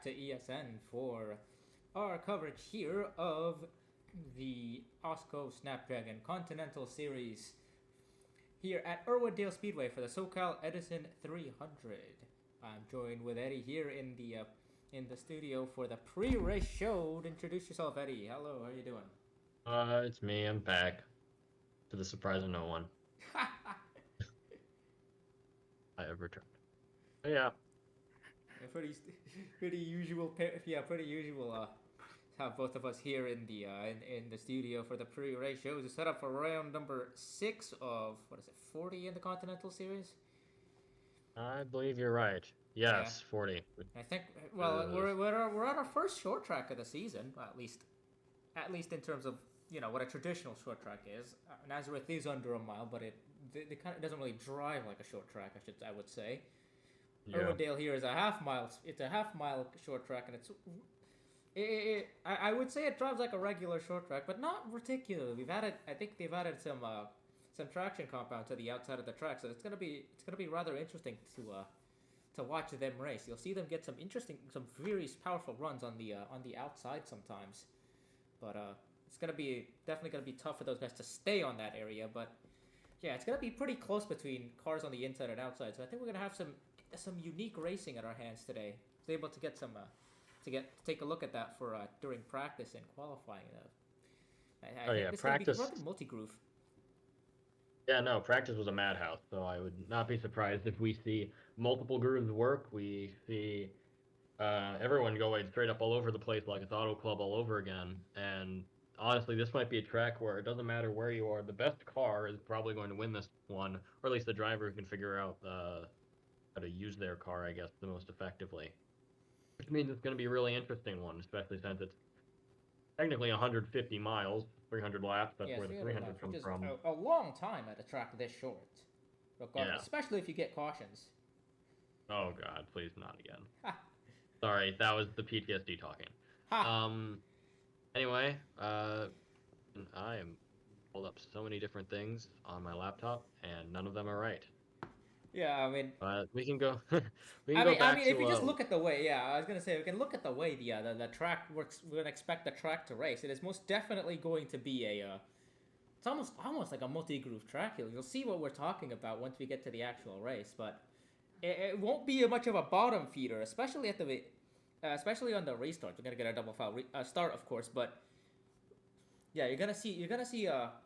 to ESN for our coverage here of the AWSCO Snapdragon Continental Series here at Irwindale Speedway for the SoCal Edison 300. I'm joined with Eddie here in the studio for the pre-race show. Introduce yourself, Eddie. Hello, how are you doing? It's me. I'm back. To the surprise of no one. I have returned. But yeah. Pretty usual. Yeah, pretty usual. Have both of us here in the studio for the pre-race shows. It's set up for round number 6 of what is it, 40 in the Continental Series? I believe you're right. Yeah, Yes, 40. I think. Well, we're on our first short track of the season, at least in terms of what a traditional short track is. Nazareth is under a mile, but it kind of doesn't really drive like a short track. I would say. Yeah. Irwindale here is a half mile. It's a half mile short track, and I would say it drives like a regular short track, but not particularly. I think they've added some traction compound to the outside of the track, so it's gonna be rather interesting to watch them race. You'll see them get some very powerful runs on the outside sometimes, but it's definitely gonna be tough for those guys to stay on that area. But yeah, it's gonna be pretty close between cars on the inside and outside. So I think we're gonna have some unique racing at our hands today. I was able to get to take a look at that for during practice and qualifying. I think it's practice. Gonna be rather multi-groove. Yeah, no, practice was a madhouse, so I would not be surprised if we see multiple grooves work. We see everyone going straight up all over the place like it's Auto Club all over again. And honestly, this might be a track where it doesn't matter where you are. The best car is probably going to win this one, or at least the driver who can figure out how to use their car, I guess, the most effectively. Which means it's going to be a really interesting one, especially since it's technically 150 miles, 300 laps. That's where the 300 comes from. A long time at a track this short. Yeah. Especially if you get cautions. Oh God, please not again. Sorry, that was the PTSD talking. Anyway, I am pulled up so many different things on my laptop, and none of them are right. Yeah, I mean, we can go. If you just look at the way, yeah, I was gonna say we can look at the way the track works. We're gonna expect the track to race. It is most definitely going to be it's almost like a multi-groove track. You'll see what we're talking about once we get to the actual race, but it won't be much of a bottom feeder, especially especially on the restart. You're gonna get a double foul start, of course, but yeah, you're gonna see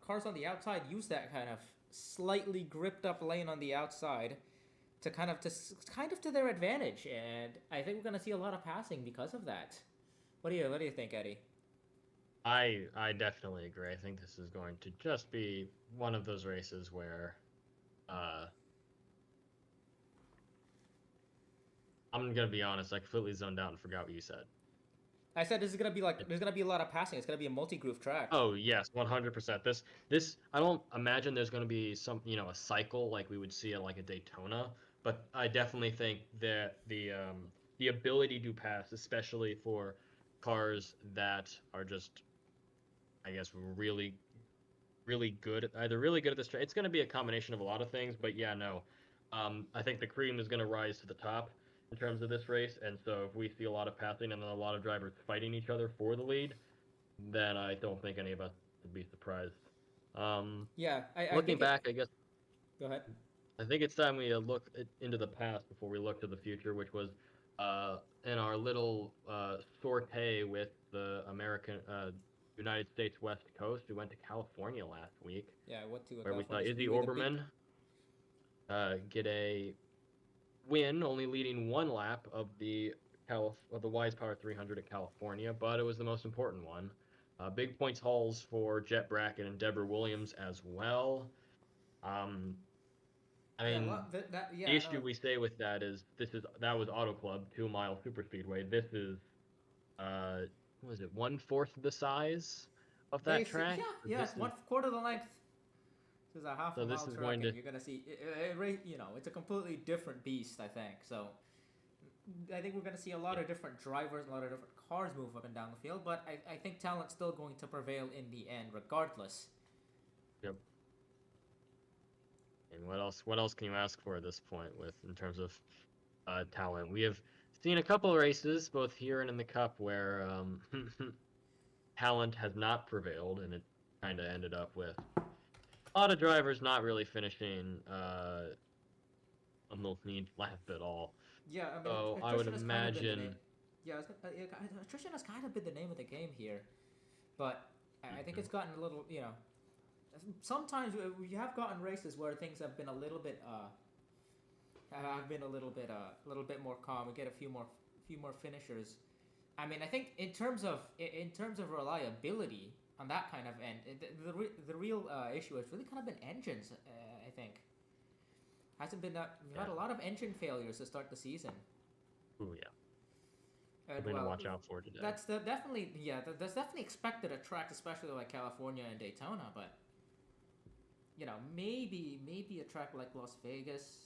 cars on the outside use that kind of slightly gripped up lane on the outside to kind of to their advantage, and I think we're gonna see a lot of passing because of that. What do you think, Eddie? I definitely agree. I think this is going to just be one of those races where I'm gonna be honest, I completely zoned out and forgot what you said. I said there's gonna be a lot of passing. It's gonna be a multi-groove track. Oh yes, 100%. This I don't imagine there's gonna be a cycle like we would see at like a Daytona, but I definitely think that the ability to pass, especially for cars that are just, I guess, really good at this track. It's gonna be a combination of a lot of things, but yeah, no. I think the cream is gonna rise to the top in terms of this race, and so if we see a lot of passing and then a lot of drivers fighting each other for the lead, then I don't think any of us would be surprised. Looking back, I guess. Go ahead. I think it's time we look into the past before we look to the future, which was in our little sortie with the United States West Coast. We went to California last week. Yeah, where we saw Izzy Orberman get a win, only leading one lap of the Wise Power 300 at California, but it was the most important one. Big points hauls for Jet Brackett and Deborah Williams as well. The issue we say with that is that was Auto Club 2 Mile Super Speedway. This is what was it, 1/4 the size of that track? Yeah, it's 1/4 of the length. This is a half a mile track, and you're gonna see it's a completely different beast, I think. So I think we're gonna see a lot of different drivers, a lot of different cars move up and down the field, but I think talent's still going to prevail in the end, regardless. Yep. And what else can you ask for at this point in terms of talent? We have seen a couple of races, both here and in the Cup, where talent has not prevailed, and it kind of ended up with a lot of drivers not really finishing on those neat lap at all. Yeah, I mean, So I would attrition has kind of been the name. imagine. Yeah, attrition has kind of been the name of the game here, but I think it's gotten a little, sometimes we have gotten races where things have been a little bit, a little bit more calm. We get a few more finishers. I mean, I think in terms of reliability on that kind of end, the real issue has really kind of been engines. I think hasn't been that we've had a lot of engine failures to start the season. Ooh, yeah. And Something to watch out for today. that's that's definitely expected at tracks, especially like California and Daytona. But maybe a track like Las Vegas.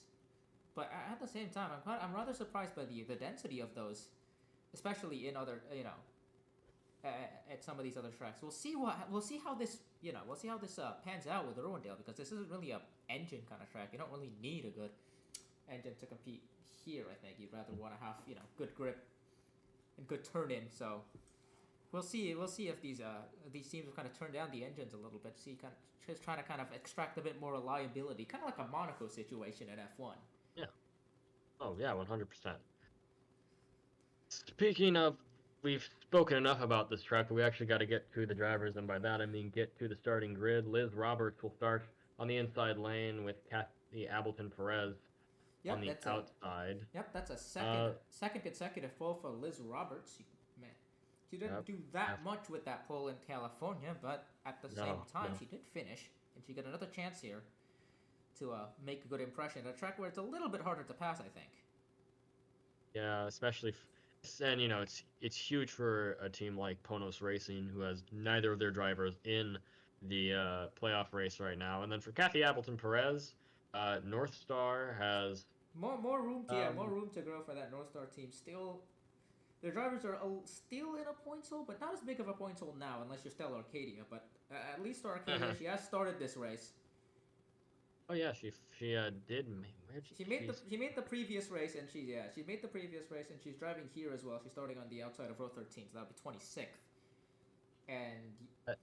But at the same time, I'm rather surprised by the density of those, especially in other at some of these other tracks. We'll see how this pans out with Irwindale, because this isn't really a engine kind of track. You don't really need a good engine to compete here. I think you'd rather want to have good grip and good turn in. So we'll see if these teams will kind of turn down the engines a little bit. See, just trying to kind of extract a bit more reliability, kind of like a Monaco situation at F1. Yeah. Oh yeah, 100%. Speaking of, we've spoken enough about this track, but we actually got to get to the drivers, and by that I mean get to the starting grid. Liz Roberts will start on the inside lane with Kathy Appleton Perez on the outside. That's a second consecutive pole for Liz Roberts. She didn't do that much with that pole in California, but at the same time, she did finish, and she got another chance here to make a good impression at a track where it's a little bit harder to pass, I think. Yeah, especially, and it's huge for a team like Ponos Racing, who has neither of their drivers in the playoff race right now. And then for Kathy Appleton Perez, North Star has more room to grow for that North Star team. Still, their drivers are still in a points hole, but not as big of a points hole now, unless you're Stella Arcadia. But at least Arcadia, she has started this race. Oh yeah, she did. She made the previous race, and she made the previous race, and she's driving here as well. She's starting on the outside of row 13, so that'll be 26th. And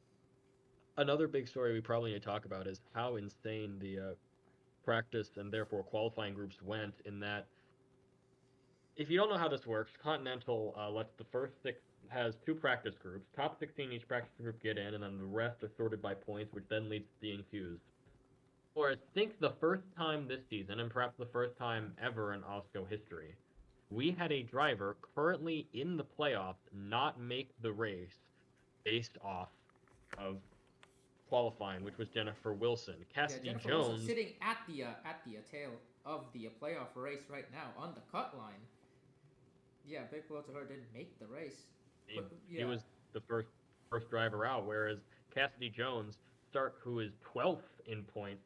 another big story we probably need to talk about is how insane the practice and therefore qualifying groups went. In that, if you don't know how this works, Continental lets the first six has two practice groups. Top 16 each practice group get in, and then the rest are sorted by points, which then leads to the DNQs. For I think the first time this season, and perhaps the first time ever in AWSCO history, we had a driver currently in the playoffs not make the race based off of qualifying, which was Jennifer Wilson. Cassidy Jones Wilson sitting at the tail of the playoff race right now on the cut line. Yeah, big blow to her. Didn't make the race. He was the first driver out, whereas Cassidy Jones, who is 12th in points,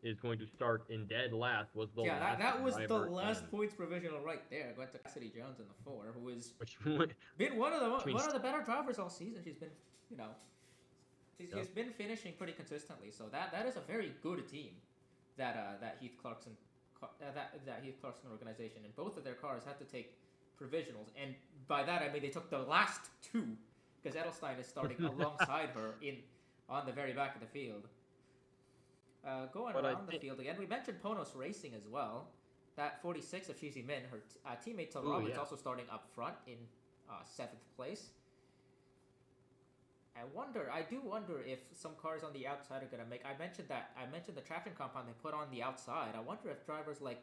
is going to start in dead last. Was the last that was the last points provisional right there. Going to Cassidy Jones in the 4, who has been one of the better drivers all season. She's been she's been finishing pretty consistently. So that is a very good team that Heath Clarkson organization, and both of their cars had to take provisionals, and by that I mean they took the last two, because Edelstein is starting alongside her on the very back of the field. Going around the field again, we mentioned Ponos Racing as well. That 46 of Shizi Min, her teammate Tom Roberts, also starting up front in 7th place. I do wonder if some cars on the outside are going to make. I mentioned the traction compound they put on the outside. I wonder if drivers like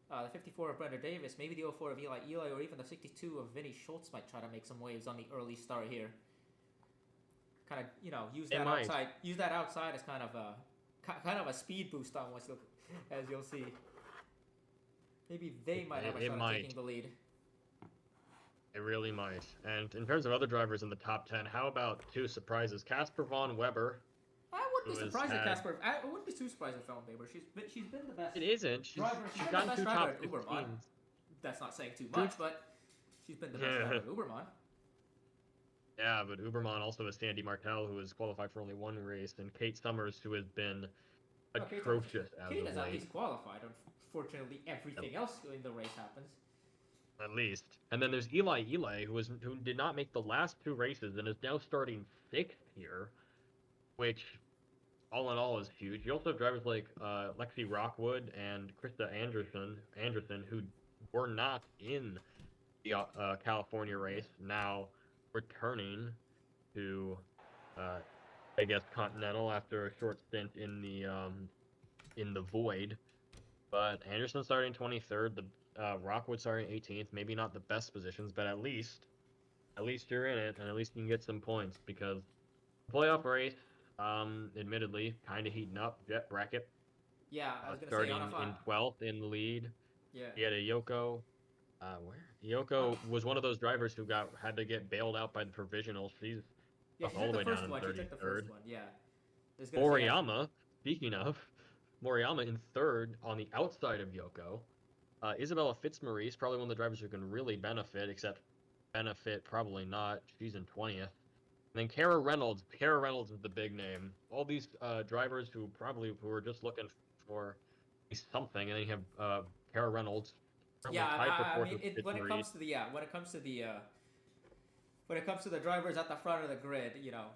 the 54 of Brenda Davis, maybe the 04 of Eli, or even the 62 of Vinny Schultz might try to make some waves on the early start here. Kind of use that outside as kind of a speed boost almost, as you'll see. Maybe they might have a shot at taking the lead. It really might. And in terms of other drivers in the top 10, how about two surprises? Casper Von Weber. I wouldn't be surprised at Casper. I wouldn't be too surprised at Von Weber. She's been the best. It isn't. She's gotten two top 15s. That's not saying too much, but she's been the best driver at Uberman. Yeah, but Uberman also has Sandy Martel, who has qualified for only one race, and Kate Summers, who has been atrocious as of late. Kate has at least qualified. Unfortunately, everything else in the race happens. at least. And then there's Eli, who did not make the last 2 races and is now starting 6th here, which all in all is huge. You also have drivers like Lexi Rockwood and Krista Anderson, who were not in the California race, now returning to, I guess, Continental after a short stint in the void. But Anderson starting 23rd, the Rockwood starting 18th. Maybe not the best positions, but at least you're in it, and at least you can get some points because playoff race, admittedly, kind of heating up. Jet Brackett. Yeah, I was gonna say Starting in 12th in the lead. Yeah. He had a Yoko. Where? Yoko was one of those drivers who had to get bailed out by the provisional. She's all the way down in 33rd. She took the first one. Yeah. Moriyama, speaking of, Moriyama in 3rd on the outside of Yoko. Isabella Fitzmaurice, probably one of the drivers who can really benefit, except benefit probably not. She's in 20th. And then Kara Reynolds. Kara Reynolds is the big name. All these drivers who are just looking for something, and then you have Kara Reynolds. Yeah, I mean, when it comes to the drivers at the front of the grid, you know,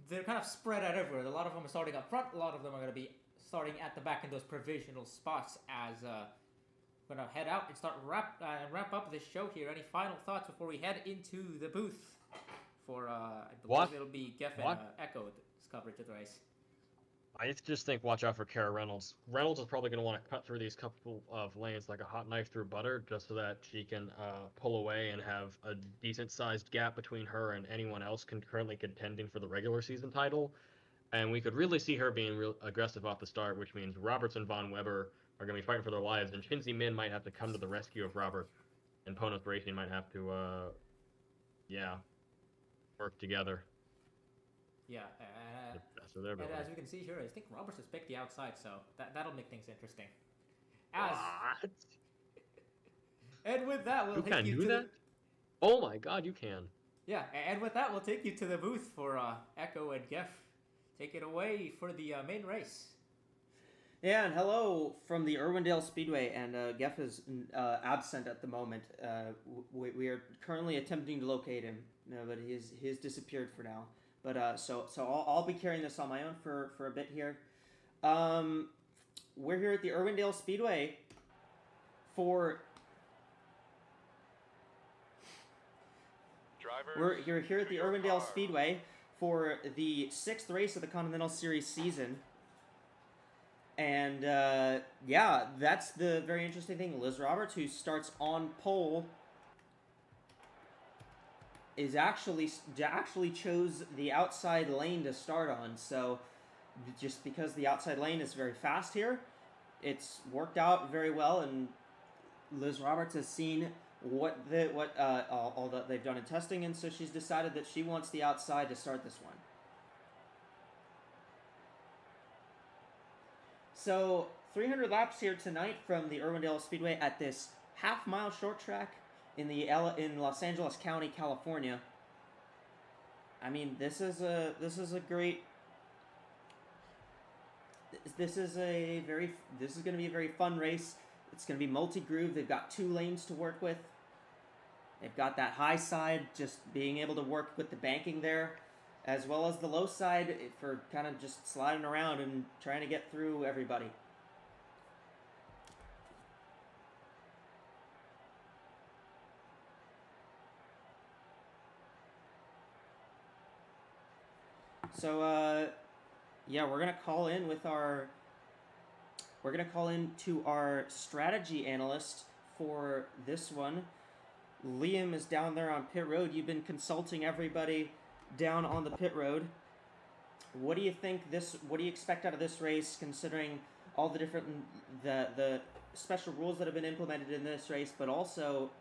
they're kind of spread out everywhere. A lot of them are starting up front. A lot of them are going to be starting at the back in those provisional spots. As we're going to head out and start wrap up this show here. Any final thoughts before we head into the booth for I believe it'll be Geff and Echo's coverage of the race. I just think watch out for Kara Reynolds. Reynolds is probably going to want to cut through these couple of lanes like a hot knife through butter just so that she can pull away and have a decent-sized gap between her and anyone else currently contending for the regular season title. And we could really see her being real aggressive off the start, which means Roberts and Von Weber are going to be fighting for their lives, and Shinzi Min might have to come to the rescue of Roberts, and Ponos Racing might have to, work together. Yeah, and as we can see here, I think Roberts has picked the outside, so that'll make things interesting. What? And with that, we'll take you to that? Oh my God, you can. Yeah, and with that, we'll take you to the booth for Echo and Geff. Take it away for the main race. Yeah, and hello from the Irwindale Speedway, and Geff is absent at the moment. We are currently attempting to locate him, but he's disappeared for now. But so I'll be carrying this on my own for a bit here. We're here at the Irwindale Speedway for. We're here at the Irwindale Speedway for the 6th race of the Continental Series season. And that's the very interesting thing. Liz Roberts, who starts on pole, is actually chose the outside lane to start on. So just because the outside lane is very fast here, it's worked out very well, and Liz Roberts has seen all that they've done in testing, and so she's decided that she wants the outside to start this one. So 300 laps here tonight from the Irwindale Speedway at this half-mile short track in Los Angeles County, California. I mean, this is going to be a very fun race. It's going to be multi-groove. They've got 2 lanes to work with. They've got that high side, just being able to work with the banking there, as well as the low side for kind of just sliding around and trying to get through everybody. So, we're gonna call in to our strategy analyst for this one. Liam is down there on pit road. You've been consulting everybody down on the pit road. What do you expect out of this race, considering all the different the special rules that have been implemented in this race, but also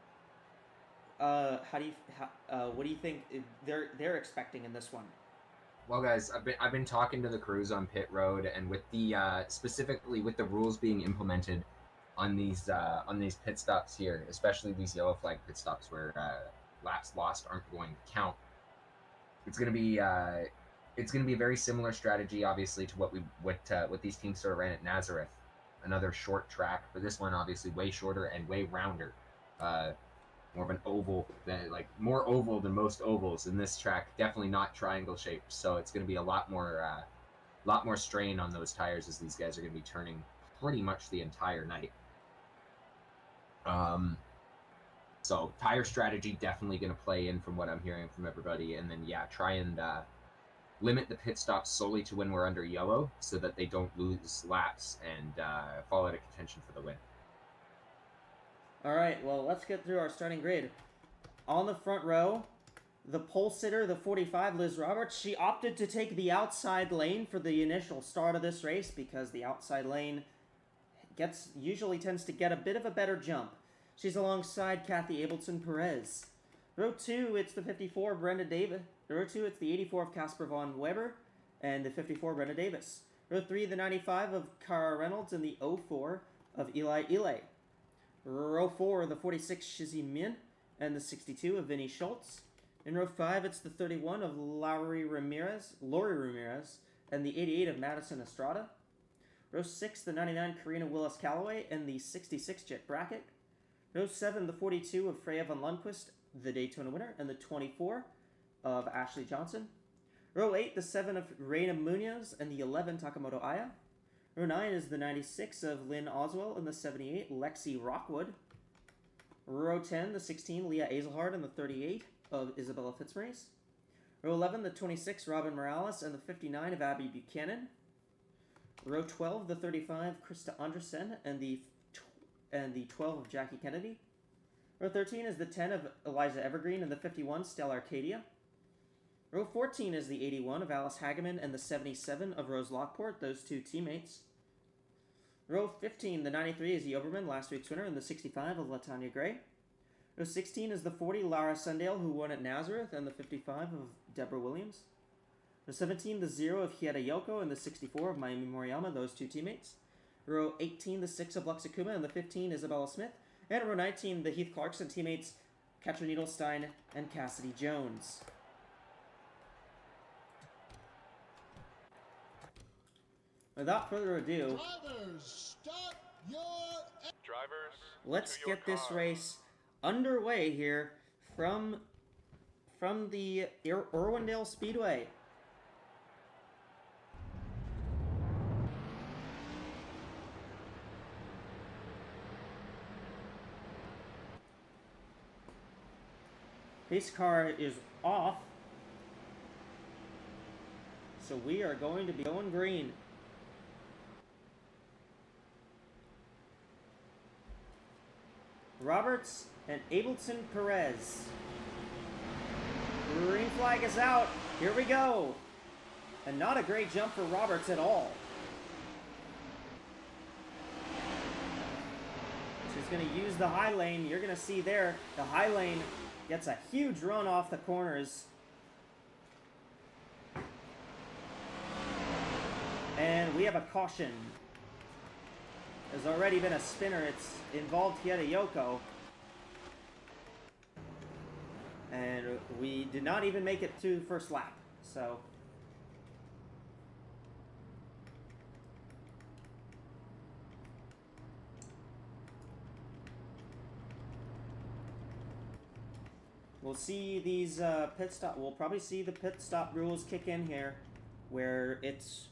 what do you think they're expecting in this one? Well, guys, I've been talking to the crews on pit road, and with the specifically with the rules being implemented on these pit stops here, especially these yellow flag pit stops where laps lost aren't going to count. It's gonna be a very similar strategy, obviously, to what these teams sort of ran at Nazareth, another short track, but this one obviously way shorter and way rounder. more of an oval than like more oval than most ovals in this track. Definitely not triangle shaped, so it's going to be a lot more strain on those tires as these guys are going to be turning pretty much the entire night. So tire strategy definitely going to play in from what I'm hearing from everybody, and then yeah, try and limit the pit stops solely to when we're under yellow so that they don't lose laps and fall out of contention for the win. All right, well, let's get through our starting grid. On the front row, the pole sitter, the 45, Liz Roberts, she opted to take the outside lane for the initial start of this race because the outside lane usually tends to get a bit of a better jump. She's alongside Kathy Ableton Perez. Row 2, it's the 54, Brenda Davis. Row 2, it's the 84 of Casper Von Weber and the 54, Brenda Davis. Row 3, the 95 of Cara Reynolds and the 04 of Eli Ile. Row 4, the 46, Shizzy Min and the 62 of Vinny Schultz. In row 5, it's the 31 of Lori Ramirez and the 88 of Madison Estrada. Row 6, the 99, Karina Willis Calloway and the 66, Jet Brackett. Row 7, the 42 of Freya Van Lundquist, the Daytona winner, and the 24 of Ashley Johnson. Row 8, the 7 of Reina Munoz and the 11, Takamoto Aya. Row 9 is the 96 of Lynn Oswell and the 78, Lexi Rockwood. Row 10, the 16, Leah Azelhard and the 38 of Isabella Fitzmaurice. Row 11, the 26, Robin Morales and the 59 of Abby Buchanan. Row 12, the 35, Krista Andresen and the 12 of Jackie Kennedy. Row 13 is the 10 of Eliza Evergreen and the 51, Stella Arcadia. Row 14 is the 81 of Alice Hageman and the 77 of Rose Lockport, those two teammates. Row 15, the 93 is the Oberman, last week's winner, and the 65 of Latanya Gray. Row 16 is the 40, Lara Sundale, who won at Nazareth, and the 55 of Deborah Williams. Row 17, the 0 of Hieda Yoko, and the 64 of Mayumi Moriyama, those two teammates. Row 18, the 6 of Luxakuma, and the 15, Isabella Smith. And row 19, the Heath Clarkson teammates, Katrin Edelstein and Cassidy Jones. Without further ado, let's get this race underway here from the Irwindale Speedway. Pace car is off, so we are going to be going green. Roberts and Ableton Perez. Green flag is out. Here we go. And not a great jump for Roberts at all. She's going to use the high lane. You're going to see there, the high lane gets a huge run off the corners. And we have a caution. There's already been a spinner. It's involved Hieda Yoko. And we did not even make it to the first lap. So we'll see these pit stop. We'll probably see the pit stop rules kick in here, where it's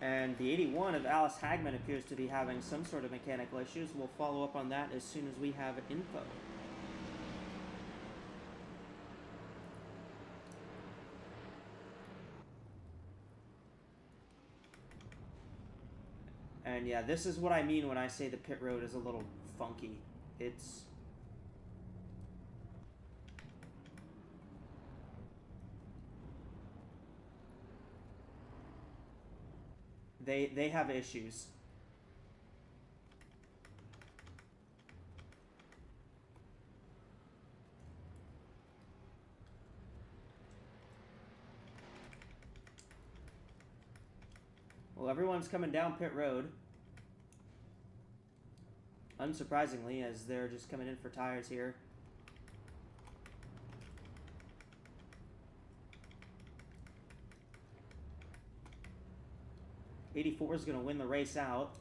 and the 81 of Alice Hagman appears to be having some sort of mechanical issues. We'll follow up on that as soon as we have info. And yeah, this is what I mean when I say the pit road is a little funky. It's they have issues. Well, everyone's coming down pit road. Unsurprisingly, as they're just coming in for tires here. 84 is going to win the race out.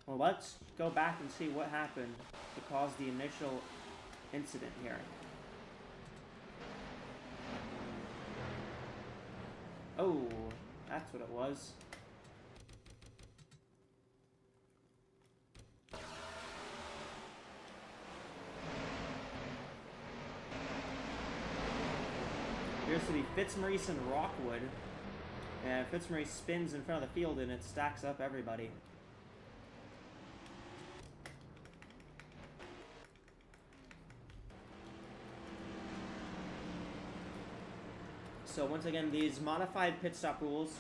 Well, let's go back and see what happened to cause the initial incident here. Oh, that's what it was. Appears to be Fitzmaurice and Rockwood. And Fitzmaurice spins in front of the field and it stacks up everybody. So once again, these modified pit stop rules,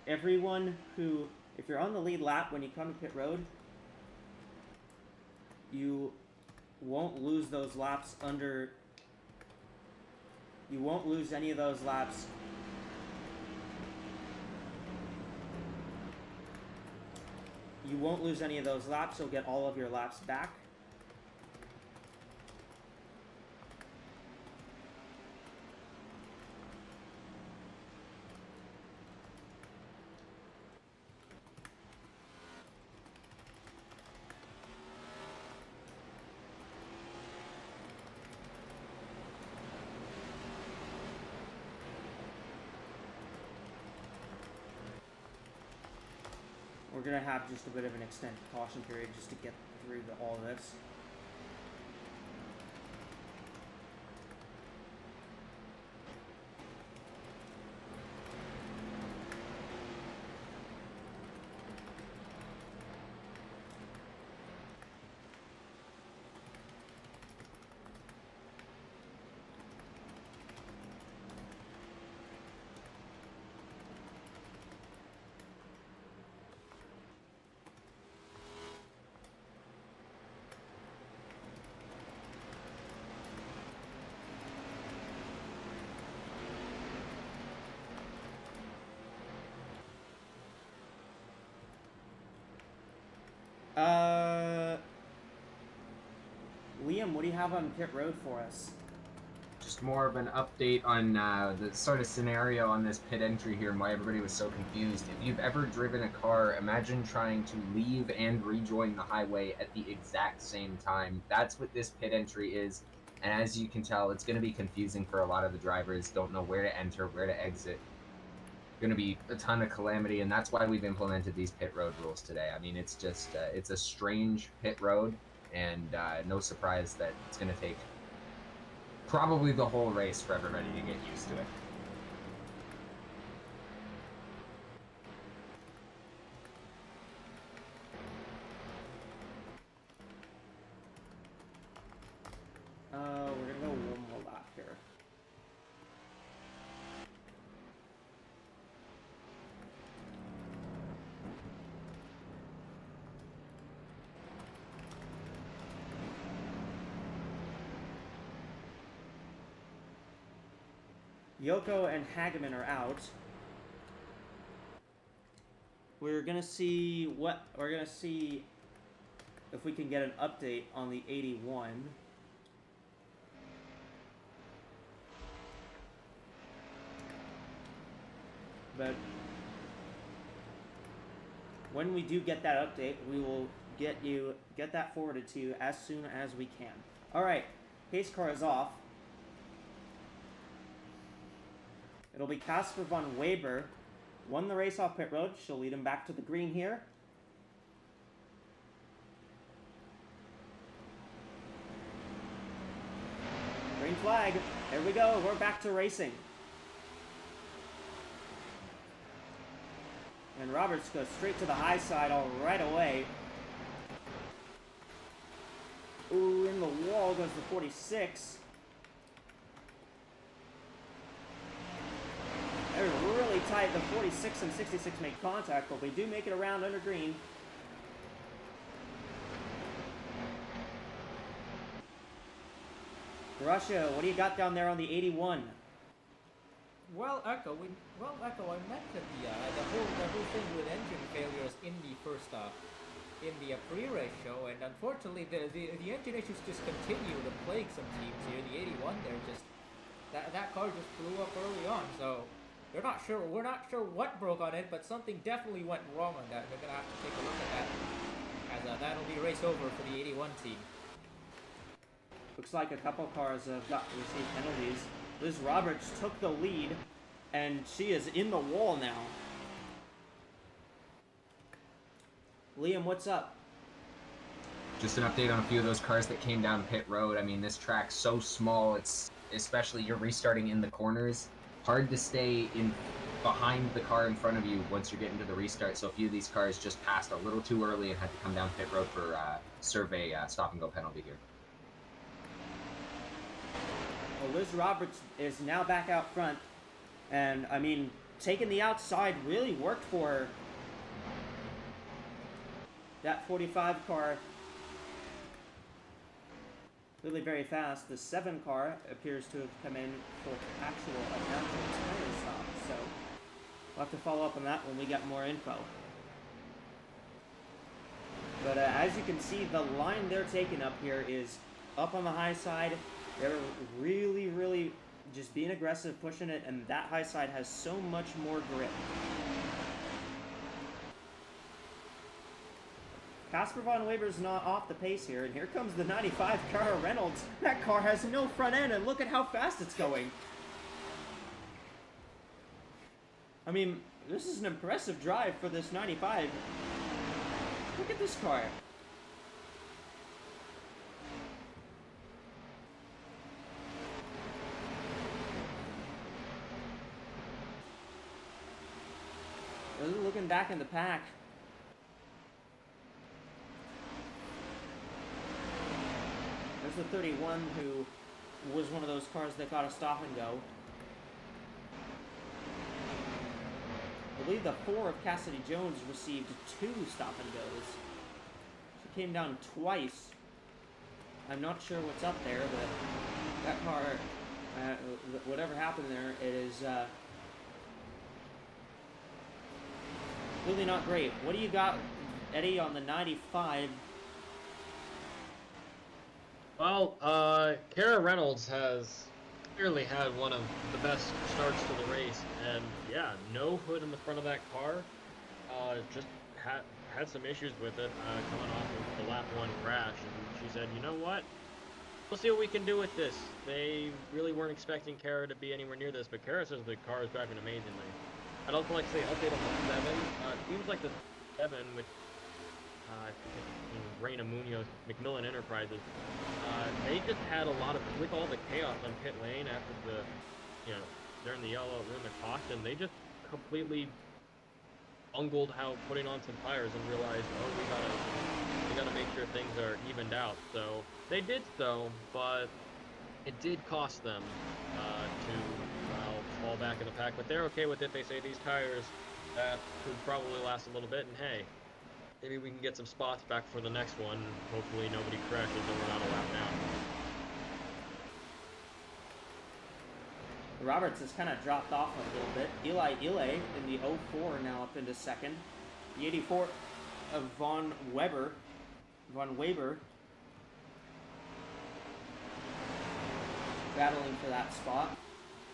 everyone who, if you're on the lead lap when you come to pit road, you won't lose those laps under, you won't lose any of those laps you'll get all of your laps back. We're going to have just a bit of an extended caution period just to get through all this. Liam, what do you have on pit road for us? Just more of an update on the sort of scenario on this pit entry here and why everybody was so confused. If you've ever driven a car, imagine trying to leave and rejoin the highway at the exact same time. That's what this pit entry is. And as you can tell, it's going to be confusing for a lot of the drivers. Don't know where to enter, where to exit. Going to be a ton of calamity, and that's why we've implemented these pit road rules today. I mean, it's just, it's a strange pit road, and no surprise that it's going to take probably the whole race for everybody to get used to it. We're gonna go one more lap here. Yoko and Hageman are out. We're gonna see if we can get an update on the 81. But when we do get that update, we will get that forwarded to you as soon as we can. All right, pace car is off. It'll be Casper von Weber. Won the race off pit road. She'll lead him back to the green here. Green flag. There we go. We're back to racing. And Roberts goes straight to the high side all right away. Ooh, in the wall goes the 46. They're really tight. The 46 and 66 make contact, but we do make it around under green. Russia, what do you got down there on the 81? Echo, I mentioned the whole thing with engine failures in the first in the pre-race show, and unfortunately the engine issues just continue to plague some teams here. The 81 there just that car just blew up early on, so we're not sure what broke on it, but something definitely went wrong on that. We're gonna have to take a look at that, as that'll be race over for the 81 team. Looks like a couple cars have received penalties. Liz Roberts took the lead, and she is in the wall now. Liam, what's up? Just an update on a few of those cars that came down pit road. I mean, this track's so small, it's especially you're restarting in the corners. Hard to stay in behind the car in front of you once you're getting to the restart. So a few of these cars just passed a little too early and had to come down pit road for survey stop and go penalty here. Well, Liz Roberts is now back out front, and I mean, taking the outside really worked for her. That 45 car, really very fast. The 7 car appears to have come in for actual tire stop, so we'll have to follow up on that when we get more info. But as you can see, the line they're taking up here is up on the high side. They're really just being aggressive, pushing it, and that high side has so much more grip. Casper Von Weber's not off the pace here, and here comes the 95 Cara Reynolds. That car has no front end, and look at how fast it's going. I mean, this is an impressive drive for this 95. Look at this car. Looking back in the pack, there's the 31 who was one of those cars that got a stop and go. I believe the 4 of Cassidy Jones received 2 stop and goes. She came down twice. I'm not sure what's up there, but that car, whatever happened there, it is really not great. What do you got, Eddie, on the 95? Well, Cara Reynolds has clearly had one of the best starts to the race, and yeah, no hood in the front of that car. Just had some issues with it coming off of the lap 1 crash, and she said, you know what? We'll see what we can do with this. They really weren't expecting Cara to be anywhere near this, but Cara says the car is driving amazingly. I'd also like to say update on the 7. It seems like the 7 with Reina Munoz, Macmillan Enterprises, they just had a lot of, with all the chaos on pit lane after the, during the yellow room at caution, they just completely bungled how putting on some tires and realized, oh, we gotta make sure things are evened out. So they did so, but it did cost them to fall back in the pack, but they're okay with it. They say these tires that could probably last a little bit, and hey, maybe we can get some spots back for the next one. Hopefully nobody crashes and we're not a lap down. Roberts has kind of dropped off a little bit. Eli Ile in the 04 now up into second. The 84 of Von Weber battling for that spot.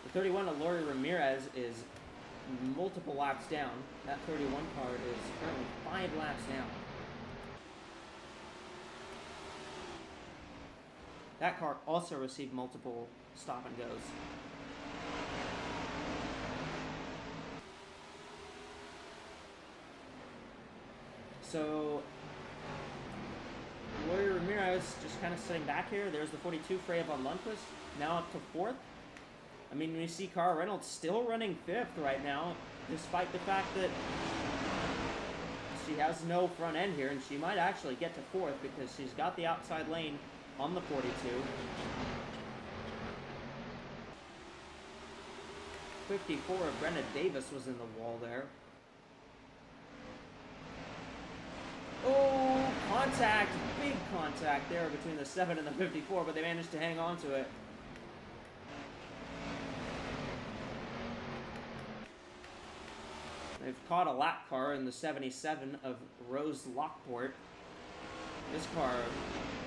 The 31 of Lori Ramirez is multiple laps down. That 31 car is currently 5 laps down. That car also received multiple stop and goes. So Lori Ramirez just kind of sitting back here. There's the 42 Freya von Lundqvist, now up to 4th. I mean, we see Cara Reynolds still running 5th right now, despite the fact that she has no front end here, and she might actually get to 4th because she's got the outside lane on the 42. 54 of Brenna Davis was in the wall there. Oh, contact, big contact there between the 7 and the 54, but they managed to hang on to it. They've caught a lap car in the 77 of Rose Lockport. This car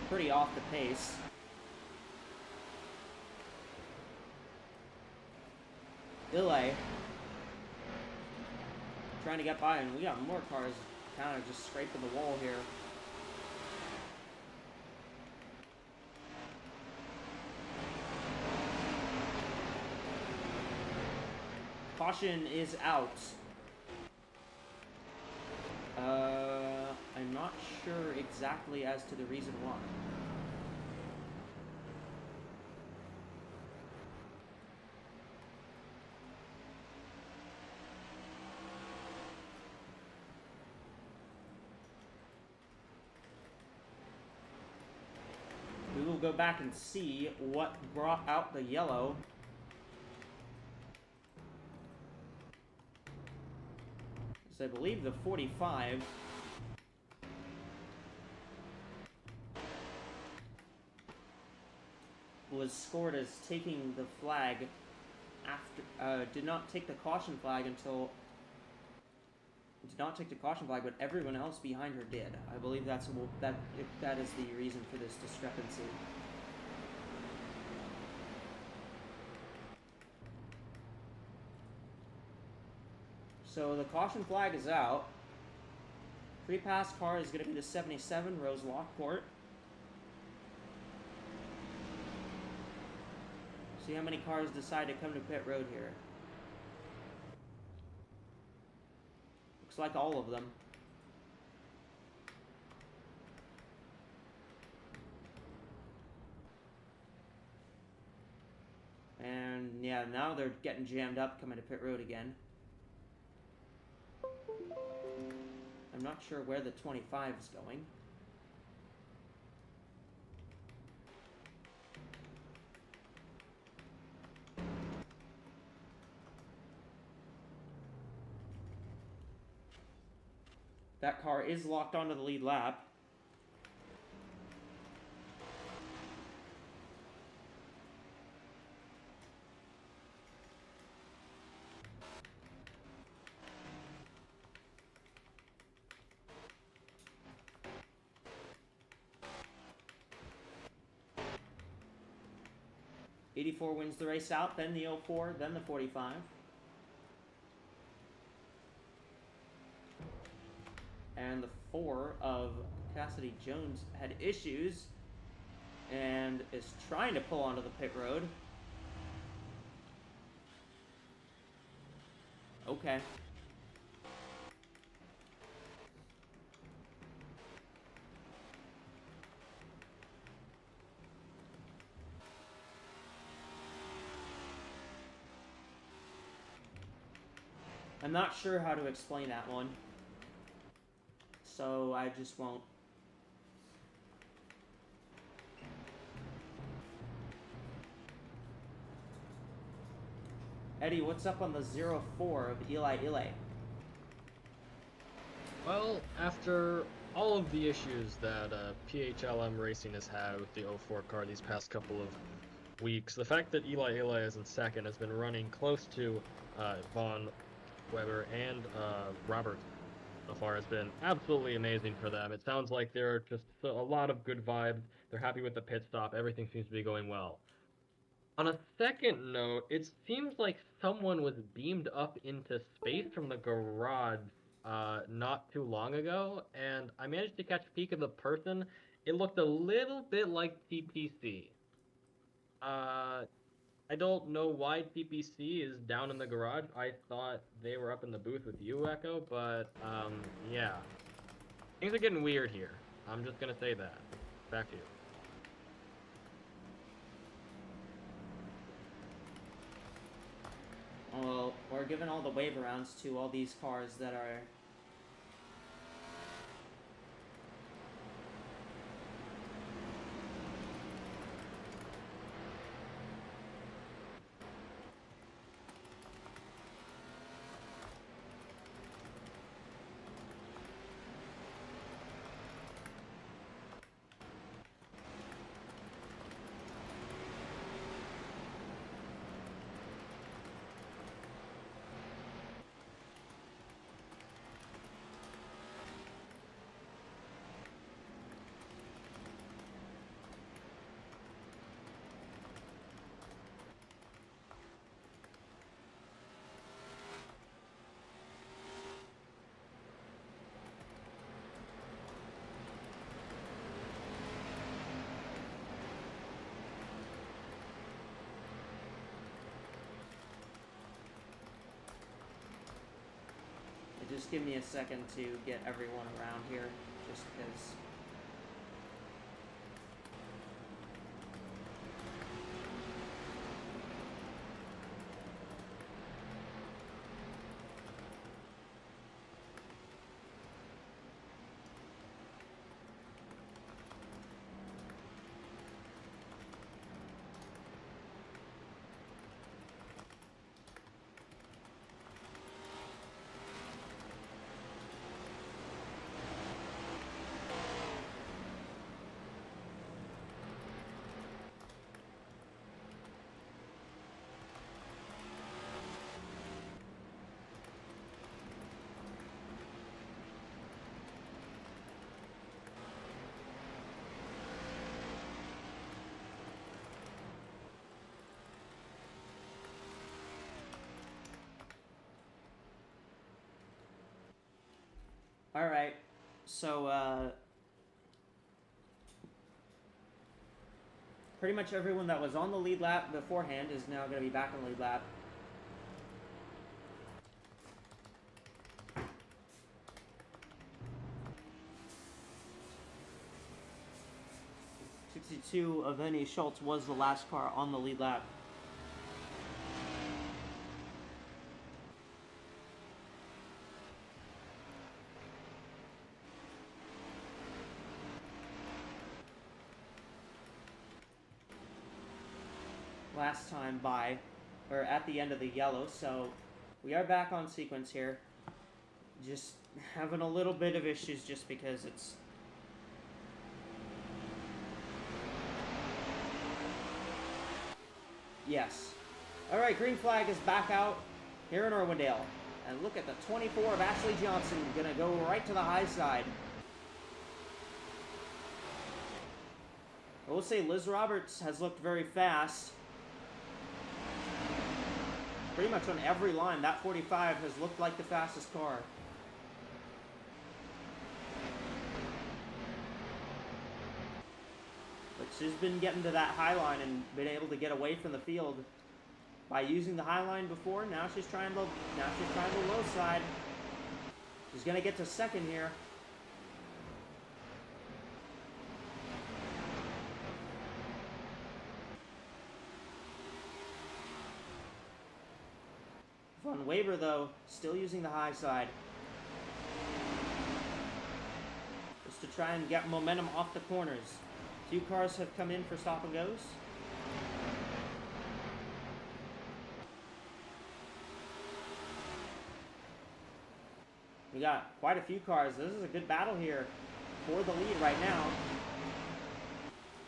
pretty off the pace. Ilay trying to get by, and we got more cars kind of just scraping the wall here. Caution is out. I'm not sure exactly as to the reason why. We will go back and see what brought out the yellow. So I believe the 45 was scored as taking the flag after, did not take the caution flag until, did not take the caution flag, but everyone else behind her did. I believe that is the reason for this discrepancy. So the caution flag is out. Free pass car is going to be the 77 Rose Lockport. See how many cars decide to come to pit road here. Looks like all of them. And yeah, now they're getting jammed up coming to pit road again. I'm not sure where the 25 is going. That car is locked onto the lead lap. '84 wins the race out, then the 04, then the 45. And the 4 of Cassidy Jones had issues and is trying to pull onto the pit road. Okay. I'm not sure how to explain that one, so I just won't. Eddie, what's up on the 04 of Eli Ilay? Well, after all of the issues that PHLM Racing has had with the 04 car these past couple of weeks, the fact that Eli Ilay is in second has been running close to Von Weber and Robert so far has been absolutely amazing for them. It sounds like there are just a lot of good vibes. They're happy with the pit stop. Everything seems to be going well. On a second note, it seems like someone was beamed up into space from the garage not too long ago, and I managed to catch a peek of the person. It looked a little bit like TPC. I don't know why TPC is down in the garage. I thought they were up in the booth with you, Echo, but yeah. Things are getting weird here. I'm just gonna say that. Back to you. Well, we're giving all the wave arounds to all these cars that are... Just give me a second to get everyone around here, just because. All right, so pretty much everyone that was on the lead lap beforehand is now going to be back on the lead lap. '62 of Vinny Schultz was the last car on the lead lap. Last time by, or at the end of the yellow, so we are back on sequence here. Just having a little bit of issues just because it's... Yes. Alright, green flag is back out here in Irwindale. And look at the 24 of Ashley Johnson, gonna go right to the high side. I will say Liz Roberts has looked very fast. Pretty much on every line, that 45 has looked like the fastest car. But she's been getting to that high line and been able to get away from the field by using the high line before. Now she's trying the low side. She's gonna get to second here. Von Weber, though, still using the high side. Just to try and get momentum off the corners. Two cars have come in for stop and goes. We got quite a few cars. This is a good battle here for the lead right now.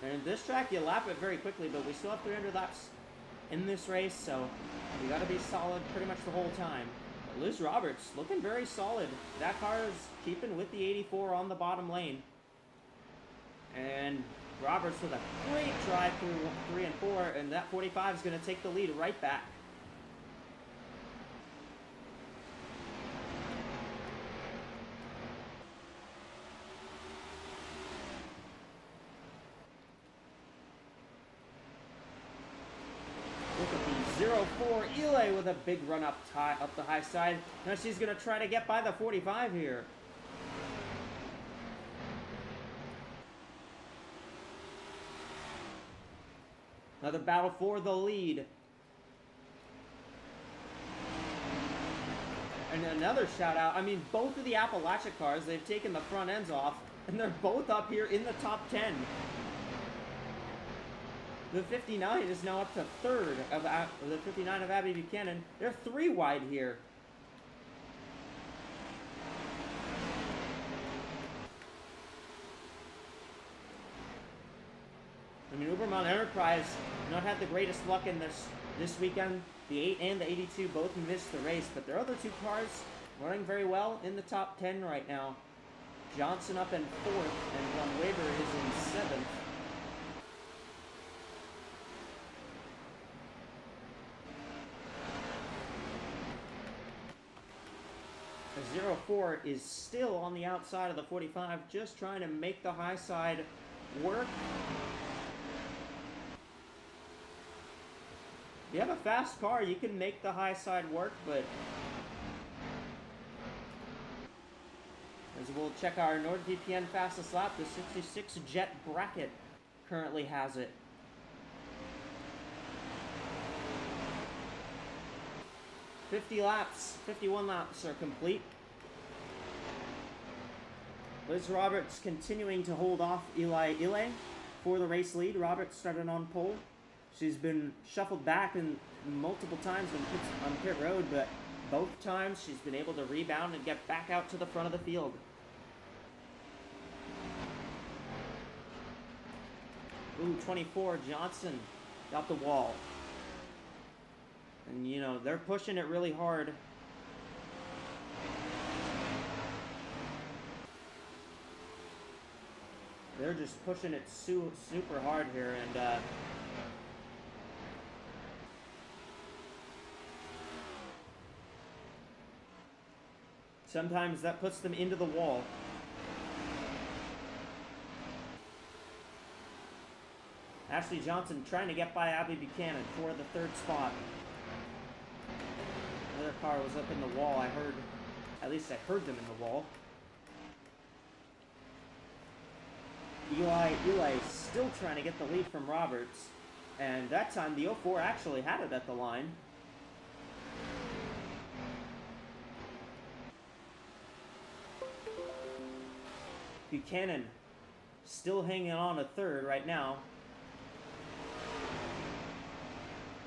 And in this track, you lap it very quickly, but we still have 300 laps in this race, so we got to be solid pretty much the whole time. Liz Roberts looking very solid. That car is keeping with the 84 on the bottom lane. And Roberts with a great drive through 3 and 4, and that 45 is going to take the lead right back. .04 Eli with a big run up the high side. Now she's going to try to get by the 45 here. Another battle for the lead. And another shout out. I mean, both of the Appalachia cars, they've taken the front ends off, and they're both up here in the top 10. The 59 is now up to third of the 59 of Abby Buchanan. They're 3 wide here. I mean, Ubermont Enterprise not had the greatest luck in this weekend. The 8 and the 82 both missed the race, but their other 2 cars running very well in the top 10 right now. Johnson up in 4th, and Von Weber is in 7th. The 04 is still on the outside of the 45, just trying to make the high side work. If you have a fast car, you can make the high side work, but we'll check our NordVPN fastest lap. The 66 Jet Bracket currently has it. $51 laps are complete. Liz Roberts continuing to hold off Eli Ile for the race lead. Roberts started on pole. She's been shuffled back in multiple times on pit road, but both times she's been able to rebound and get back out to the front of the field. Ooh, 24, Johnson got the wall. And, you know, they're pushing it really hard. They're just pushing it super hard here, and sometimes that puts them into the wall. Ashley Johnson trying to get by Abby Buchanan for the third spot. Another car was up in the wall. At least I heard them in the wall. Eli still trying to get the lead from Roberts. And that time the 04 actually had it at the line. Buchanan still hanging on a third right now.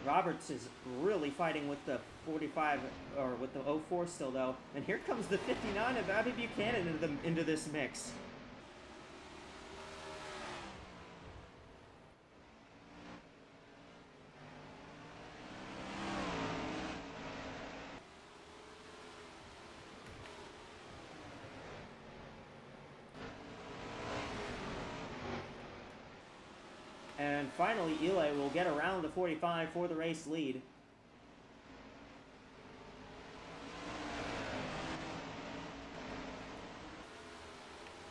Roberts is really fighting with the 45, or with the 04 still though. And here comes the 59 of Abby Buchanan into this mix. And finally, Eli will get around the 45 for the race lead.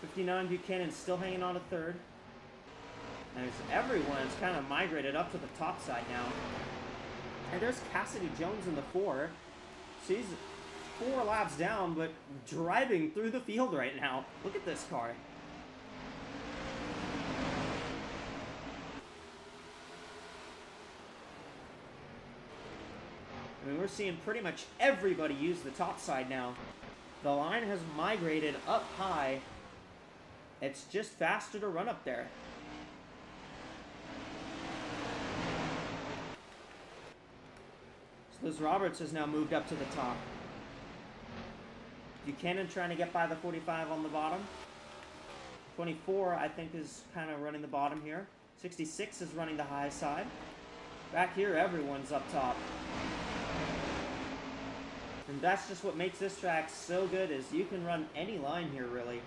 Buchanan still hanging on a third. And everyone's kind of migrated up to the top side now. And there's Cassidy Jones in the 4. She's 4 laps down, but driving through the field right now. Look at this car. I mean, we're seeing pretty much everybody use the top side now. The line has migrated up high. It's just faster to run up there. So Liz Roberts has now moved up to the top. Buchanan trying to get by the 45 on the bottom. 24, I think, is kind of running the bottom here. 66 is running the high side. Back here, everyone's up top. And that's just what makes this track so good, is you can run any line here, really.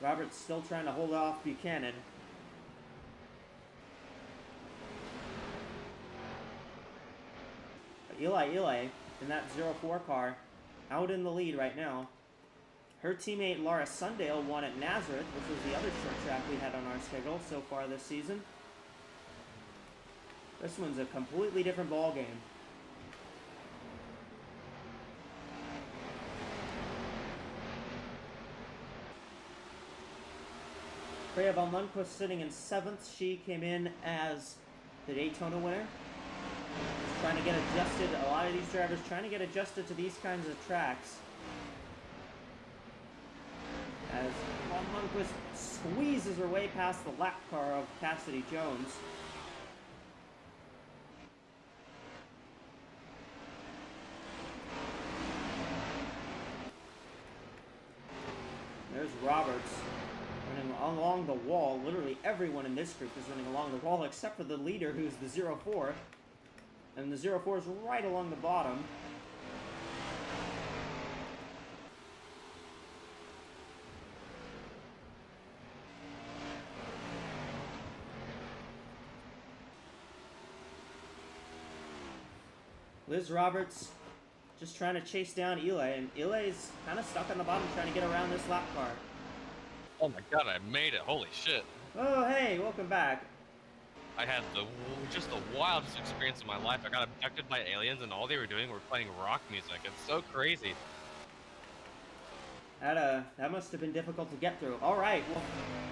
Roberts still trying to hold off Buchanan. But Eli in that 04 car, out in the lead right now. Her teammate Laura Sundale won at Nazareth, which was the other short track we had on our schedule so far this season. This one's a completely different ball game. Freya von Lundquist sitting in 7th. She came in as the Daytona winner. Just trying to get adjusted. A lot of these drivers trying to get adjusted to these kinds of tracks. As von Lundquist squeezes her way past the lap car of Cassidy Jones. There's Roberts running along the wall. Literally everyone in this group is running along the wall except for the leader, who's the 04. And the 04 is right along the bottom. Liz Roberts just trying to chase down Eli, and Eli's kind of stuck on the bottom trying to get around this lap car. Oh my god, I made it. Holy shit. Oh, hey, welcome back. I had just the wildest experience of my life. I got abducted by aliens, and all they were doing were playing rock music. It's so crazy. That must have been difficult to get through. All right, well,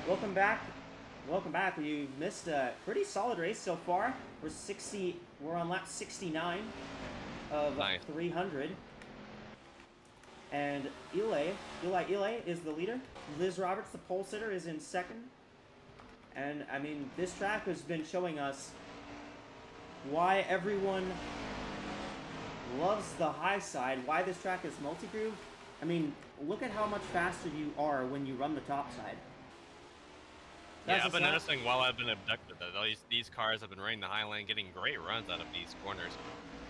welcome back. Welcome back. You've missed a pretty solid race so far. We're on lap 69 of Nice. 300. And Ile is the leader. Liz Roberts, the pole sitter, is in second. And I mean, this track has been showing us why everyone loves the high side, why this track is multi-groove. I mean, look at how much faster you are when you run the top side. Yeah, I've been noticing while I've been abducted that these cars have been running the high lane, getting great runs out of these corners.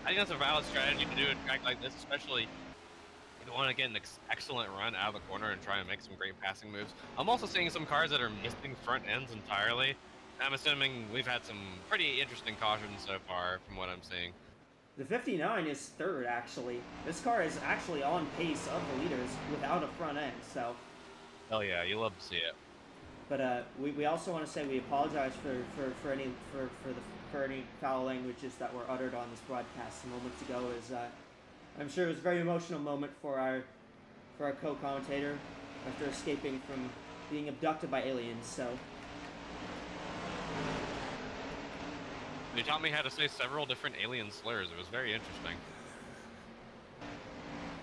I think that's a valid strategy to do a track like this, especially if you want to get an excellent run out of the corner and try and make some great passing moves. I'm also seeing some cars that are missing front ends entirely. I'm assuming we've had some pretty interesting cautions so far from what I'm seeing. The 59 is third, actually. This car is actually on pace of the leaders without a front end, so... Hell yeah, you love to see it. But we also want to say we apologize for any foul languages that were uttered on this broadcast moments ago. I'm sure it was a very emotional moment for our co-commentator after escaping from being abducted by aliens. So they taught me how to say several different alien slurs. It was very interesting.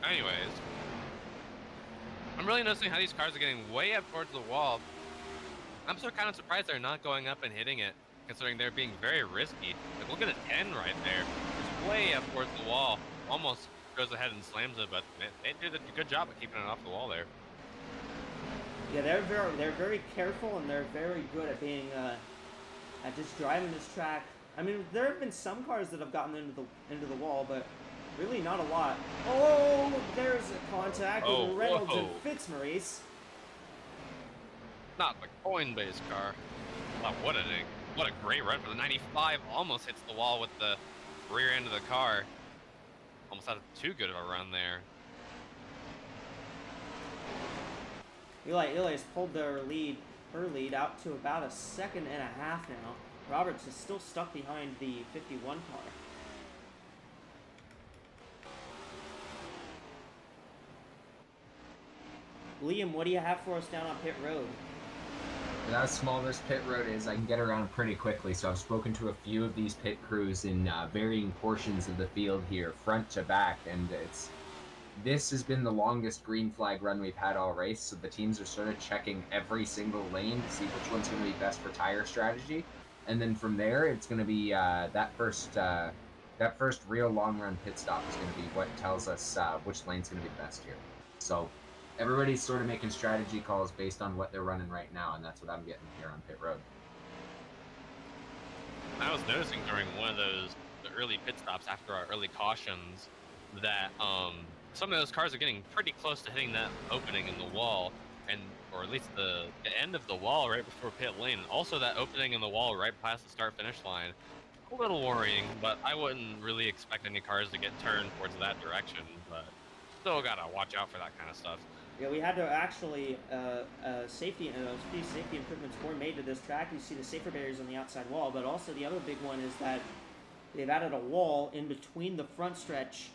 Anyways, I'm really noticing how these cars are getting way up towards the wall. I'm so kind of surprised they're not going up and hitting it, considering they're being very risky. Like, look at a 10 right there. It's way up towards the wall. Almost goes ahead and slams it, but they did a good job of keeping it off the wall there. Yeah, they're very careful, and they're very good at being at just driving this track. I mean, there have been some cars that have gotten into the wall, but really not a lot. Oh, there's a contact with Reynolds and Fitzmaurice. Not the Coinbase car. Oh, what a great run for the 95. Almost hits the wall with the rear end of the car. Almost had too good of a run there. Eli's pulled her lead out to about a second and a half now. Roberts is still stuck behind the 51 car. Liam, what do you have for us down on pit road? With how small this pit road is, I can get around pretty quickly, so I've spoken to a few of these pit crews in varying portions of the field here, front to back, and this has been the longest green flag run we've had all race, so the teams are sort of checking every single lane to see which one's going to be best for tire strategy, and then from there, it's going to be that first real long run pit stop is going to be what tells us which lane's going to be the best here. So everybody's sort of making strategy calls based on what they're running right now, and that's what I'm getting here on pit road. I was noticing during one of the early pit stops after our early cautions that some of those cars are getting pretty close to hitting that opening in the wall, or at least the end of the wall right before pit lane. Also that opening in the wall right past the start-finish line. A little worrying, but I wouldn't really expect any cars to get turned towards that direction, but still gotta watch out for that kind of stuff. Yeah, we had to actually, safety improvements were made to this track. You see the safer barriers on the outside wall, but also the other big one is that they've added a wall in between the front stretch.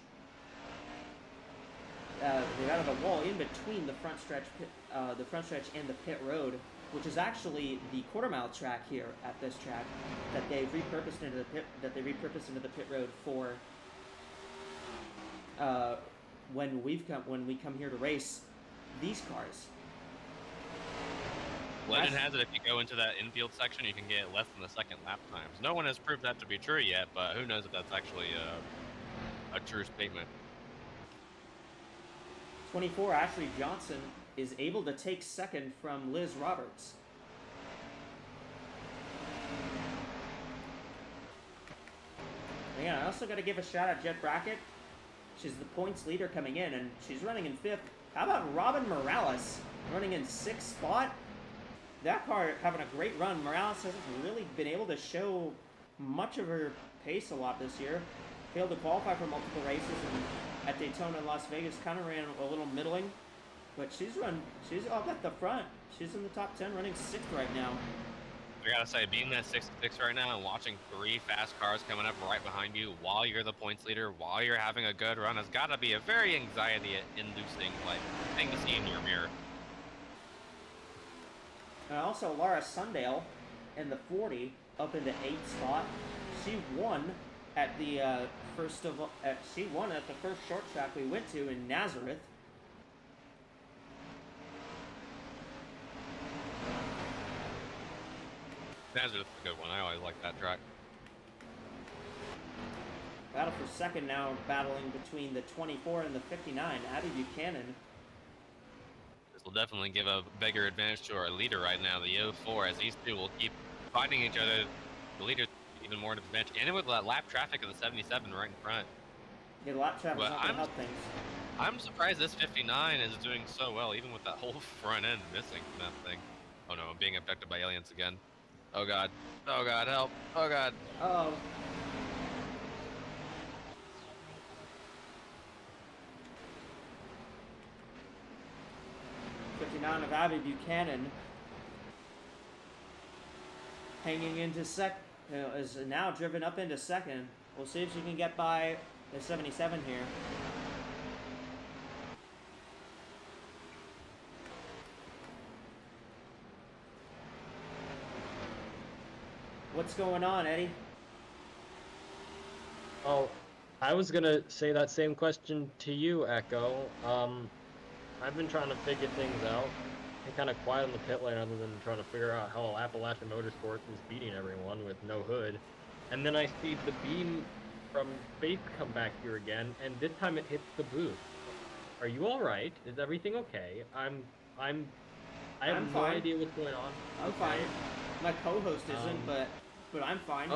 They've added a wall in between the front stretch and the pit road, which is actually the quarter-mile track here at this track that they've repurposed into the pit road for when we come here to race these cars. Legend has it if you go into that infield section, you can get less than the second lap times. No one has proved that to be true yet, but who knows if that's actually a true statement. 24, Ashley Johnson is able to take second from Liz Roberts. Yeah, I also got to give a shout out Jet Brackett. She's the points leader coming in, and she's running in 5th. How about Robin Morales running in 6th spot? That car having a great run. Morales hasn't really been able to show much of her pace a lot this year. Failed to qualify for multiple races, and at Daytona and Las Vegas kind of ran a little middling. But she's up at the front. She's in the top 10, running 6th right now. I gotta say, being at 66 right now and watching 3 fast cars coming up right behind you while you're the points leader, while you're having a good run, has gotta be a very anxiety-inducing like thing to see in your mirror. And also, Laura Sundale in the 40 up in the 8th spot. She won at the first short track we went to in Nazareth. Nazareth's a good one. I always like that track. Battle for second now, battling between the 24 and the 59. Abby Buchanan. This will definitely give a bigger advantage to our leader right now, the 04, as these two will keep fighting each other. The leader even more advantage, and with that lap traffic of the 77 right in front. Yeah, the lap traffic is not going to help things. I'm surprised this 59 is doing so well, even with that whole front end missing from that thing. Oh no, I'm being affected by aliens again. Oh god. Oh god, help. Oh god. Uh-oh. '59 of Abby Buchanan hanging into is now driven up into second. We'll see if she can get by the 77 here. What's going on, Eddie? Oh, I was gonna say that same question to you, Echo. I've been trying to figure things out. I'm kind of quiet in the pit lane other than trying to figure out how Appalachian Motorsports is beating everyone with no hood. And then I see the beam from Faith come back here again, and this time it hits the booth. Are you alright? Is everything okay? I have no idea what's going on. I'm fine. My co-host isn't, but I'm fine.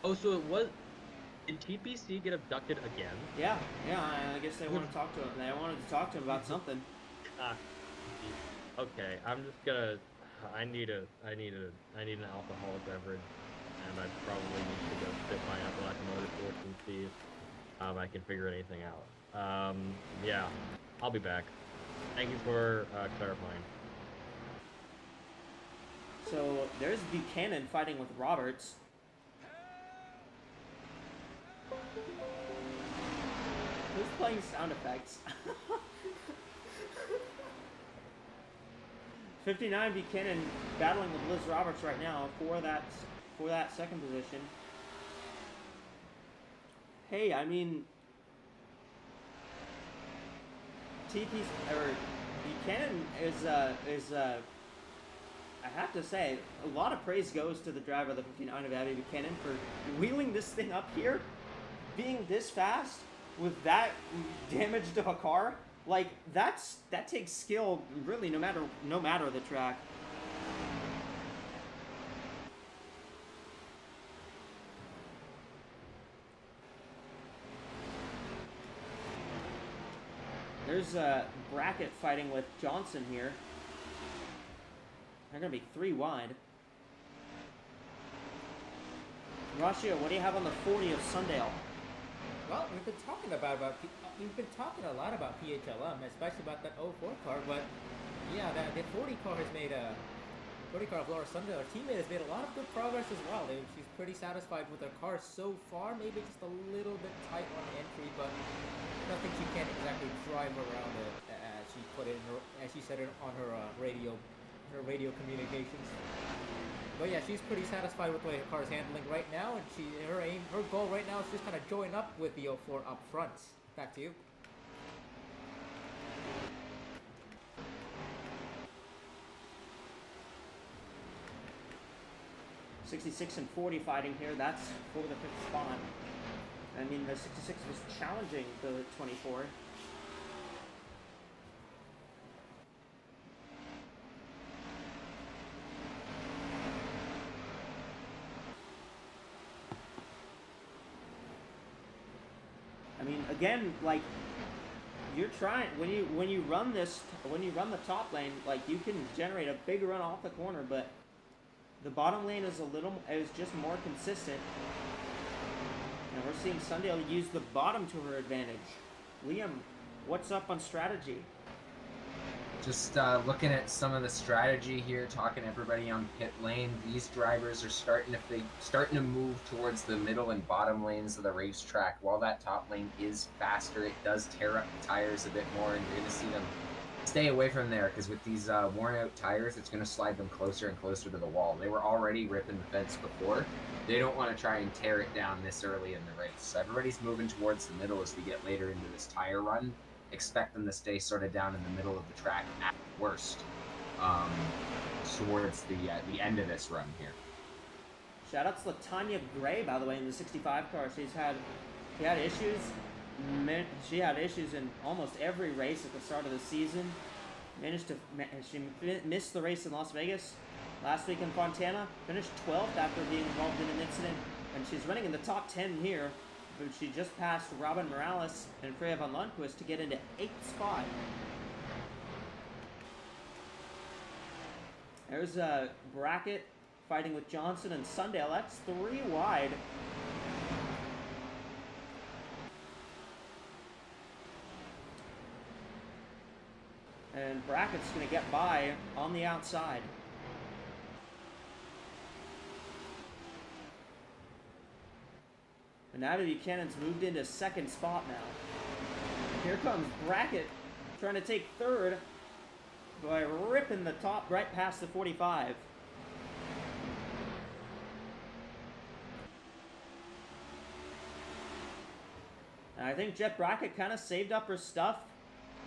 Oh, so it was... Did TPC get abducted again? Yeah, I guess they want to talk to him. They wanted to talk to him about something. Okay, I'm just gonna... I need an alcoholic beverage, and I probably need to go sit my Appalachian Motorsports and see if I can figure anything out. Yeah, I'll be back. Thank you for clarifying. So there's Buchanan fighting with Roberts. Who's playing sound effects? 59 Buchanan battling with Liz Roberts right now for that second position. Hey, I mean, Buchanan is I have to say, a lot of praise goes to the driver of the 59 of Abby Buchanan for wheeling this thing up here, being this fast with that damaged of a car. Like, that takes skill, really, no matter the track. There's a Brackett fighting with Johnson here. They're going to be 3 wide. Rashio, what do you have on the 40 of Sundale? Well, we've been talking a lot about PHLM, especially about that 04 car, but yeah, the 40 car has made 40 car of Laura Sundale, our teammate, has made a lot of good progress as well. She's pretty satisfied with her car so far, maybe just a little bit tight on the entry, but nothing she can't exactly drive around it, as she put it as she said it on her radio communications. But yeah, she's pretty satisfied with the way her car is handling right now, and her goal right now is just kind of join up with the 04 up front. Back to you. '66 and 40 fighting here. That's for the 5th spot. I mean, the 66 was challenging the 24. I mean, again, like, you're trying when you run the top lane, like, you can generate a big run off the corner, but the bottom lane is just more consistent. And we're seeing Sundale use the bottom to her advantage. Liam, what's up on strategy? Just looking at some of the strategy here, talking to everybody on pit lane. These drivers are starting to move towards the middle and bottom lanes of the racetrack. While that top lane is faster, it does tear up the tires a bit more, and you're going to see them stay away from there because with these worn out tires, it's going to slide them closer and closer to the wall. They were already ripping the fence before. They don't want to try and tear it down this early in the race. So everybody's moving towards the middle as we get later into this tire run. Expect them to stay sort of down in the middle of the track at worst towards the end of this run here. Shout out to Latanya Gray, by the way, in the 65 car. She had issues. She had issues in almost every race at the start of the season. She missed the race in Las Vegas last week in Fontana. Finished 12th after being involved in an incident, and she's running in the top 10 here. But she just passed Robin Morales and Freya von Lundquist to get into 8th spot. There's a Brackett fighting with Johnson and Sundale. That's 3 wide. And Brackett's going to get by on the outside. And now Buchanan's moved into 2nd spot now. Here comes Brackett trying to take 3rd by ripping the top right past the 45. And I think Jet Brackett kind of saved up her stuff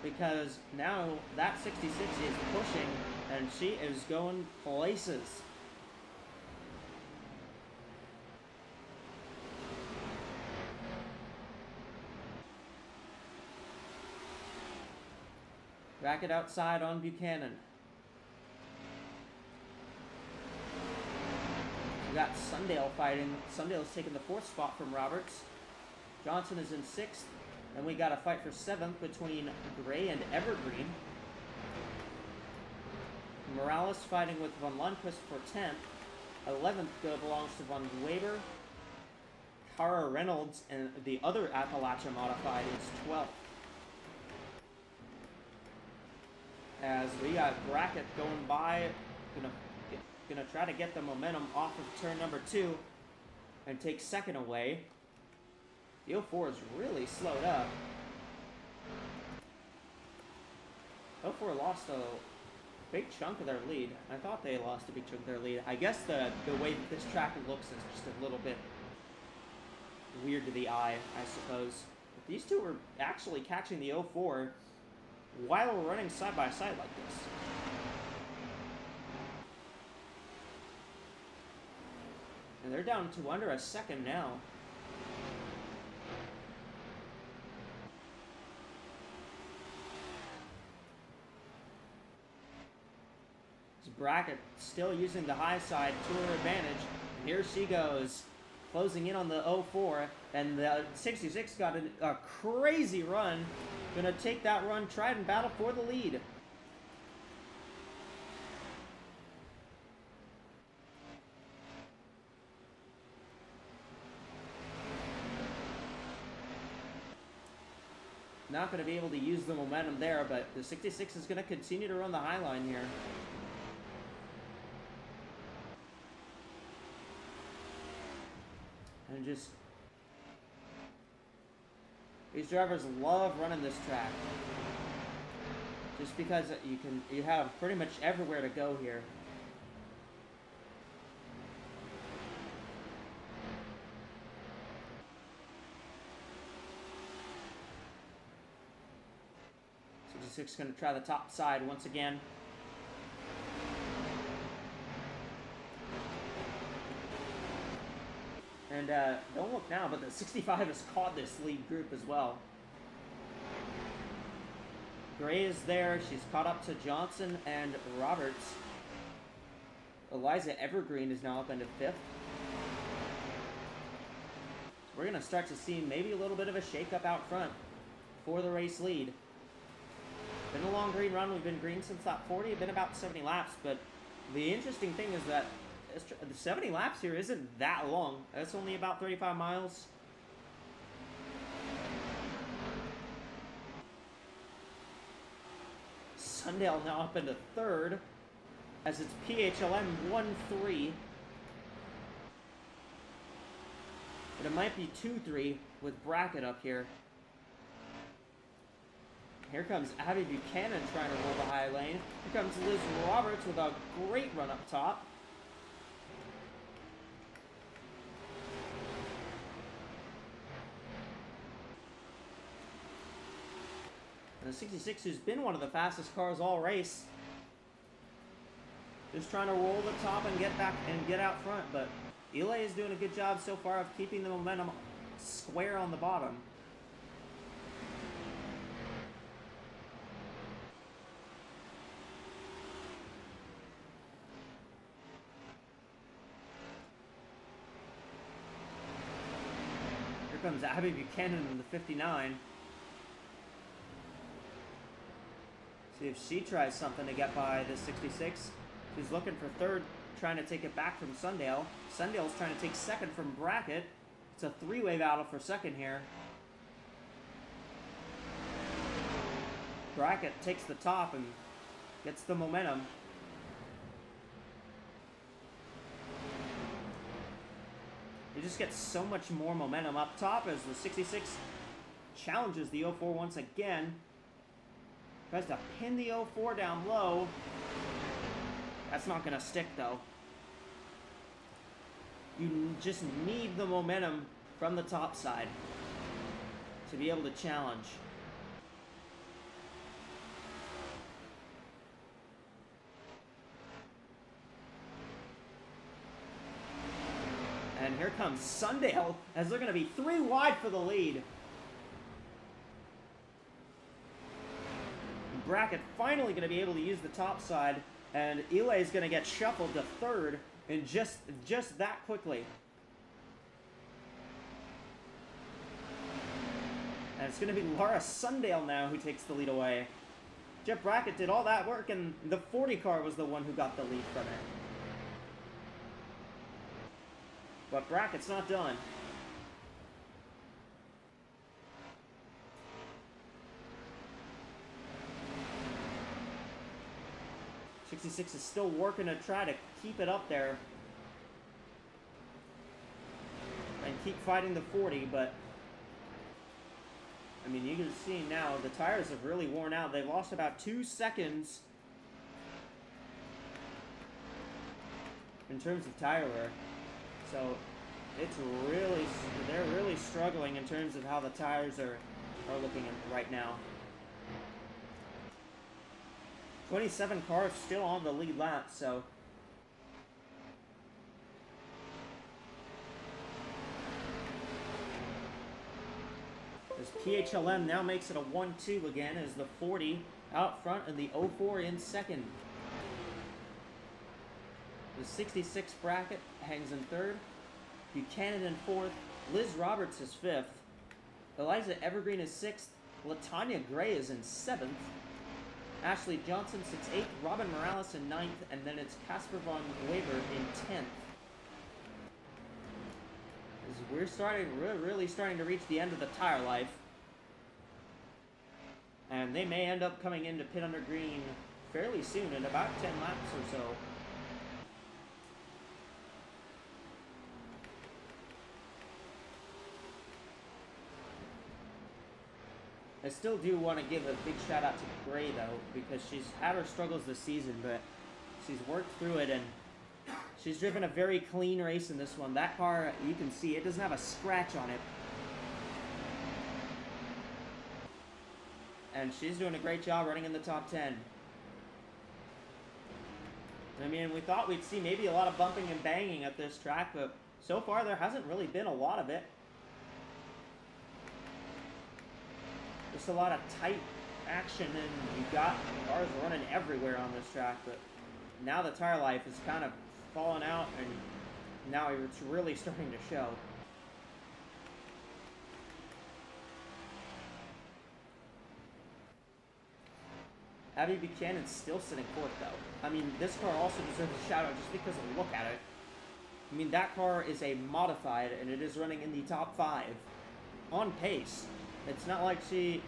because now that 66 is pushing and she is going places. Brackett outside on Buchanan. We got Sundale fighting. Sundale's taking the 4th spot from Roberts. Johnson is in 6th. And we got a fight for 7th between Gray and Evergreen. Morales fighting with Von Lundquist for 10th. 11th belongs to Von Weber. Cara Reynolds and the other Appalachia modified is 12th. As we got Brackett going by, gonna try to get the momentum off of turn number 2 and take 2nd away. The 04 is really slowed up. 04 lost a big chunk of their lead. I thought they lost a big chunk of their lead. I guess the way that this track looks is just a little bit weird to the eye, I suppose. But these two are actually catching the 04 while we're running side by side like this. And they're down to under a second now. Brackett still using the high side to her advantage. Here she goes, closing in on the 04, and the 66 got a crazy run. Gonna take that run, try and battle for the lead. Not gonna be able to use the momentum there, but the 66 is gonna continue to run the high line here. And just, these drivers love running this track. Just because you have pretty much everywhere to go here. Six going to try the top side once again. And don't look now, but the 65 has caught this lead group as well. Gray is there. She's caught up to Johnson and Roberts. Eliza Evergreen is now up into 5th. We're going to start to see maybe a little bit of a shake-up out front for the race lead. Been a long green run. We've been green since lap 40. Been about 70 laps, but the interesting thing is that the 70 laps here isn't that long. That's only about 35 miles. Sundale now up into third as it's PHLM 1-3. But it might be 2-3 with Brackett up here. Here comes Abby Buchanan trying to roll the high lane. Here comes Liz Roberts with a great run up top. And the 66, who's been one of the fastest cars all race, just trying to roll the top and get back and get out front. But Eli is doing a good job so far of keeping the momentum square on the bottom. Here comes Abby Buchanan in the 59. See if she tries something to get by this 66. She's looking for third, trying to take it back from Sundale. Sundale's trying to take second from Brackett. It's a three-way battle for second here. Brackett takes the top and gets the momentum. He just gets so much more momentum up top as the 66 challenges the 04 once again. Tries to pin the 04 down low. That's not going to stick, though. You just need the momentum from the top side to be able to challenge. And here comes Sundale as they're going to be 3 wide for the lead. Brackett finally going to be able to use the top side, and Eli is going to get shuffled to third in just that quickly. And it's going to be Laura Sundale now who takes the lead away. Jeff Brackett did all that work, and the 40 car was the one who got the lead from it. But Brackett's not done. '66 is still working to try to keep it up there and keep fighting the 40, but I mean, you can see now the tires have really worn out. They've lost about 2 seconds in terms of tire wear. So they're really struggling in terms of how the tires are looking right now. 27 cars still on the lead lap, so as PHLM now makes it a 1-2 again as the 40 out front and the 04 in second. The 66 Brackett hangs in third, Buchanan in fourth, Liz Roberts is fifth, Eliza Evergreen is sixth, Latanya Gray is in seventh, Ashley Johnson 6th, Robin Morales in 9th, and then it's Casper Von Weber in 10th. We're really starting to reach the end of the tire life. And they may end up coming into pit under green fairly soon, in about 10 laps or so. I still do want to give a big shout out to Gray though, because she's had her struggles this season, but she's worked through it and she's driven a very clean race in this one. That car, you can see, it doesn't have a scratch on it. And she's doing a great job running in the top 10. I mean, we thought we'd see maybe a lot of bumping and banging at this track, but so far there hasn't really been a lot of it. Just a lot of tight action, and you got cars running everywhere on this track, but now the tire life is kind of falling out, and now it's really starting to show. Abby Buchanan's still sitting fourth, though. I mean, this car also deserves a shout out just because of the look at it. I mean, that car is a modified, and it is running in the top 5 on pace. It's not like she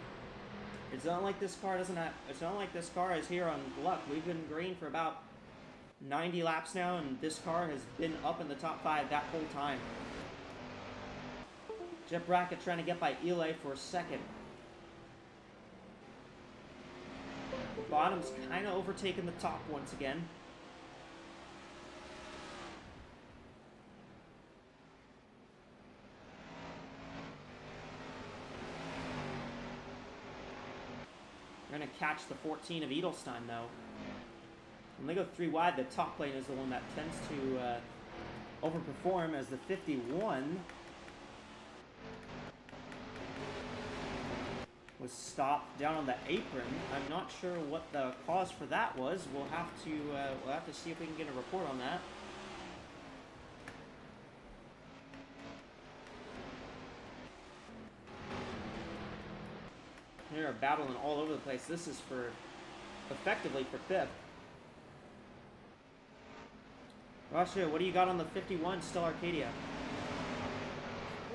It's not like this car doesn't have. It's not like this car is here on luck. We've been green for about 90 laps now, and this car has been up in the top 5 that whole time. Jet Brackett trying to get by Eli for a second. Bottom's kind of overtaken the top once again. We're going to catch the 14 of Edelstein, though. When they go 3 wide, the top lane is the one that tends to overperform, as the 51 was stopped down on the apron. I'm not sure what the cause for that was. We'll have to see if we can get a report on that. They're battling all over the place. This is for effectively for 5th. Russia, what do you got on the 51 Still Arcadia?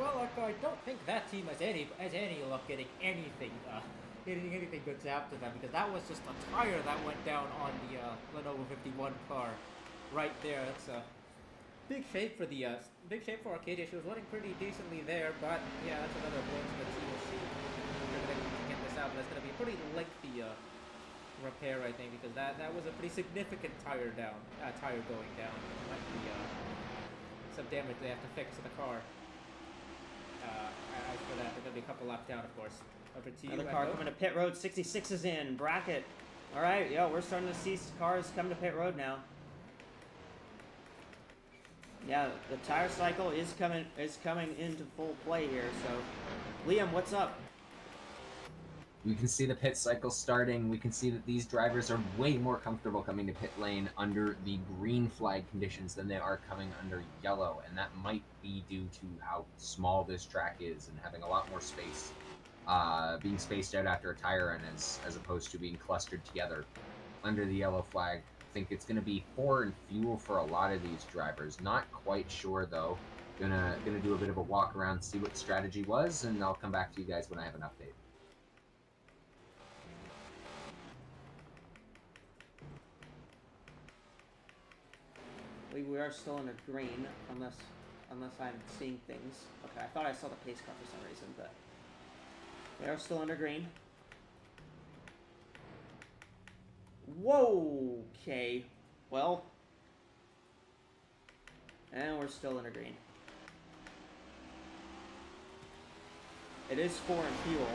Well, I don't think that team has any luck getting anything good to happen to them, because that was just a tire that went down on the Lenovo 51 car, right there. That's a big shame for Arcadia. She was running pretty decently there, but yeah, that's another blow to the TLC. We're gonna get this out, but it's gonna be a pretty lengthy repair, I think, because that was a pretty significant tire going down. Might be some damage they have to fix to the car. As for that, they're going to be a couple laps down, of course. Over to you. Another car coming to pit road. 66 is in. Brackett. All right, yeah, we're starting to see cars come to pit road now. Yeah, the tire cycle is coming into full play here. So, Liam, what's up? We can see the pit cycle starting. We can see that these drivers are way more comfortable coming to pit lane under the green flag conditions than they are coming under yellow, and that might be due to how small this track is and having a lot more space, being spaced out after a tire run as opposed to being clustered together under the yellow flag. I think it's going to be 4 and fuel for a lot of these drivers. Not quite sure though. Gonna do a bit of a walk around, see what the strategy was, and I'll come back to you guys when I have an update. We are still under green, unless I'm seeing things. Okay, I thought I saw the pace car for some reason, but we are still under green. Whoa! Okay, well, and we're still under green. It is 4 in fuel.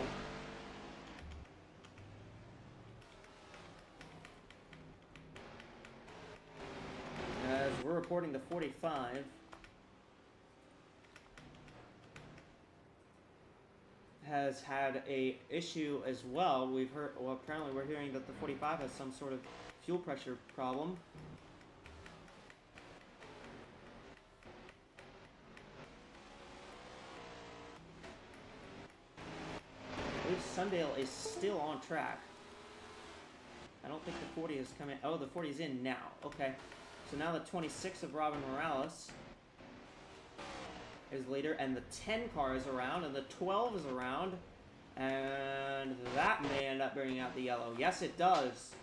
As we're reporting the 45 has had a issue as well. We've heard, well, apparently we're hearing that the 45 has some sort of fuel pressure problem. I believe Sundale is still on track. I don't think the 40 is coming. Oh, the 40 is in now. Okay. So now the 26 of Robin Morales is leader, and the 10 car is around, and the 12 is around, and that may end up bringing out the yellow. Yes, it does.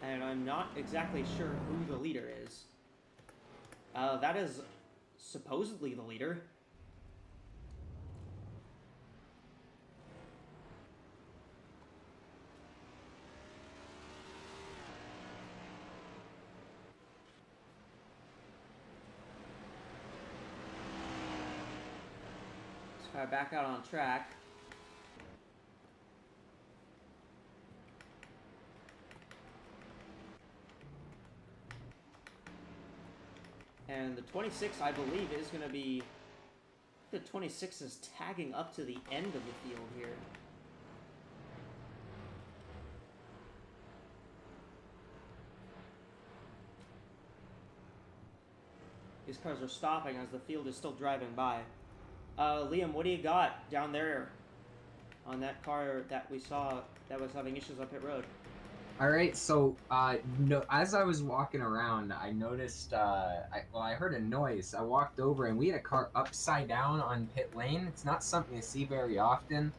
And I'm not exactly sure who the leader is. That is supposedly the leader. Back out on track. And the 26, I believe, is going to be... The 26 is tagging up to the end of the field here. These cars are stopping as the field is still driving by. Liam, what do you got down there on that car that we saw that was having issues on pit road? All right, so no, as I was walking around, I noticed. I heard a noise. I walked over, and we had a car upside down on pit lane. It's not something you see very often.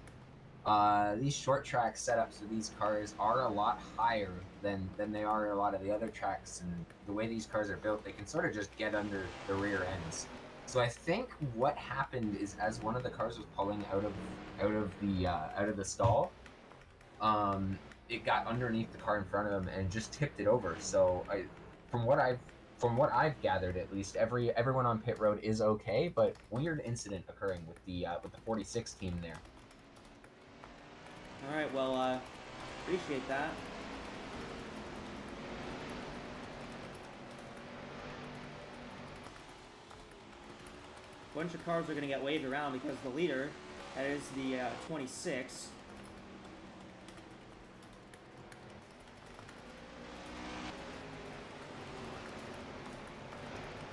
These short track setups of these cars are a lot higher than they are a lot of the other tracks, and the way these cars are built, they can sort of just get under the rear ends. So I think what happened is, as one of the cars was pulling out of the stall, it got underneath the car in front of him and just tipped it over. So from what I've gathered, at least everyone on pit road is okay, but weird incident occurring with the 46 team there. All right, well, appreciate that. A bunch of cars are going to get waved around because the leader, that is the 26,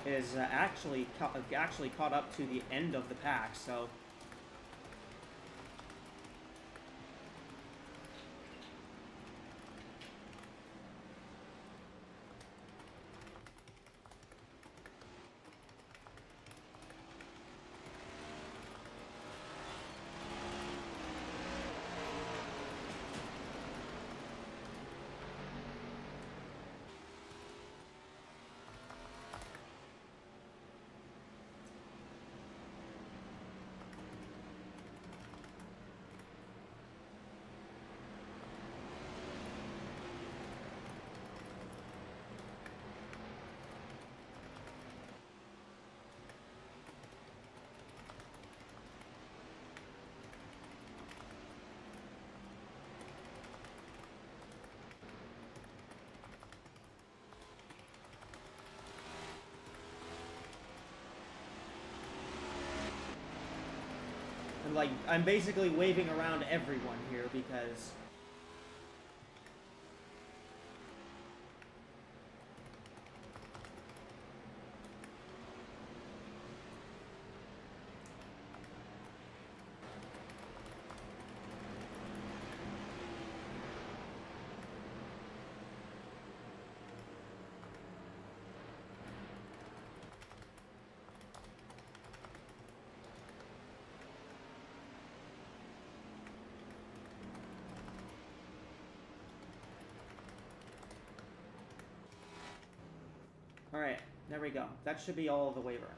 is actually caught up to the end of the pack, so and like I'm basically waving around everyone here because Alright, there we go. That should be all of the wave rounds.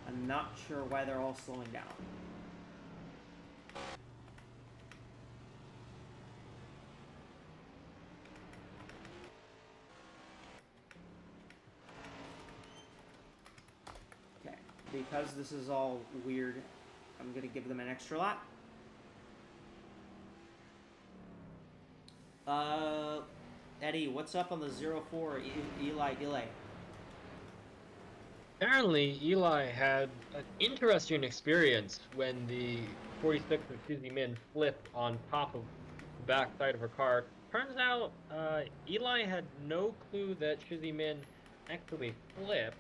I'm not sure why they're all slowing down. Okay, because this is all weird, I'm gonna give them an extra lap. Eddie, what's up on the 04 Eli? Apparently, Eli had an interesting experience when the 46 of Susie Min flipped on top of the back side of her car. Turns out, Eli had no clue that Susie Min actually flipped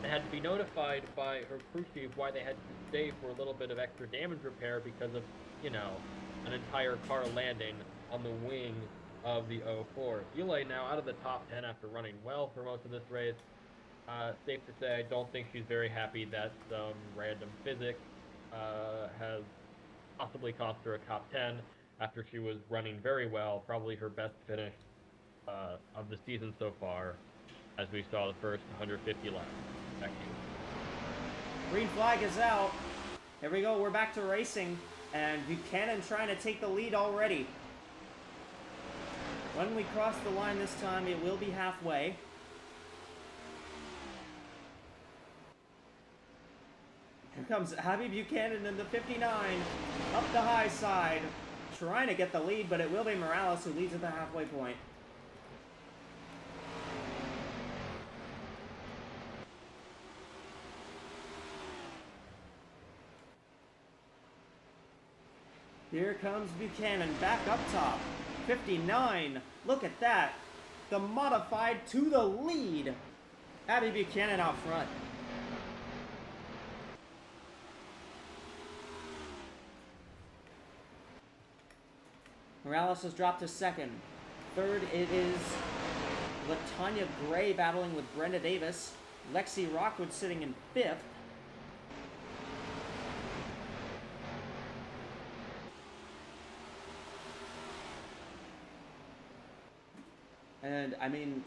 and had to be notified by her crew chief why they had to stay for a little bit of extra damage repair because of, you know, an entire car landing on the wing of the 04. Eli now out of the top 10 after running well for most of this race. Safe to say, I don't think she's very happy that some random physics has possibly cost her a top 10 after she was running very well, probably her best finish of the season so far, as we saw the first 150 laps. Back to you. Green flag is out. Here we go, we're back to racing, and Buchanan trying to take the lead already. When we cross the line this time, it will be halfway. Here comes Abby Buchanan in the 59, up the high side, trying to get the lead, but it will be Morales who leads at the halfway point. Here comes Buchanan back up top. 59. Look at that. The modified to the lead. Abby Buchanan out front. Morales has dropped to second. Third, it is Latanya Gray battling with Brenda Davis. Lexi Rockwood sitting in fifth. And, I mean,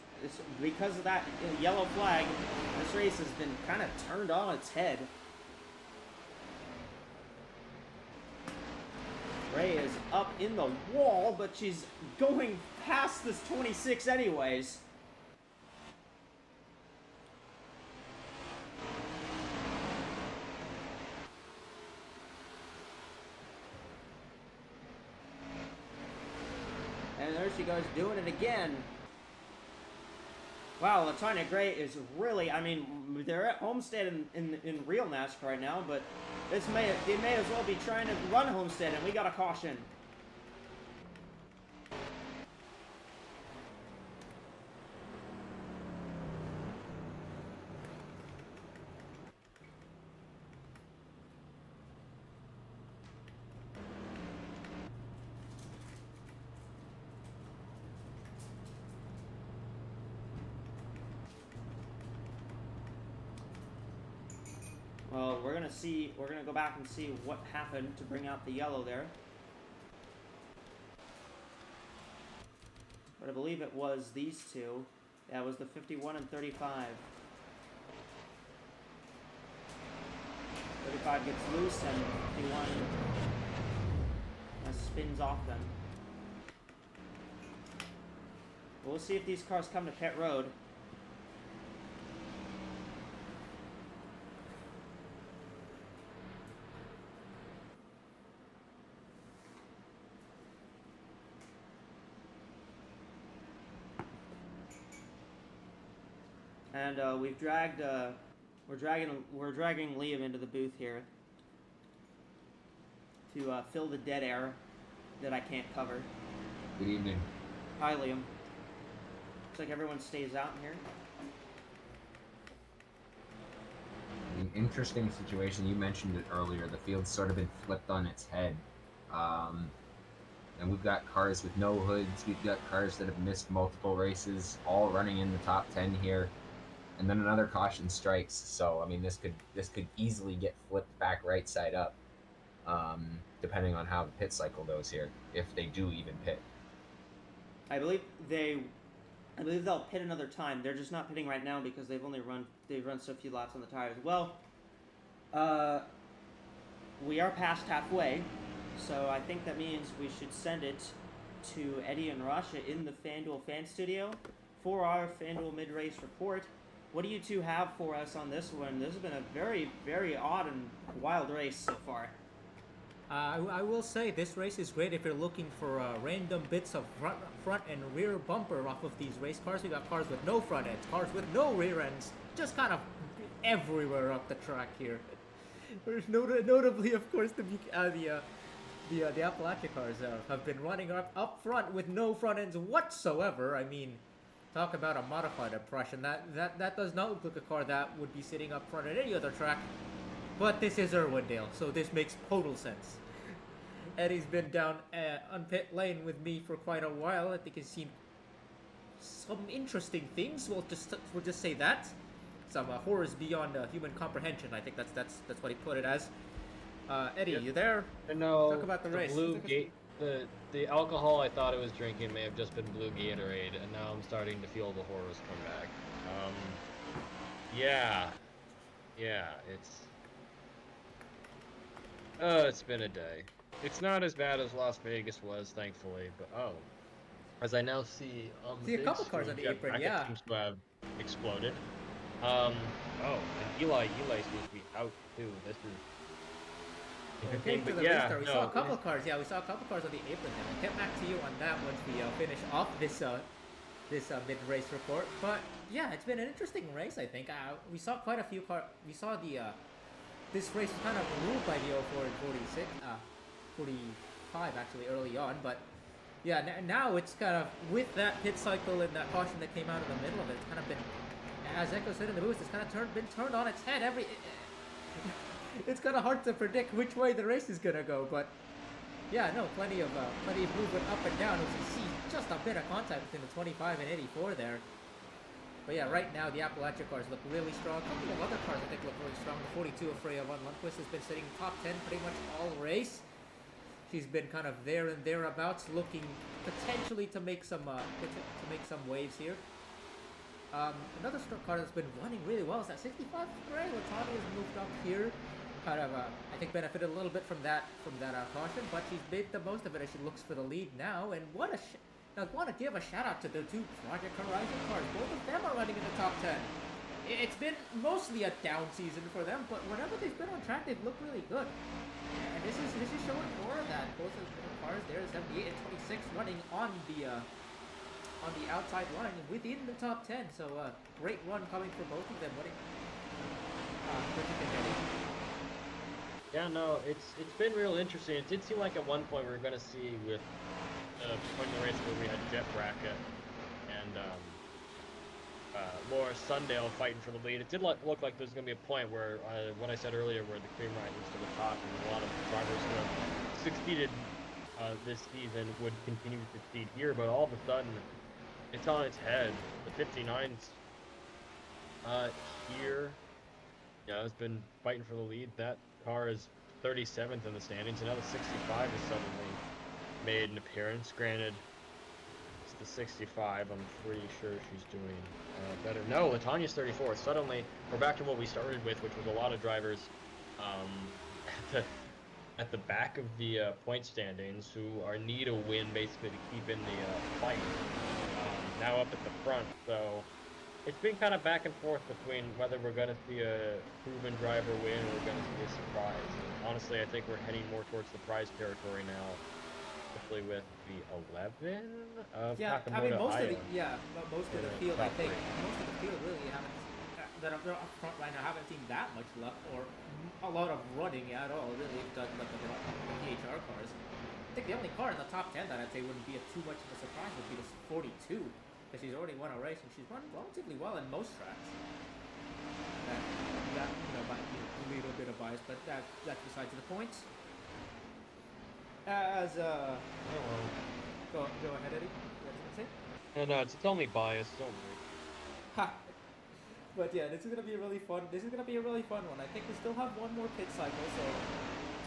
because of that yellow flag, this race has been kind of turned on its head. Ray is up in the wall, but she's going past this 26 anyways. And there she goes, doing it again. Wow, Latanya Gray is really, I mean, they're at Homestead in real NASCAR right now, but they may as well be trying to run Homestead, and we got a caution. Well, we're gonna go back and see what happened to bring out the yellow there. But I believe it was these two. Yeah, it was the 51 and 35. 35 gets loose and 51 spins off them. We'll see if these cars come to pit road. And we're dragging Liam into the booth here to fill the dead air that I can't cover. Good evening. Hi, Liam. Looks like everyone stays out in here. An interesting situation. You mentioned it earlier. The field's sort of been flipped on its head. And we've got cars with no hoods. We've got cars that have missed multiple races, all running in the top 10 here. And then another caution strikes. So, I mean, this could easily get flipped back right side up, depending on how the pit cycle goes here, if they do even pit. I believe they'll pit another time. They're just not pitting right now because they've run so few laps on the tires. Well, we are past halfway, so I think that means we should send it to Eddie and Rasha in the FanDuel fan studio for our FanDuel mid-race report. What do you two have for us on this one? This has been a very, very odd and wild race so far. I will say this race is great if you're looking for random bits of front and rear bumper off of these race cars. We got cars with no front ends, cars with no rear ends, just kind of everywhere up the track here. There's notably, of course, the Appalachia cars have been running up front with no front ends whatsoever. I mean, talk about a modified impression. That does not look like a car that would be sitting up front at any other track. But this is Irwindale, so this makes total sense. Eddie's been down on pit lane with me for quite a while. I think he's seen some interesting things. We'll just say that. Some horrors beyond human comprehension. I think that's what he put it as. Eddie, you there? No. Talk about the race. The alcohol I thought it was drinking may have just been blue Gatorade, and now I'm starting to feel the horrors come back. It's been a day. It's not as bad as Las Vegas was, thankfully, but as I now see a couple cars on the apron, yeah. Seems to have exploded. And Eli seems to be out too. This is we saw a couple cars. Yeah, we saw a couple cars on the apron. And we'll get back to you on that once we finish off this mid-race report. But yeah, it's been an interesting race. I think we saw quite a few cars. We saw this race was kind of ruled by the 04 and 45 actually early on. But yeah, now it's kind of with that pit cycle and that caution that came out in the middle of it. It's kind of been, as Echo said in the booth, it's kind of been turned on its head. It's kind of hard to predict which way the race is gonna go, but Yeah, no, plenty of movement up and down. As you see, just a bit of contact between the 25 and 84 there. But yeah, right now the Appalachia cars look really strong. A couple of other cars I think look really strong. The 42 of Freya Von Lundqvist has been sitting top 10 pretty much all race. She's been kind of there and thereabouts, looking potentially to make some waves here. Another car that's been running really well is that 65 Gray. Latani has moved up here. Kind of, I think, benefited a little bit from that caution, but she's made the most of it as she looks for the lead now. And what a now, I want to give a shout out to the two Project Horizon cars. Both of them are running in the top 10. It's been mostly a down season for them, but whenever they've been on track, they've looked really good. And this is showing more of that. Both of the cars there, 78 and 26, running on the outside line within the top 10. So great run coming for both of them, winning. Yeah, no, it's been real interesting. It did seem like at one point we were going to see with the point in the race where we had Jeff Brackett and Laura Sundale fighting for the lead. It did look like there's going to be a point where, what I said earlier, where the cream ride was to the top, and a lot of drivers who have succeeded this season would continue to succeed here. But all of a sudden, it's on its head. The 59's here, has been fighting for the lead. That car is 37th in the standings, and now the 65 has suddenly made an appearance. Granted, it's the 65. I'm pretty sure she's doing better. No, Latanya's 34. Suddenly, we're back to what we started with, which was a lot of drivers at the back of the point standings who are need a win basically to keep in the fight. Now up at the front, so it's been kind of back and forth between whether we're going to see a proven driver win or we're going to see a surprise. And honestly, I think we're heading more towards surprise territory now, especially with the 11 of Takamoto. I mean, most Aya. of the field, I think, most of the field really haven't, that are up front right now, haven't seen that much luck or a lot of running at all, really, like the PHR cars. I think the only car in the top 10 that I'd say wouldn't be too much of a surprise would be the 42. Because she's already won a race and she's run relatively well in most tracks. That might be a little bit of bias, but that's besides the point. As go ahead, Eddie. What did you say? No, it's only bias. Don't worry. Ha. But yeah, this is gonna be a really fun. This is gonna be a really fun one. I think we still have one more pit cycle, so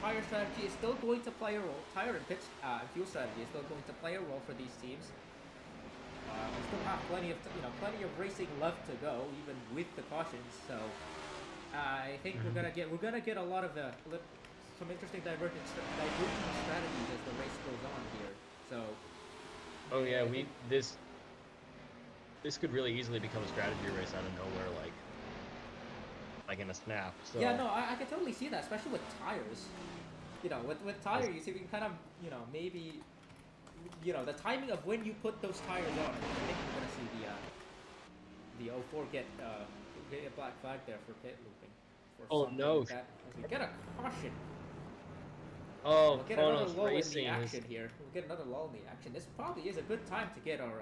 tire strategy is still going to play a role. Tire and pit fuel strategy is still going to play a role for these teams. We still have plenty of racing left to go, even with the cautions. So I think we're gonna get a lot of some interesting divergent strategies as the race goes on here. So. Oh yeah, this could really easily become a strategy race out of nowhere, like in a snap. So. Yeah, no, I can totally see that, especially with tires. With tires, you see we can kind of maybe. The timing of when you put those tires on. I think we're gonna see the 04 get a black flag there for pit looping. Oh no! Like that. We get a caution. Oh, we'll get another lull Racing in the action here. We'll get another lull in the action. This probably is a good time to get our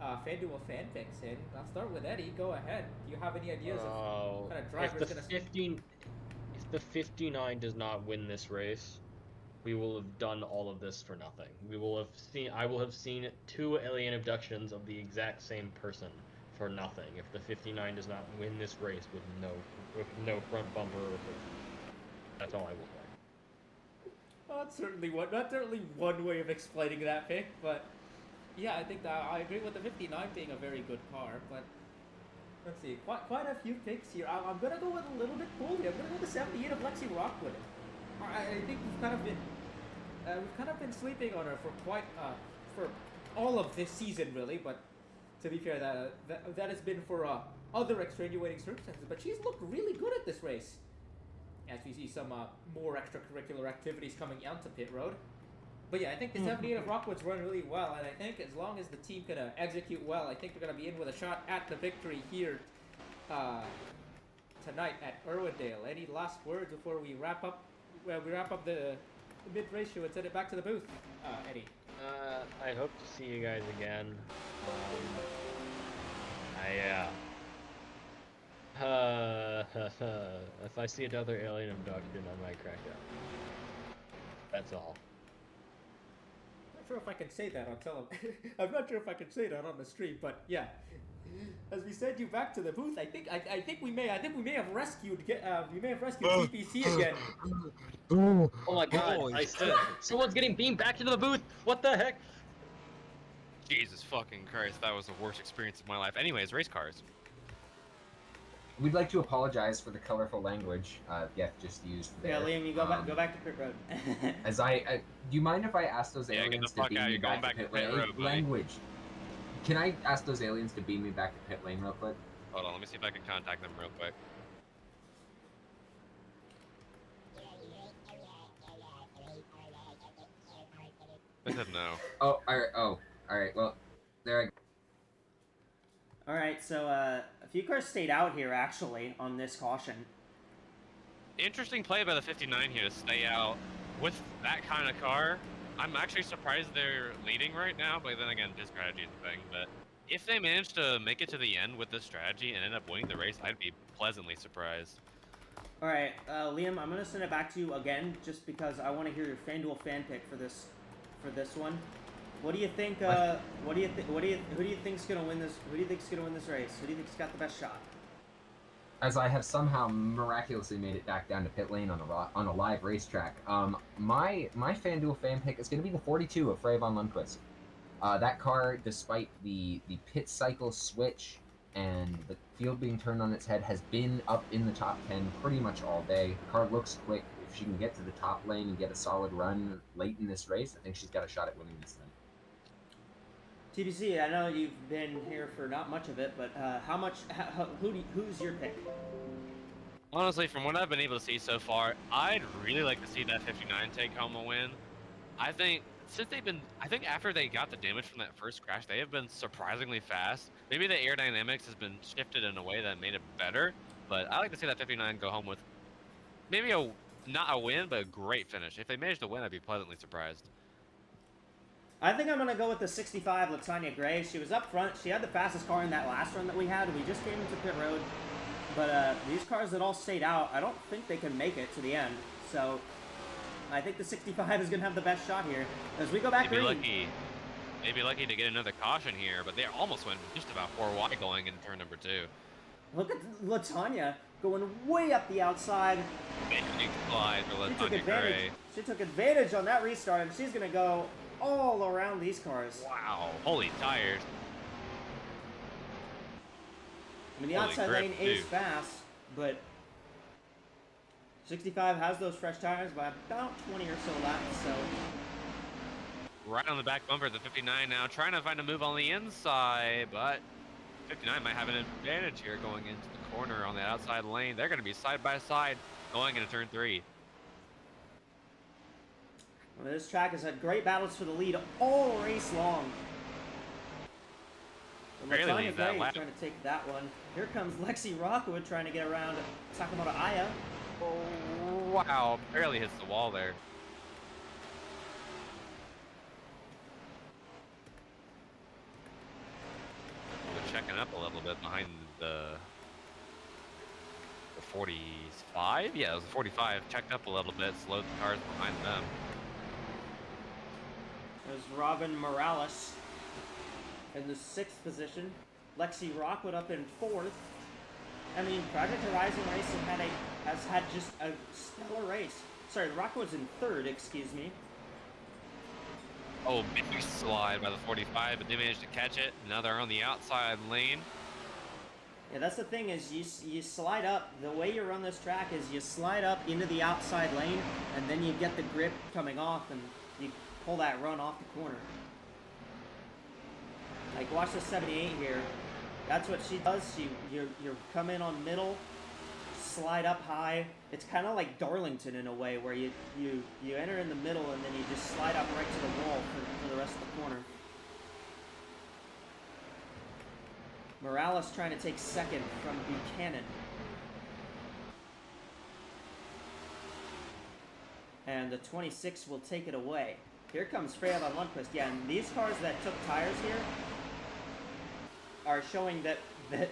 FanDuel fan picks in. I'll start with Eddie. Go ahead. Do you have any ideas of what kind of driver is gonna? If the 59 does not win this race, we will have done all of this for nothing. I will have seen 2 alien abductions of the exact same person for nothing. If the 59 does not win this race with no front bumper or that's all I will say. Well, that's certainly one way of explaining that pick, but yeah, I think that I agree with the 59 being a very good car, but let's see, quite a few picks here. I'm gonna go with a little bit bold here. I'm gonna go with the 78 of Lexi Rockwood. I think we've kind of been sleeping on her for all of this season, really. But to be fair, that has been for other extenuating circumstances. But she's looked really good at this race, as we see some more extracurricular activities coming onto pit road. But yeah, I think the 78 of Rockwood's run really well, and I think as long as the team can execute well, I think they're going to be in with a shot at the victory here tonight at Irwindale. Any last words before we wrap up? Well, we wrap up the mid-race show and send it back to the booth, Eddie. I hope to see you guys again. If I see another alien abduction, I might crack out. That's all. sure if I can say that on television. I'm not sure if I can say that on the stream, but yeah. As we send you back to the booth, I think we may have rescued TPC again. Oh my god, Holy I said someone's getting beamed back into the booth. What the heck? Jesus fucking Christ, that was the worst experience of my life. Anyways, race cars. We'd like to apologize for the colorful language Geth just used there. Yeah, Liam, you go back to pit road. Do you mind if I ask those Yeah, get aliens the to fuck out, beam me you're going back to back pit to pit lane? road, buddy. Language. Can I ask those aliens to beam me back to pit lane real quick? Hold on, let me see if I can contact them real quick. I said no. Oh, all right. Well, there I go. All right, so a few cars stayed out here actually on this caution. Interesting play by the 59 here to stay out with that kind of car. I'm actually surprised they're leading right now, but then again, just strategy is the thing. But if they manage to make it to the end with this strategy and end up winning the race, I'd be pleasantly surprised. All right, Liam, I'm gonna send it back to you again, just because I want to hear your FanDuel fan pick for this one. What do you think? Who do you think's gonna win this? Who do you think's gonna win this race? Who do you think's got the best shot? As I have somehow miraculously made it back down to pit lane on a live racetrack, my FanDuel fan pick is going to be the 42 of Frey von Lundquist. That car, despite the pit cycle switch and the field being turned on its head, has been up in the top 10 pretty much all day. The car looks quick. If she can get to the top lane and get a solid run late in this race, I think she's got a shot at winning this thing. TBC, I know you've been here for not much of it, but who's your pick? Honestly, from what I've been able to see so far, I'd really like to see that 59 take home a win. I think after they got the damage from that first crash, they have been surprisingly fast. Maybe the aerodynamics has been shifted in a way that made it better, but I like to see that 59 go home with maybe not a win, but a great finish. If they manage to win, I'd be pleasantly surprised. I think I'm going to go with the 65 Latanya Gray. She was up front. She had the fastest car in that last run that we had. We just came into pit road. But these cars that all stayed out, I don't think they can make it to the end. So I think the 65 is going to have the best shot here. As we go back green. Maybe lucky to get another caution here, but they almost went just about 4 wide going into turn number 2. Look at Latanya going way up the outside. Big slide for Latanya Gray. She took advantage on that restart, and she's going to go all around these cars. Wow, holy tires. I mean, the outside lane is fast, but 65 has those fresh tires by about 20 or so laps, so. Right on the back bumper, the 59 now trying to find a move on the inside, but 59 might have an advantage here going into the corner on the outside lane. They're going to be side by side going into turn 3. Well, this track has had great battles for the lead all race long. Barely leads that lap. Trying to take that one. Here comes Lexi Rockwood trying to get around Sakamoto Aya. Oh, wow, barely hits the wall there. They're checking up a little bit behind the 45? Yeah, it was the 45. Checked up a little bit, slowed the cars behind them. There's Robin Morales in the 6th position. Lexi Rockwood up in 4th. I mean, Project Horizon Racing has had just a stellar race. Sorry, Rockwood's in 3rd, excuse me. Oh, big slide by the 45, but they managed to catch it. Now they're on the outside lane. Yeah, that's the thing is you slide up. The way you run this track is you slide up into the outside lane, and then you get the grip coming off, and you pull that run off the corner. Like, watch the 78 here. That's what she does. You come in on middle, slide up high. It's kind of like Darlington in a way, where you enter in the middle and then you just slide up right to the wall for the rest of the corner. Morales trying to take 2nd from Buchanan. And the 26 will take it away. Here comes Freya von Lundquist. Yeah, and these cars that took tires here are showing that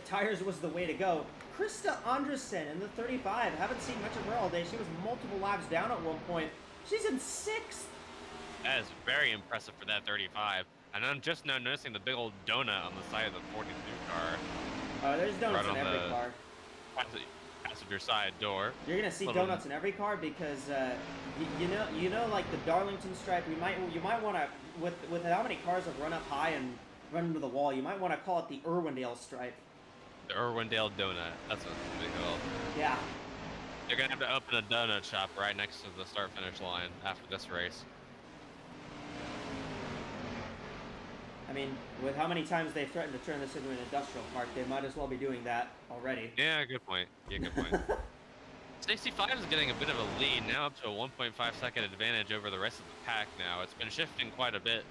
tires was the way to go. Krista Andresen in the 35. Haven't seen much of her all day. She was multiple laps down at one point. She's in 6th. That is very impressive for that 35. And I'm just now noticing the big old donut on the side of the 42 car. There's donuts Right in on every the- car. Passenger side door. You're gonna see Little- donuts in every car because you know like the Darlington stripe. You might want to with how many cars have run up high and run into the wall. You might want to call it the Irwindale stripe. The Irwindale donut. That's what it's gonna be called. Yeah. They're gonna have to open a donut shop right next to the start-finish line after this race. I mean, with how many times they've threatened to turn this into an industrial park, they might as well be doing that already. Yeah, good point. Yeah, good point. 65 is getting a bit of a lead, now up to a 1.5-second advantage over the rest of the pack now. It's been shifting quite a bit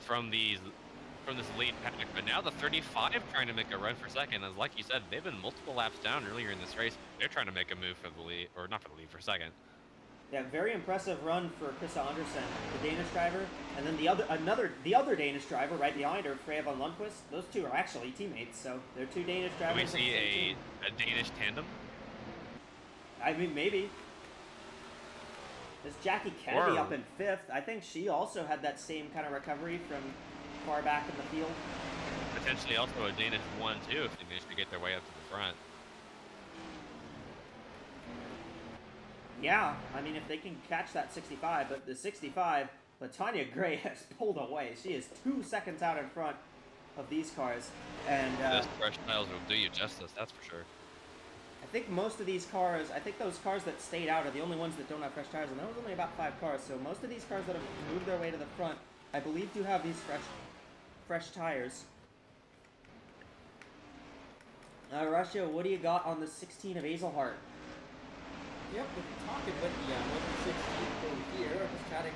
from this lead pack, but now the 35 trying to make a run for second, as like you said, they've been multiple laps down earlier in this race. They're trying to make a move for the lead, or not for the lead, for second. Yeah, very impressive run for Chris Andersen, the Danish driver, and then the other Danish driver right behind her, Freya von Lundqvist. Those two are actually teammates, so they're two Danish Do drivers. we see a Danish tandem? I mean, maybe. There's Jackie Kennedy Or- up in 5th. I think she also had that same kind of recovery from far back in the field. Potentially also a Danish 1-2 if they manage to get their way up to the front. Yeah, I mean, if they can catch that 65, but the 65, Latanya Gray has pulled away. She is 2 seconds out in front of these cars, and Those fresh tiles will do you justice, that's for sure. I think most of these cars, I think those cars that stayed out are the only ones that don't have fresh tires, and there was only about 5 cars, so most of these cars that have moved their way to the front, I believe do have these fresh tires. Russia, what do you got on the 16 of Hazelhart? Yep, we've been talking with the 116 crew here, just chatting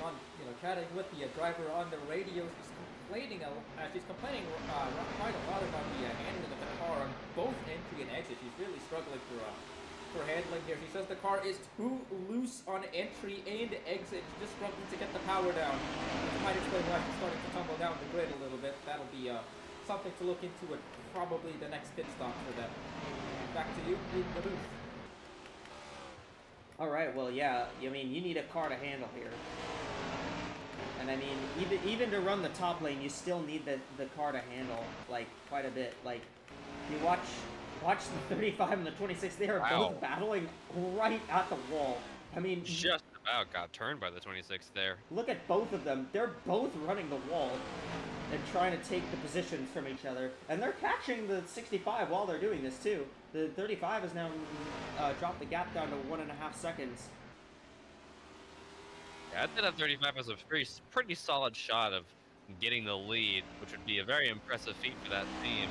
with the driver on the radio. She's complaining quite a lot about the handling of the car on both entry and exit. She's really struggling for handling here. She says the car is too loose on entry and exit. She's just struggling to get the power down. Which might explain why she's starting to tumble down the grid a little bit. That'll be something to look into at probably the next pit stop for them. Back to you in the booth. All right, well, yeah, I mean, you need a car to handle here. And I mean, even to run the top lane, you still need the car to handle, like, quite a bit. Like, you watch the 35 and the 26, they are both battling right at the wall. I mean... Just about got turned by the 26 there. Look at both of them. They're both running the wall and trying to take the positions from each other. And they're catching the 65 while they're doing this, too. The 35 has now dropped the gap down to 1.5 seconds. Yeah, I think that 35 has a pretty solid shot of getting the lead, which would be a very impressive feat for that team.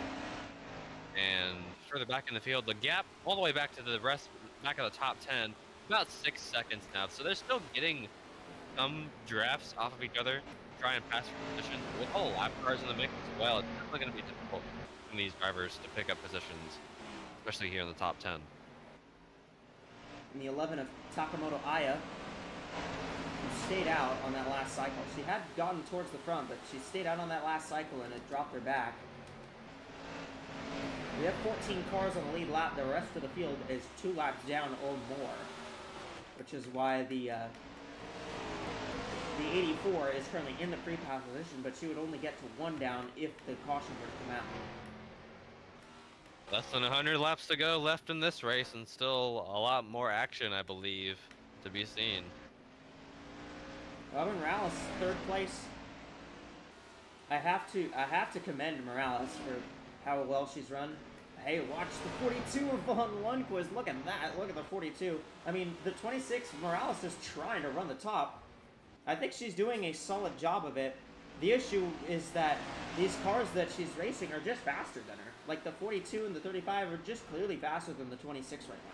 And further back in the field, the gap all the way back to the back of the top 10, about 6 seconds now. So they're still getting some drafts off of each other, try and pass for position. With all the lap cars in the mix as well, it's definitely going to be difficult for these drivers to pick up positions, especially here in the top 10. In the 11 of Takamoto Aya, who stayed out on that last cycle. She had gotten towards the front, but she stayed out on that last cycle and it dropped her back. We have 14 cars on the lead lap. The rest of the field is 2 laps down or more, which is why the 84 is currently in the pre-pass position, but she would only get to 1 down if the caution were to come out. Less than 100 laps to go left in this race, and still a lot more action, I believe, to be seen. Robin Morales, 3rd place. I have to commend Morales for how well she's run. Hey, watch the 42 of Von Lundqvist. Look at that. Look at the 42. I mean, the 26, Morales is trying to run the top. I think she's doing a solid job of it. The issue is that these cars that she's racing are just faster than her. Like the 42 and the 35 are just clearly faster than the 26 right now.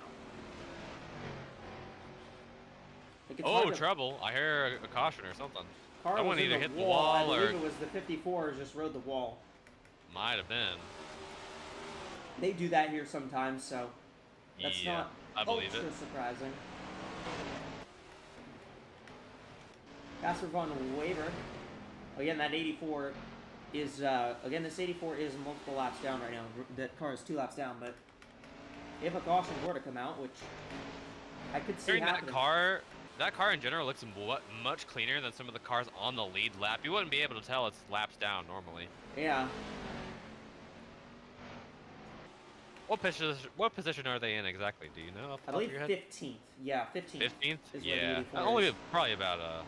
Oh, trouble. I hear a caution or something. Car Someone was in either the hit the wall. I wall believe or- it was the 54 just rode the wall. Might have been. They do that here sometimes, so that's Yeah, not I believe ultra it. surprising. Casper Von Weber. Again, that 84 is again this 84 is multiple laps down right now. That car is 2 laps down, but if a caution were to come out, which I could see Hearing that happening. car that car in general looks much cleaner than some of the cars on the lead lap. You wouldn't be able to tell it's laps down normally. Yeah. What position are they in exactly? Do you know off the I top of believe your head? 15th. Yeah, 15th. 15th? Is where Yeah. the 84 Only is. probably about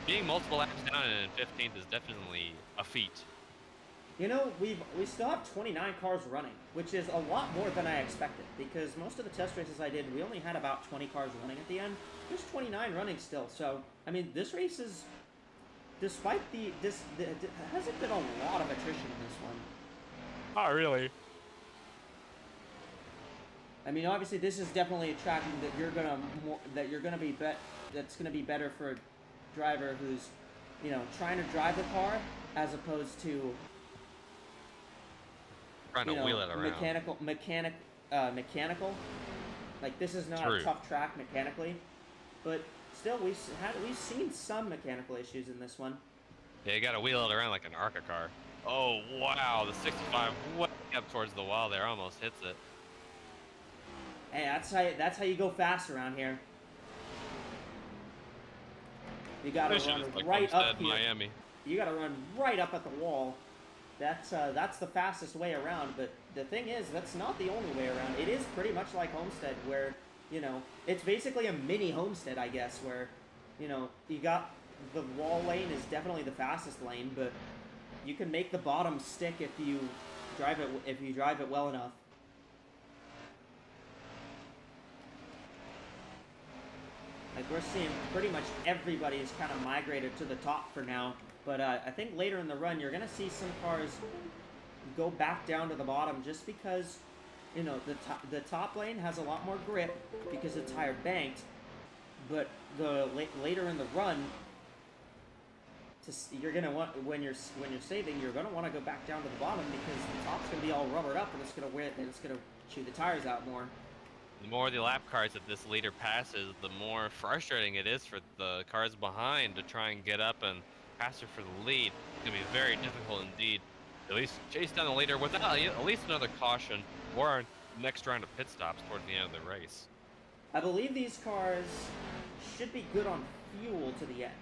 being multiple laps down and 15th is definitely a feat. You know, we still have 29 cars running, which is a lot more than I expected, because most of the test races I did, we only had about 20 cars running at the end. There's 29 running still, so, I mean, this race is, despite hasn't been a lot of attrition in this one. Not really. I mean, obviously, this is definitely a track that you're gonna be that's gonna be better for a driver who's, you know, trying to drive the car as opposed to Trying to wheel it around. Mechanical. Like, this is not a tough track mechanically, but still we've seen some mechanical issues in this one. Yeah, you gotta wheel it around like an ARCA car. Oh wow, the 65 way up towards the wall there, almost hits it. Hey, that's how you go fast around here. You gotta run Like right up here. Miami. You gotta run right up at the wall. That's the fastest way around, but the thing is, that's not the only way around. It is pretty much like Homestead, where, you know, it's basically a mini Homestead, I guess, where, you know, you got the wall lane is definitely the fastest lane, but you can make the bottom stick if you drive it well enough. Like, we're seeing pretty much everybody's kind of migrated to the top for now. But I think later in the run, you're going to see some cars go back down to the bottom just because, you know, the top lane has a lot more grip because it's higher banked. But later in the run, you're going to want, when you're saving, you're going to want to go back down to the bottom because the top's going to be all rubbered up and it's going to chew the tires out more. The more the lap cars that this leader passes, the more frustrating it is for the cars behind to try and get up and pass her for the lead. It's going to be very difficult indeed. At least chase down the leader without at least another caution or next round of pit stops towards the end of the race. I believe these cars should be good on fuel to the end.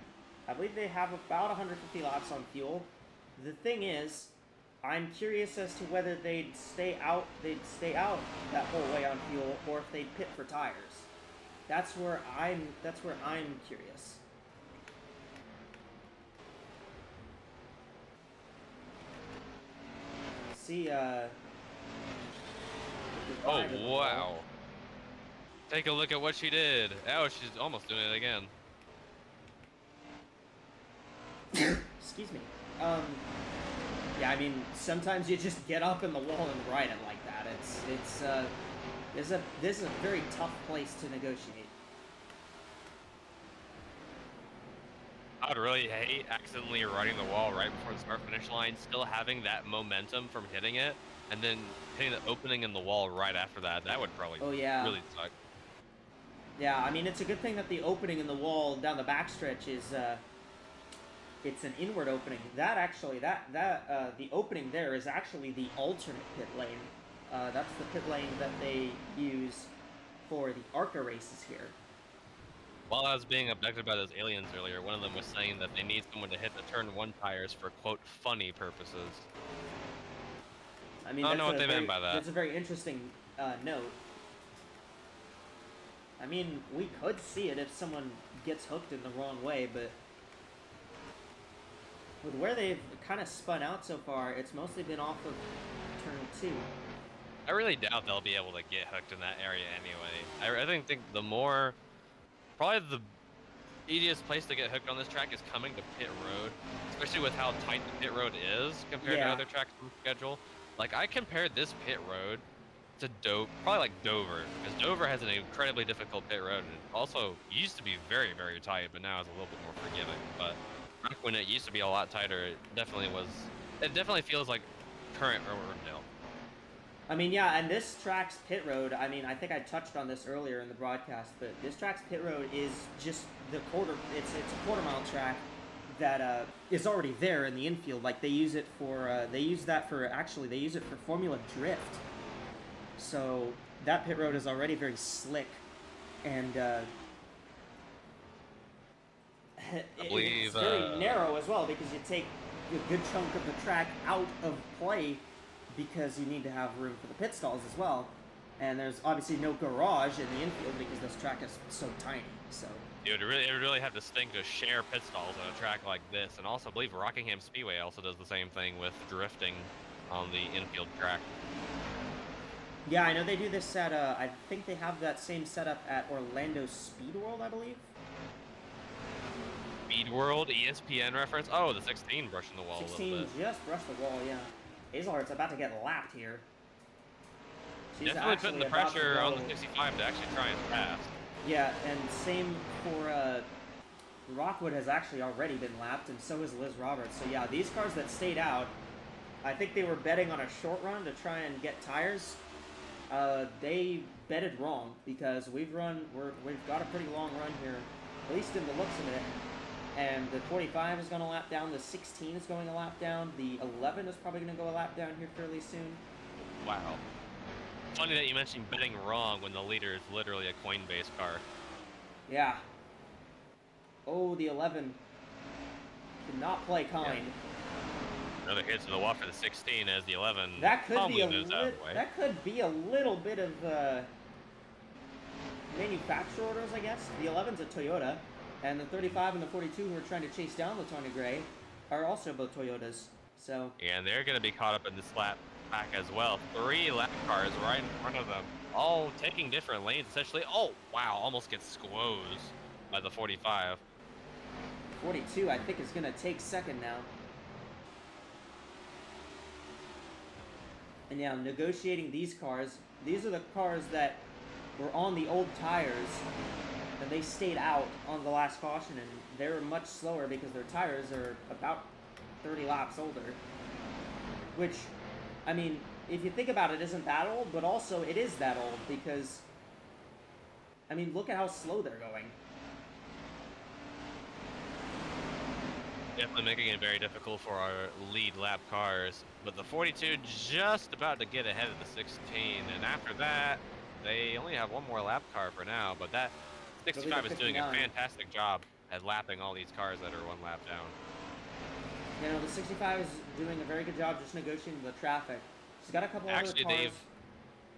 I believe they have about 150 laps on fuel. The thing is, I'm curious as to whether they'd stay out that whole way on fuel, or if they'd pit for tires. That's where I'm curious. See, Oh wow! Take a look at what she did. Oh, she's almost doing it again. Excuse me. Yeah, I mean, sometimes you just get up in the wall and ride it like that. This is a very tough place to negotiate. I would really hate accidentally riding the wall right before the start finish line, still having that momentum from hitting it, and then hitting the opening in the wall right after that. That would probably really suck. Yeah, I mean, it's a good thing that the opening in the wall down the backstretch is it's an inward opening. The opening there is actually the alternate pit lane. That's the pit lane that they use for the ARCA races here. While I was being abducted by those aliens earlier, one of them was saying that they need someone to hit the turn 1 tires for, quote, funny purposes. I mean, I don't know what they meant by that. That's a very interesting note. I mean, we could see it if someone gets hooked in the wrong way, but with where they've kind of spun out so far, it's mostly been off of turn 2. I really doubt they'll be able to get hooked in that area anyway. I think probably the easiest place to get hooked on this track is coming to pit road, especially with how tight the pit road is compared to other tracks on the schedule. Like, I compared this pit road to probably like Dover, because Dover has an incredibly difficult pit road, and it also used to be very, very tight, but now it's a little bit more forgiving. But back when it used to be a lot tighter, it definitely feels like current Riverdale. I mean, yeah, and this track's pit road, I mean, I think I touched on this earlier in the broadcast, but this track's pit road is just it's a quarter-mile track that is already there in the infield. Like, they use it for Formula Drift. So that pit road is already very slick, and believe, it's very narrow as well because you take a good chunk of the track out of play because you need to have room for the pit stalls as well. And there's obviously no garage in the infield because this track is so tiny. So it would really have to stink to share pit stalls on a track like this. And also, I believe Rockingham Speedway also does the same thing with drifting on the infield track. Yeah, I know they do this at, I think they have that same setup at Orlando Speed World, I believe. Speed World, ESPN reference. Oh, the 16 brushing the wall 16 a little bit. just brushed the wall, yeah. Hazelhart's about to get lapped here. She's Definitely putting the actually about to pressure on go- the 65 to actually try and pass. Yeah, and same for Rockwood has actually already been lapped, and so has Liz Roberts. So yeah, these cars that stayed out, I think they were betting on a short run to try and get tires. They betted wrong because we've got a pretty long run here, at least in the looks of it. And the 45 is going to lap down, the 16 is going a lap down, the 11 is probably going to go a lap down here fairly soon. Wow. Funny that you mentioned betting wrong when the leader is literally a coin-based car. Yeah. Oh, the 11 did not play kind. Yeah. Another hit to the wall for the 16 as the 11 That could calmly be a moves out of the way. that could be a little bit of manufacturer orders, I guess. The 11's a Toyota, and the 35 and the 42 who are trying to chase down the Tony Gray are also both Toyotas. So And they're going to be caught up in this lap back as well. 3 lap cars right in front of them, all taking different lanes essentially. Oh, wow, almost gets squozed by the 45. 42, I think, is going to take second now. And yeah, negotiating these cars. These are the cars that were on the old tires, and they stayed out on the last caution, and they're much slower because their tires are about 30 laps older. Which, I mean, if you think about it, isn't that old, but also it is that old because, I mean, look at how slow they're going. Definitely making it very difficult for our lead lap cars. But the 42 just about to get ahead of the 16. And after that, they only have one more lap car for now. But that 65 is doing a fantastic job at lapping all these cars that are one lap down. You know, the 65 is doing a very good job just negotiating the traffic. She's got a couple other cars.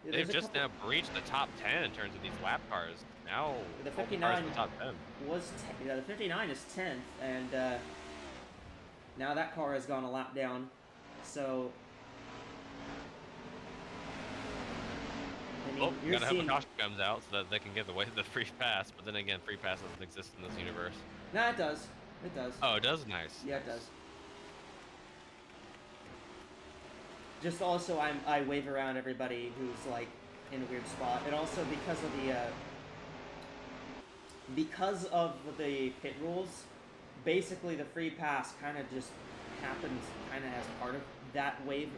They've just now breached the top 10 in terms of these lap cars. Now, the cars 59 in the top 10. the 59 is 10th, and now that car has gone a lap down. So, I mean, you're gotta seeing... hope a caution comes out so that they can get the free pass. But then again, free pass doesn't exist in this universe. No, it does. It does. Oh, it does? Nice. Yeah, it does. Just also, I wave around everybody who's like in a weird spot, and also because of the pit rules, basically the free pass kind of just happens kind of as part of that wave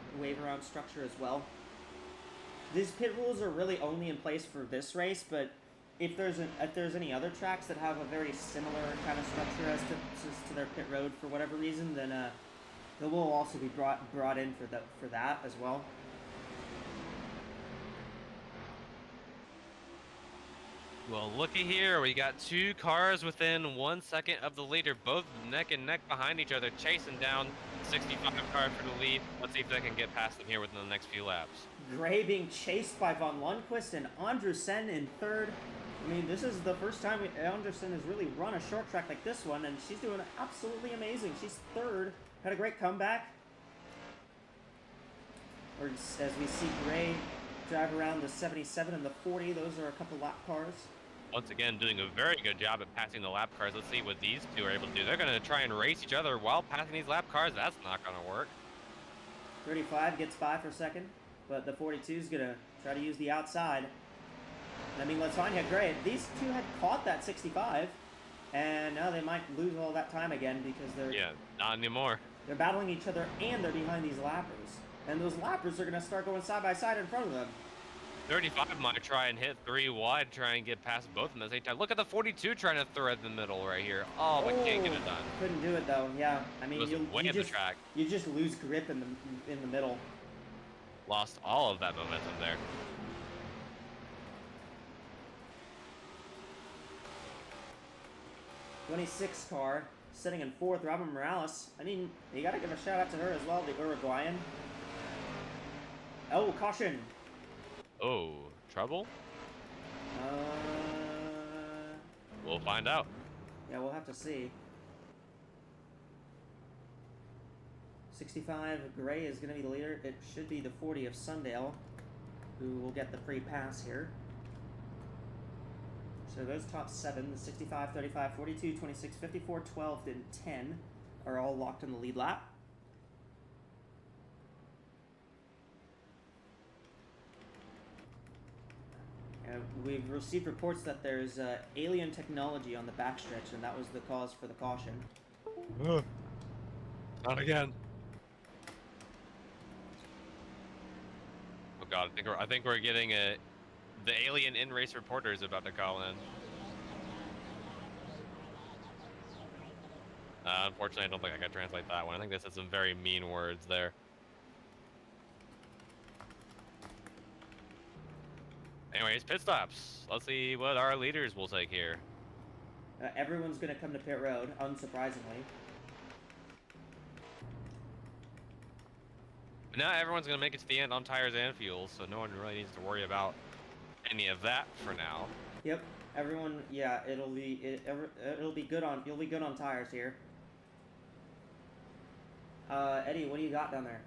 around structure as well. These pit rules are really only in place for this race, but if there's any other tracks that have a very similar kind of structure as to their pit road for whatever reason, then they will also be brought in for that as well. Well, looky here. We got 2 cars within 1 second of the leader, both neck and neck behind each other, chasing down the 65 car for the lead. Let's see if they can get past them here within the next few laps. Gray being chased by Von Lundquist and Andresen in third. I mean, this is the first time Andresen has really run a short track like this one, and she's doing absolutely amazing. She's third. Had a great comeback. Or as we see Gray drive around the 77 and the 40, those are a couple lap cars. Once again, doing a very good job at passing the lap cars. Let's see what these two are able to do. They're going to try and race each other while passing these lap cars. That's not going to work. 35 gets by for second, but the 42 is going to try to use the outside. I mean, let's find out, Gray. These two had caught that 65, and now they might lose all that time again because they're... Yeah, not anymore. They're battling each other, and they're behind these lappers. And those lappers are going to start going side by side in front of them. 35 might try and hit 3 wide, try and get past both of them at the same time. Look at the 42 trying to thread the middle right here. Oh, but can't get it done. Couldn't do it though. Yeah, I mean, you just lose grip in the middle. Lost all of that momentum there. 26 car, sitting in 4th, Robin Morales. I mean, you gotta give a shout out to her as well, the Uruguayan. Oh, caution! Oh, trouble? Uh... We'll find out. Yeah, we'll have to see. 65, Gray is going to be the leader. It should be the 40 of Sundale, who will get the free pass here. So those top 7, the 65, 35, 42, 26, 54, 12, and 10 are all locked in the lead lap. We've received reports that there's alien technology on the backstretch, and that was the cause for the caution. Not again. Oh god, I think we're getting the alien in-race reporter is about to call in. Unfortunately, I don't think I can translate that one. I think they said some very mean words there. Anyways, pit stops. Let's see what our leaders will take here. Everyone's going to come to pit road, unsurprisingly. But now everyone's going to make it to the end on tires and fuel, so no one really needs to worry about any of that for now. Yep, everyone. Yeah, it'll be good on. You'll be good on tires here. Eddie, what do you got down there?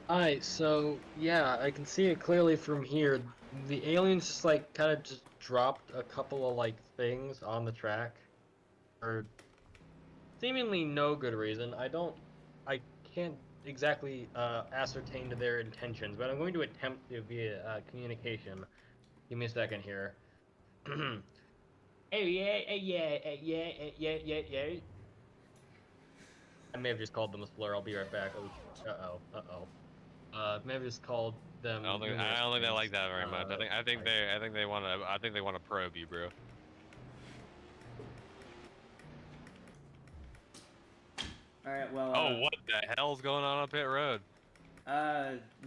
Alright, so yeah, I can see it clearly from here. The aliens just like kind of just dropped a couple of like things on the track for seemingly no good reason. I can't exactly ascertain their intentions, but I'm going to attempt to via communication. Give me a second here. Hey, yeah. I may have just called them a slur. I'll be right back. Uh-oh. May have just called them. I don't think they like that very much. I think they want to probe you, bro. All right. Well. Oh, what the hell's going on pit road?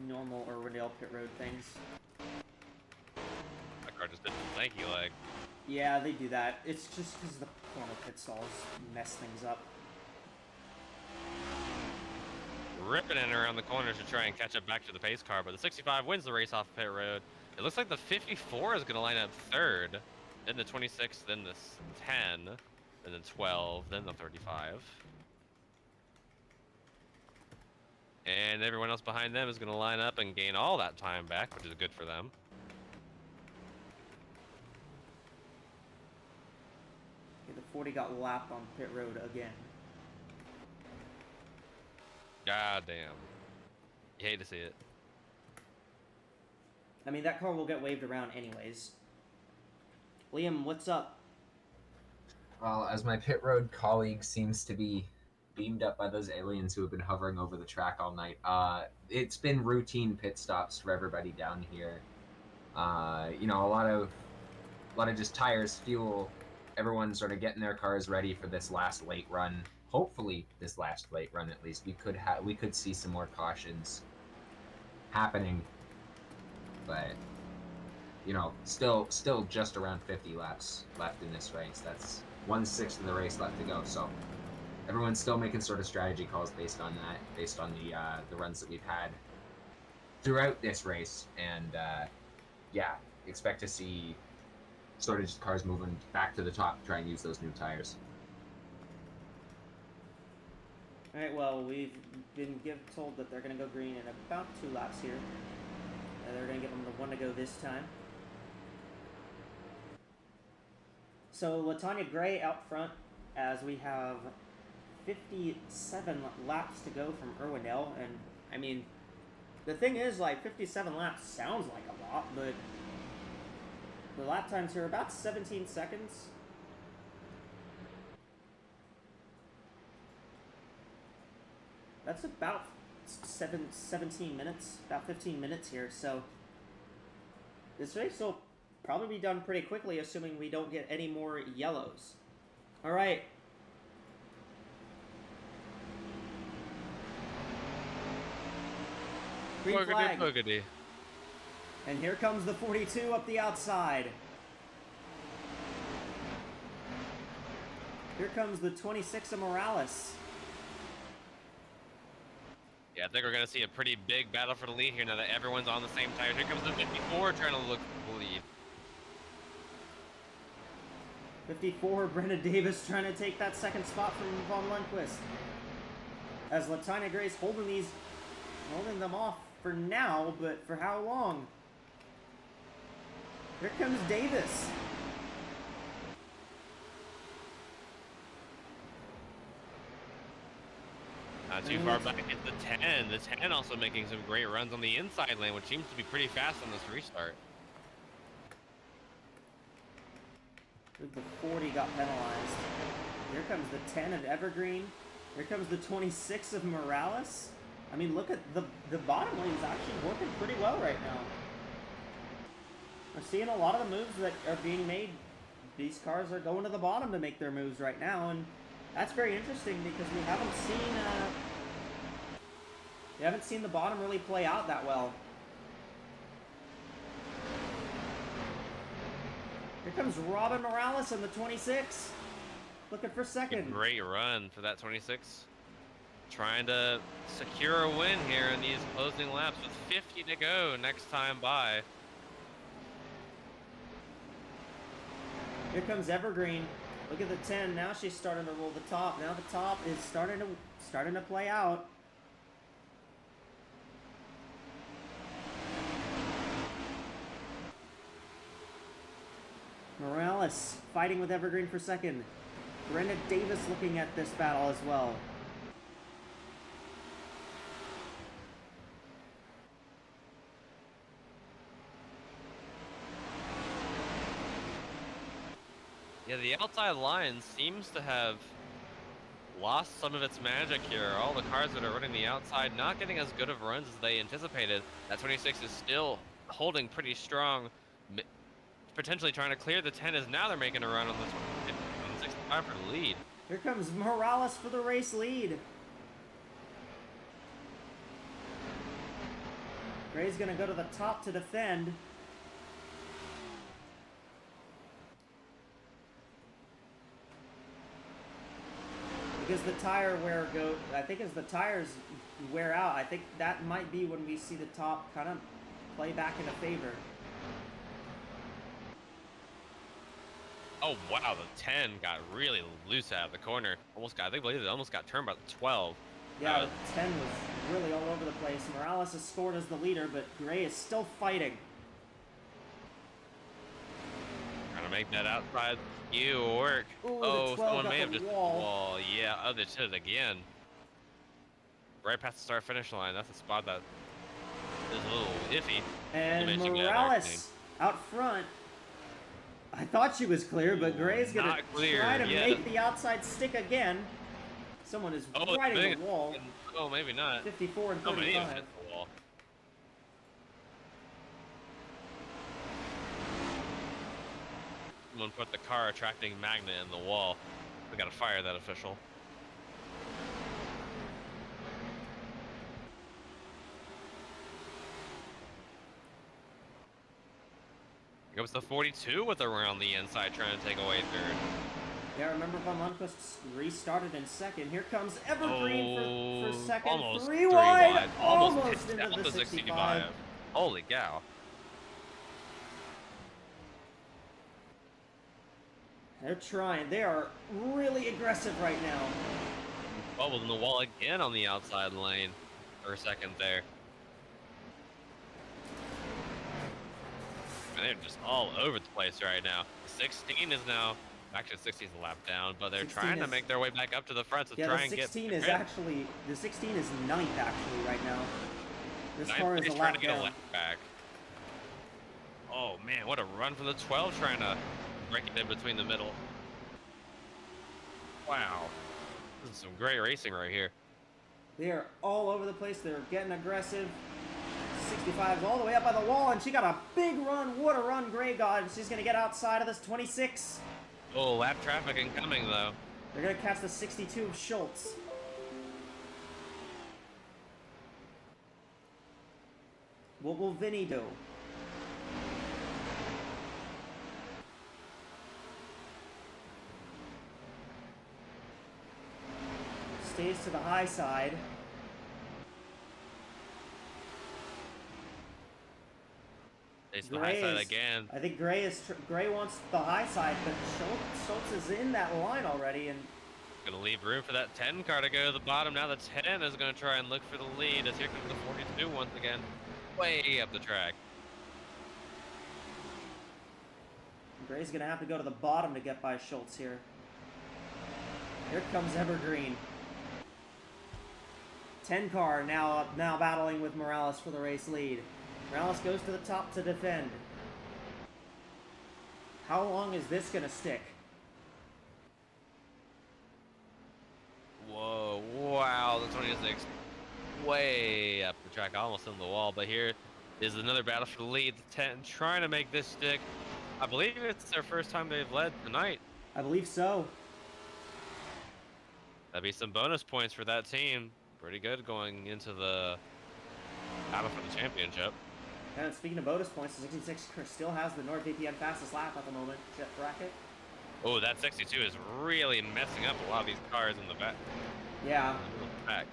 Normal Irwindale pit road things. My car just did a thank you leg. Yeah, they do that. It's just because the corner pit stalls mess things up. Ripping in around the corners to try and catch up back to the pace car, but the 65 wins the race off pit road. It looks like the 54 is going to line up 3rd, then the 26, then the 10, then the 12, then the 35. And everyone else behind them is going to line up and gain all that time back, which is good for them. Okay, the 40 got lapped on pit road again. God damn. You hate to see it. I mean, that car will get waved around anyways. Liam, what's up? Well, as my pit road colleague seems to be beamed up by those aliens who have been hovering over the track all night, it's been routine pit stops for everybody down here. You know, a lot of just tires, fuel, everyone sort of getting their cars ready for this last late run. Hopefully, this last late run at least, we could see some more cautions happening, but you know, still just around 50 laps left in this race. That's 1/6 of the race left to go. So everyone's still making sort of strategy calls based on that, based on the runs that we've had throughout this race, and yeah, expect to see sort of just cars moving back to the top, try and use those new tires. Alright, well, we've been told that they're going to go green in about 2 laps here. They're going to give them the 1 to go this time. So, LaTanya Gray out front, as we have 57 laps to go from Irwindale. And, I mean, the thing is, like, 57 laps sounds like a lot, but the lap times are about 17 seconds. That's about 17 minutes, about 15 minutes here, so this race will probably be done pretty quickly, assuming we don't get any more yellows. All right. Green flag. Boogity. And here comes the 42 up the outside. Here comes the 26 of Morales. Yeah, I think we're going to see a pretty big battle for the lead here now that everyone's on the same tires. Here comes the 54 trying to look for the lead. 54, Brenna Davis trying to take that second spot from Von Lundquist. As Latina Grace holding them off for now, but for how long? Here comes Davis. Not too far back at the 10. The 10 also making some great runs on the inside lane, which seems to be pretty fast on this restart. The 40 got penalized. Here comes the 10 of Evergreen. Here comes the 26 of Morales. I mean, look at the bottom lane is actually working pretty well right now. We're seeing a lot of the moves that are being made. These cars are going to the bottom to make their moves right now, and that's very interesting because we haven't seen the bottom really play out that well. Here comes Robin Morales in the 26, looking for second. A great run for that 26. Trying to secure a win here in these closing laps with 50 to go next time by. Here comes Evergreen. Look at the 10. Now she's starting to roll the top. Now the top is starting to play out. Morales fighting with Evergreen for second. Brenda Davis looking at this battle as well. Yeah, the outside line seems to have lost some of its magic here. All the cars that are running the outside not getting as good of runs as they anticipated. That 26 is still holding pretty strong. Potentially trying to clear the 10 as now they're making a run on this one. On 65 for the lead. Here comes Morales for the race lead. Gray's gonna go to the top to defend. Because the tire wear I think as the tires wear out, I think that might be when we see the top kind of play back into favor. Oh wow, the 10 got really loose out of the corner. I believe it almost got turned by the 12. Yeah, the 10 was really all over the place. Morales has scored as the leader, but Gray is still fighting. Trying to make that outside skew work. Ooh, oh, the 12 someone got may have the just wall. Yeah, oh, they did it again. Right past the start finish line. That's a spot that is a little iffy. And Morales out front. I thought she was clear, but Gray's gonna try to make the outside stick again. Someone is riding the wall. Oh, maybe not. 54 and 35. Hit the wall. Someone put the car attracting magnet in the wall. We gotta fire that official. Here goes the 42 with around the inside trying to take away third. Yeah, remember Von Lundquist restarted in second. Here comes Evergreen for second. Almost three wide. Almost into into the 65. Holy cow. They're trying. They are really aggressive right now. Bubbled in the wall again on the outside lane for a second there. And they're just all over the place right now. 16 is now, actually 16 is a lap down, but they're trying to make their way back up to the front to try and get. The 16 is ninth actually right now. This car is a trying to lap get down. a lap back. Oh man, what a run from the 12 trying to break it in between the middle. Wow. This is some great racing right here. They are all over the place. They're getting aggressive. 65 is all the way up by the wall, and she got a big run. What a run Gray got. She's going to get outside of this 26. Oh, lap traffic incoming, though. They're going to catch the 62 of Schultz. What will Vinny do? stays to the high side. It's the high side again. I think Gray wants the high side, but Schultz is in that line already, and Gonna leave room for that 10 car to go to the bottom. Now the 10 is gonna try and look for the lead as here comes the 42 once again, way up the track. Gray's gonna have to go to the bottom to get by Schultz here. Here comes Evergreen. 10 car now battling with Morales for the race lead. Morales goes to the top to defend. How long is this gonna stick? Whoa, wow, the 26 way up the track, almost in the wall, but here is another battle for the lead. The 10 trying to make this stick. I believe it's their first time they've led tonight. I believe so. That'd be some bonus points for that team. Pretty good going into the battle for the championship. And speaking of bonus points, the 66 still has the NordVPN fastest lap at the moment. Jet bracket. Oh, that 62 is really messing up a lot of these cars in the back. Yeah. In the back.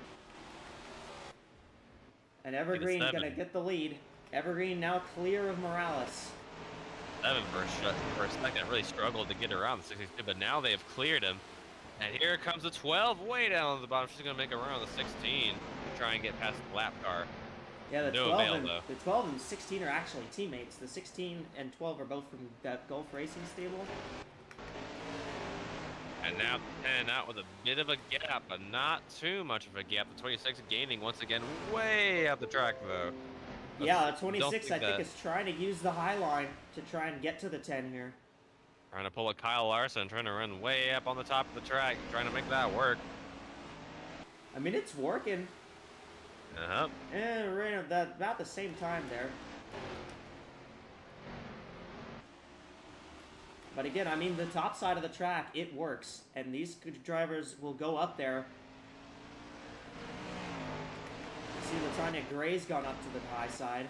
And Evergreen gonna get the lead. Evergreen now clear of Morales. 7 for a second really struggled to get around the 62, but now they have cleared him. And here comes the 12 way down at the bottom. She's gonna make a run on the 16 to try and get past the lap car. Yeah, the No 12 avail, and though. the 12 and 16 are actually teammates. The 16 and 12 are both from that Gulf Racing stable. And now the 10 out with a bit of a gap, but not too much of a gap. The 26 gaining once again way up the track though. Yeah, the 26 I think that- is trying to use the high line to try and get to the 10 here. Trying to pull a Kyle Larson, trying to run way up on the top of the track, trying to make that work. I mean, it's working. Uh-huh. And right at about the same time there. But again, I mean, the top side of the track, it works. And these drivers will go up there. You see Latanya Gray's gone up to the high side.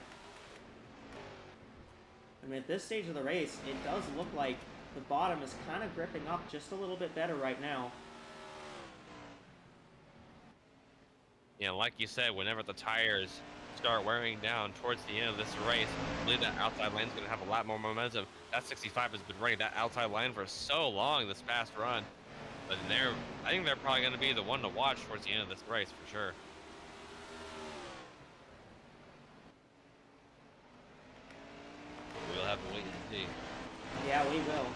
I mean, at this stage of the race, it does look like the bottom is kind of gripping up just a little bit better right now. Yeah, like you said, whenever the tires start wearing down towards the end of this race, I believe that outside lane's going to have a lot more momentum. That 65 has been running that outside line for so long this past run. But I think they're probably going to be the one to watch towards the end of this race for sure. We'll have to wait and see. Yeah, we will.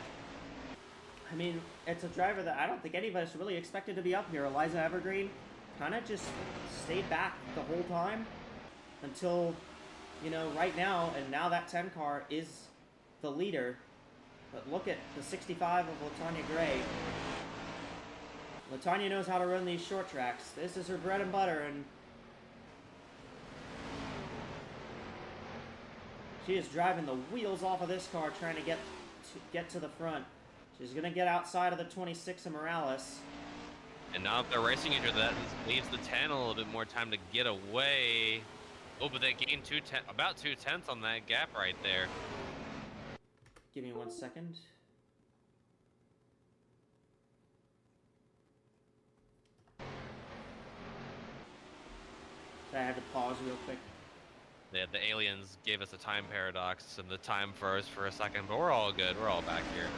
I mean, it's a driver that I don't think any of us really expected to be up here. Eliza Evergreen kind of just stayed back the whole time until, you know, right now, and now that 10 car is the leader. But look at the 65 of Latanya Gray. Latanya knows how to run these short tracks. This is her bread and butter, and she is driving the wheels off of this car trying to get to the front. She's going to get outside of the 26 of Morales. And now if they're racing each other, that leaves the 10 a little bit more time to get away. Oh, but they gained about 2/10 on that gap right there. Give me 1 second. I had to pause real quick. Yeah, the aliens gave us a time paradox and the time froze for a second, but we're all good. We're all back here.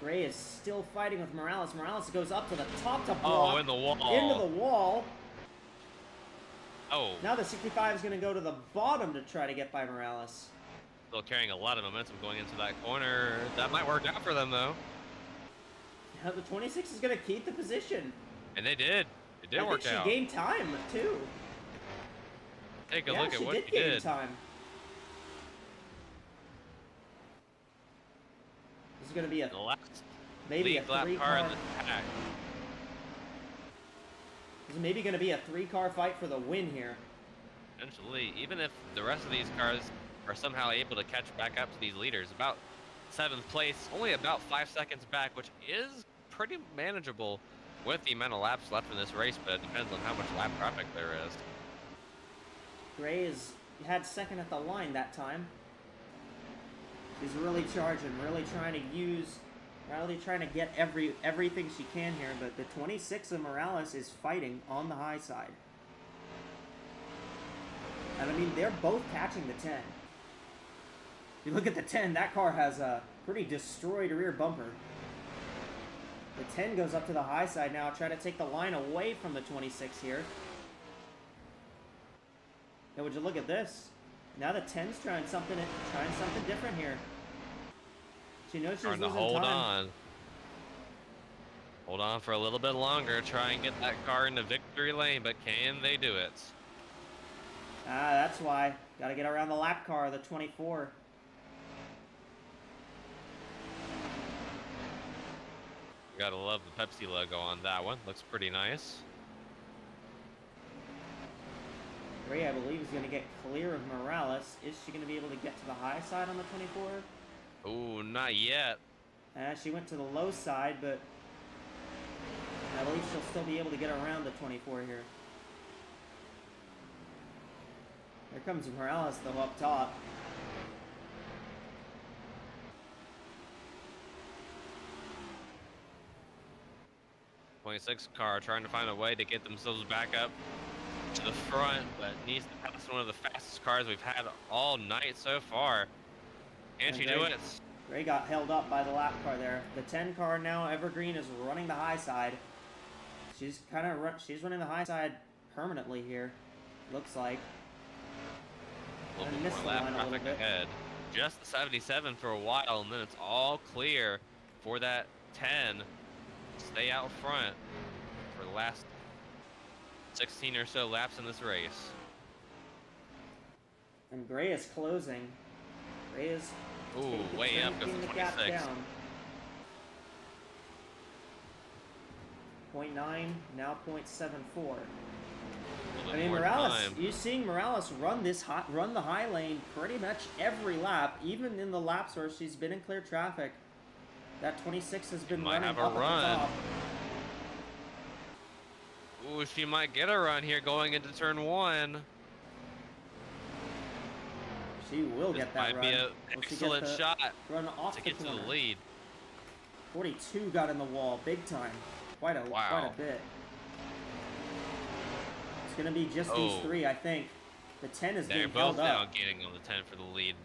Gray is still fighting with Morales. Morales goes up to the top to block. Oh, in the wall. Into the wall. Oh, Now the 65 is going to go to the bottom to try to get by Morales. still carrying a lot of momentum going into that corner. That might work out for them, though. Now the 26 is going to keep the position. And they did. It did work I think out. she gained time, too. Take a Yeah, look at she what did she gain did. time. This is going to be The last maybe a lead lap car three-car. in the pack. This is maybe going to be a three-car fight for the win here. Potentially, even if the rest of these cars are somehow able to catch back up to these leaders, about 7th place, only about 5 seconds back, which is pretty manageable with the amount of laps left in this race, but it depends on how much lap traffic there is. Gray had second at the line that time. He's really charging, really trying to use Riley trying to get everything she can here, but the 26 of Morales is fighting on the high side. And I mean, they're both catching the 10. If you look at the 10, that car has a pretty destroyed rear bumper. The 10 goes up to the high side now, trying to take the line away from the 26 here. Now would you look at this? Now the 10's trying something different here. She knows she's Trying to losing hold time. on. Hold on for a little bit longer. Try and get that car into victory lane, but can they do it? Ah, that's why. Got to get around the lap car, the 24. Gotta love the Pepsi logo on that one. Looks pretty nice. Ray, I believe, is going to get clear of Morales. Is she going to be able to get to the high side on the 24? Ooh, not yet. She went to the low side, but I believe she'll still be able to get around the 24 here. Here comes Morales, though, up top. .6 car trying to find a way to get themselves back up to the front, but needs to pass one of the fastest cars we've had all night so far. Can she do it? Ray got held up by the lap car there. The 10 car now, Evergreen, is running the high side. She's she's running the high side permanently here. Looks like. A little bit more lap traffic ahead. Just the 77 for a while, and then it's all clear for that 10. Stay out front for the last 16 or so laps in this race. And Gray is closing. Gray is way up goes the 26. 0.9, now 0.74. I mean, Morales, you're seeing Morales run the high lane pretty much every lap, even in the laps where she's been in clear traffic. That 26 has been running up at the top. Ooh, she might get a run here going into turn 1. She will get that run. Might be an excellent shot run off to get to the lead. 42 got in the wall, big time. Quite a bit. It's gonna be just these three, I think. The 10 is being held up. They're both now getting on the 10 for the lead.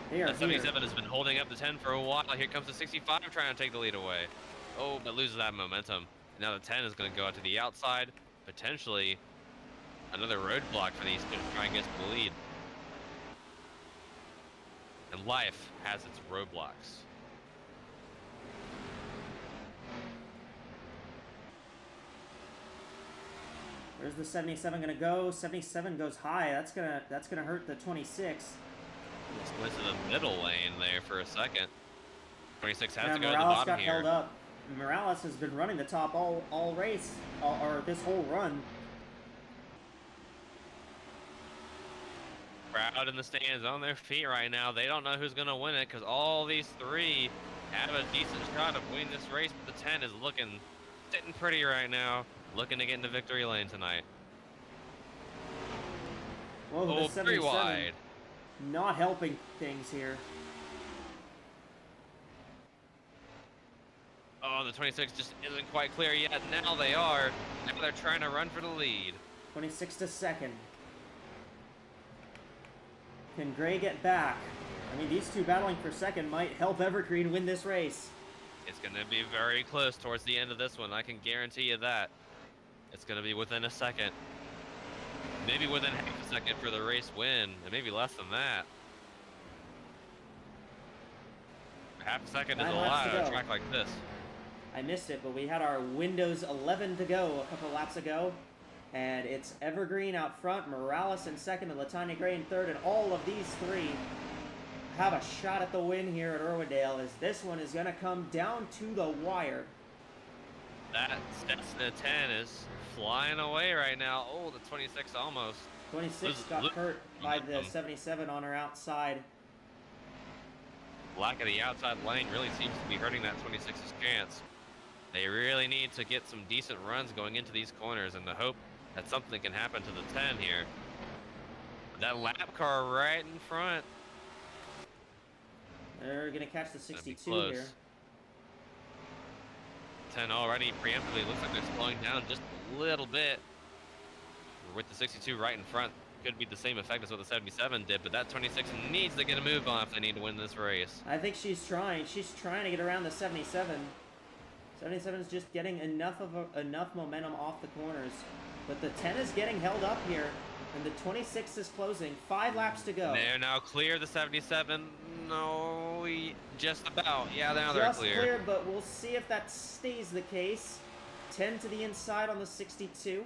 The 77 has been holding up the 10 for a while. Here comes the 65 trying to take the lead away. Oh, but loses that momentum. Now the 10 is going to go out to the outside. Potentially another roadblock for these to try and get to the lead. And life has its roadblocks. Where's the 77 going to go? 77 goes high. That's gonna hurt the 26. Just went to the middle lane there for a second. 26 has to go Morales to the bottom got here. held up. Morales has been running the top all race, or this whole run. Crowd in the stands on their feet right now. They don't know who's going to win it because all these three have a decent shot of winning this race, but the 10 is sitting pretty right now, looking to get into victory lane tonight. Whoa, the 77 pretty wide. Not helping things here. Oh, the 26 just isn't quite clear yet. Now they are. Now they're trying to run for the lead. 26 to second. Can Gray get back? I mean, these two battling for second might help Evergreen win this race. It's going to be very close towards the end of this one. I can guarantee you that. It's going to be within a second. Maybe within half a second for the race win, and maybe less than that. Half a second is a lot on a track like this. I missed it, but we had our Windows 11 to go a couple laps ago. And it's Evergreen out front, Morales in second, and Latanya Gray in third. And all of these three have a shot at the win here at Irwindale, as this one is going to come down to the wire. That Stetson 10 is flying away right now. Oh, the 26 almost. 26 got hurt by the 77 on her outside. Lack of the outside lane really seems to be hurting that 26's chance. They really need to get some decent runs going into these corners and to hope that something can happen to the 10 here. That lap car right in front. They're going to catch the 62 here. 10 already preemptively. Looks like they're slowing down just a little bit. With the 62 right in front, could be the same effect as what the 77 did, but that 26 needs to get a move on if they need to win this race. I think she's trying. She's trying to get around the 77. 77 is just getting enough momentum off the corners. But the 10 is getting held up here, and the 26 is closing. 5 laps to go. They're now clear, the 77. No, just about. Yeah, now they're Just clear. clear, but we'll see if that stays the case. 10 to the inside on the 62.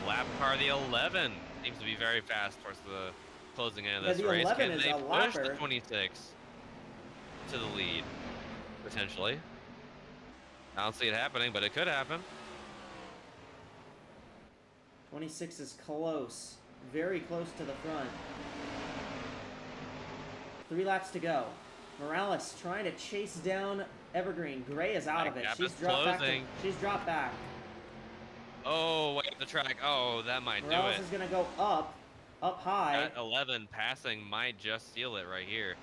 Lap car, the 11, seems to be very fast towards the closing end of Yeah, this the race. 11 Can is they a push the lapper. 26 to the lead? Potentially. I don't see it happening, but it could happen. 26 is close. Very close to the front. 3 laps to go. Morales trying to chase down Evergreen. Gray is out of it. Gap She's is dropped back. closing. She's dropped back. Oh, wait, the track. Oh, that might do Morales it. is going to go up high. That 11 passing might just seal it right here.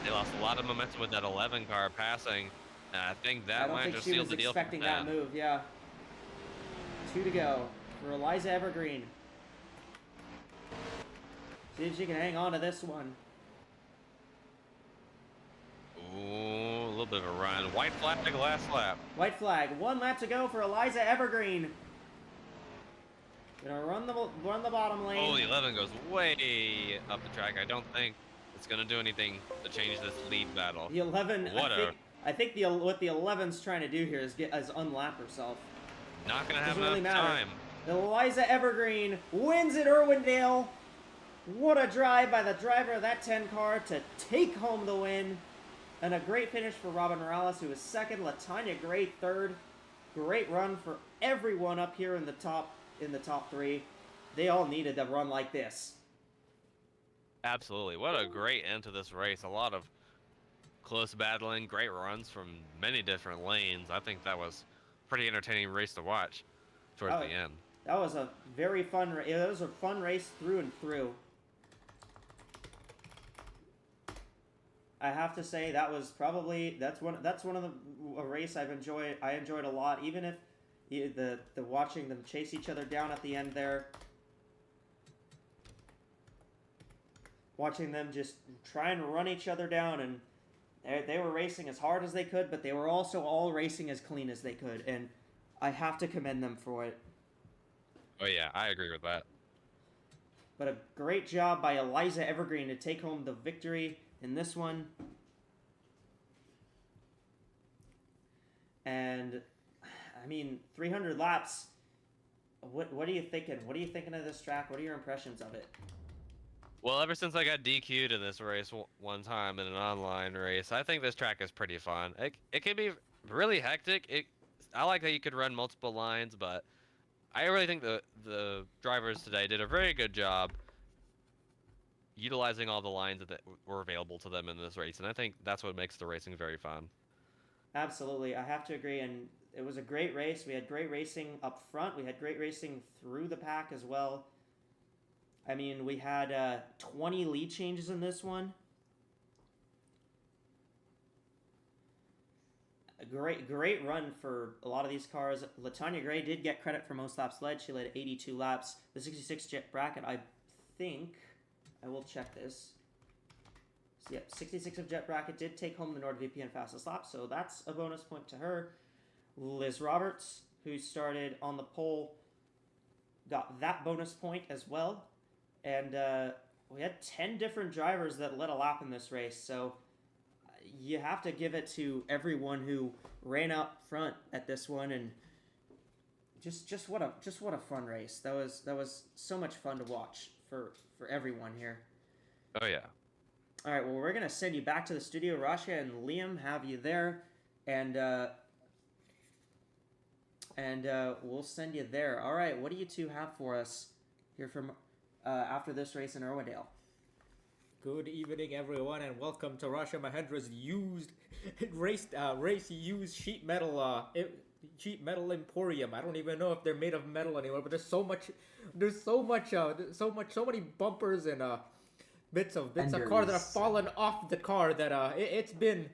They lost a lot of momentum with that 11 car passing. And I think I that don't might think just she seal was the deal for expecting that them. move, yeah. 2 to go for Eliza Evergreen. See if she can hang on to this one. Ooh, a little bit of a run. White flag, last lap. White flag. 1 lap to go for Eliza Evergreen. Gonna run the bottom lane. Oh, the 11 goes way up the track. I don't think it's gonna do anything to change this lead battle. The 11. What I think what the 11's trying to do here is unlap herself. Not gonna have Doesn't enough really matter. time. Eliza Evergreen wins at Irwindale. What a drive by the driver of that 10 car to take home the win. And a great finish for Robin Morales, who was second. Latanya Gray third. Great run for everyone up here in the top 3. They all needed a run like this. Absolutely. What a great end to this race. A lot of close battling, great runs from many different lanes. I think that was a pretty entertaining race to watch towards the end. That was a very fun race. It was a fun race through and through. I have to say that was probably that's one of a race I enjoyed a lot, even if the watching them chase each other down at the end there. Watching them just try and run each other down, and they were racing as hard as they could, but they were also all racing as clean as they could, and I have to commend them for it. Oh yeah, I agree with that. But a great job by Eliza Evergreen to take home the victory in this one. And I mean, 300 laps. What are you thinking? What are you thinking of this track? What are your impressions of it? Well, ever since I got DQ'd in this race one time in an online race, I think this track is pretty fun. It can be really hectic. I like that you could run multiple lines, but I really think the drivers today did a very good job utilizing all the lines that were available to them in this race, and I think that's what makes the racing very fun. Absolutely, I have to agree, and it was a great race. We had great racing up front. We had great racing through the pack as well. I mean, we had 20 lead changes in this one. A great run for a lot of these cars. Latanya Gray did get credit for most laps led. She led 82 laps. The 66 jet bracket, I think, I will check this. So, yep, 66 of jet bracket did take home the NordVPN fastest lap, so that's a bonus point to her. Liz Roberts, who started on the pole, got that bonus point as well. And we had 10 different drivers that led a lap in this race, so you have to give it to everyone who ran up front at this one, and just what a fun race. That was so much fun to watch for everyone here. Oh yeah. All right, well, we're gonna send you back to the studio. Rasha and Liam have you there, and we'll send you there. All right, what do you two have for us here from after this race in Irwindale? Good evening, everyone, and welcome to Rasha Mahendra's race used sheet metal emporium. I don't even know if they're made of metal anymore, but there's so many bumpers and bits of car that have Fenders. fallen off the car that it's been.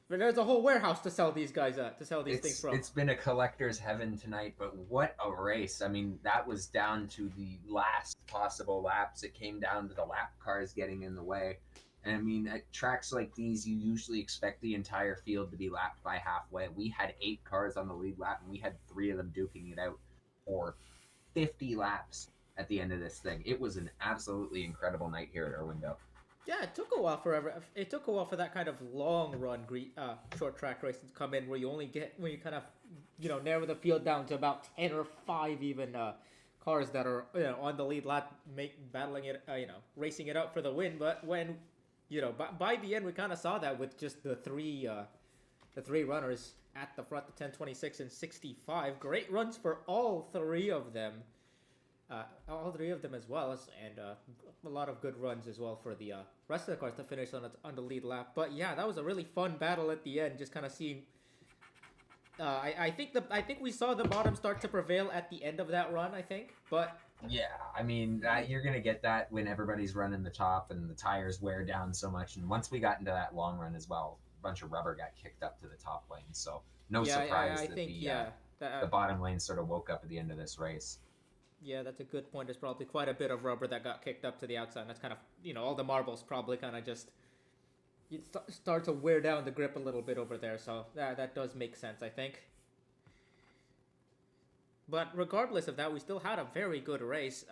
There's a whole warehouse to sell these guys things from. It's been a collector's heaven tonight, but what a race. I mean, that was down to the last possible laps. It came down to the lap cars getting in the way. And I mean, at tracks like these, you usually expect the entire field to be lapped by halfway. We had 8 cars on the lead lap, and we had 3 of them duking it out for 50 laps at the end of this thing. It was an absolutely incredible night here at Irwindale. Yeah, it took a while for that kind of long run short track race to come in where you kind of narrow the field down to about 10 or 5 even cars that are on the lead lap battling it racing it out for the win. But when by the end we kind of saw that with just the three runners at the front, the 10, 26, and 65. Great runs for all 3 of them. As well, and a lot of good runs as well for the rest of the cars to finish on the lead lap. But yeah, that was a really fun battle at the end. Just kind of seeing. I think we saw the bottom start to prevail at the end of that run. I think, but yeah, I mean you're gonna get that when everybody's running the top and the tires wear down so much. And once we got into that long run as well, a bunch of rubber got kicked up to the top lane. So no surprise that the bottom lane sort of woke up at the end of this race. Yeah, that's a good point. There's probably quite a bit of rubber that got kicked up to the outside. And that's kind of, all the marbles probably kind of just start to wear down the grip a little bit over there. So that does make sense, I think. But regardless of that, we still had a very good race.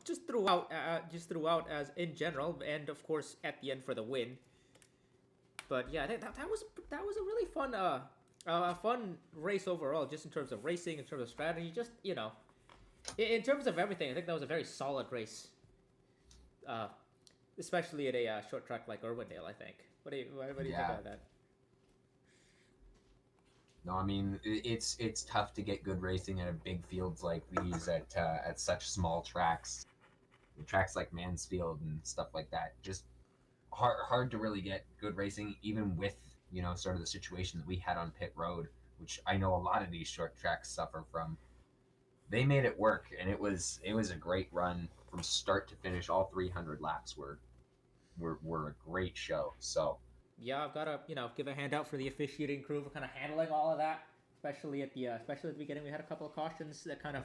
Just throughout as in general, and of course at the end for the win. But yeah, I think that was a really fun race overall, just in terms of racing, in terms of strategy, just in terms of everything. I think that was a very solid race, especially at a short track like Irwindale. I think. What do you think about that? No, I mean it's tough to get good racing at big fields like these at such small tracks like Mansfield and stuff like that. Just hard to really get good racing, even with sort of the situation that we had on pit road, which I know a lot of these short tracks suffer from. They made it work, and it was a great run from start to finish. All 300 laps were a great show. So yeah, I've got to give a hand out for the officiating crew for kind of handling all of that, especially at the beginning. We had a couple of cautions that kind of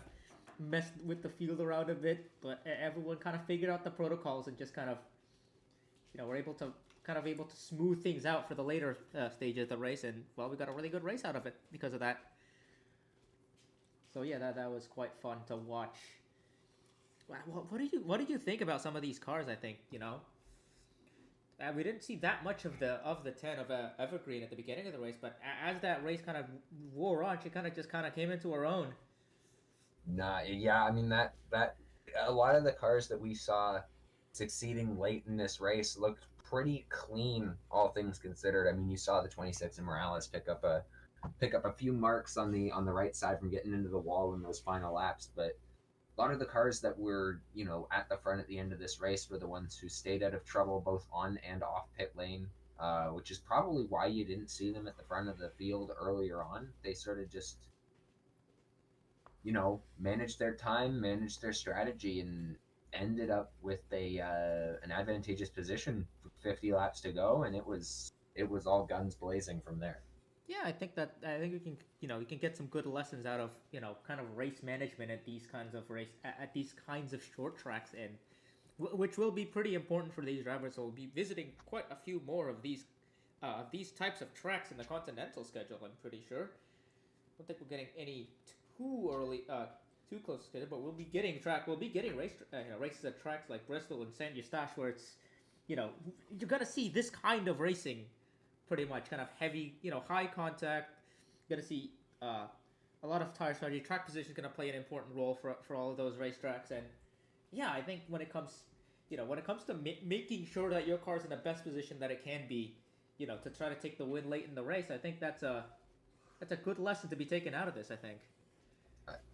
messed with the field around a bit, but everyone kind of figured out the protocols and just kind of were able to smooth things out for the later stages of the race, and well, we got a really good race out of it because of that. So yeah, that was quite fun to watch. What do you think about some of these cars? I think we didn't see that much of the 10 of Evergreen at the beginning of the race, but as that race kind of wore on, she kind of came into her own. Yeah, I mean that a lot of the cars that we saw succeeding late in this race looked pretty clean, all things considered. I mean, you saw the 26 in Morales pick up a few marks on the right side from getting into the wall in those final laps, but a lot of the cars that were at the front at the end of this race were the ones who stayed out of trouble both on and off pit lane, which is probably why you didn't see them at the front of the field earlier on. They sort of just managed their time, managed their strategy, and ended up with an advantageous position with 50 laps to go, and it was all guns blazing from there. Yeah, I think we can we can get some good lessons out of kind of race management at these kinds of short tracks, and which will be pretty important for these drivers. So we'll be visiting quite a few more of these types of tracks in the Continental schedule. I'm pretty sure. I don't think we're getting any too close to schedule, but we'll be getting races at tracks like Bristol and Saint Eustache, where it's you're gonna see this kind of racing. Pretty much kind of heavy, high contact. You're going to see a lot of tire strategy. Track position is going to play an important role for all of those racetracks. And yeah, I think when it comes to making sure that your car's in the best position that it can be, to try to take the win late in the race, I think that's a good lesson to be taken out of this, I think.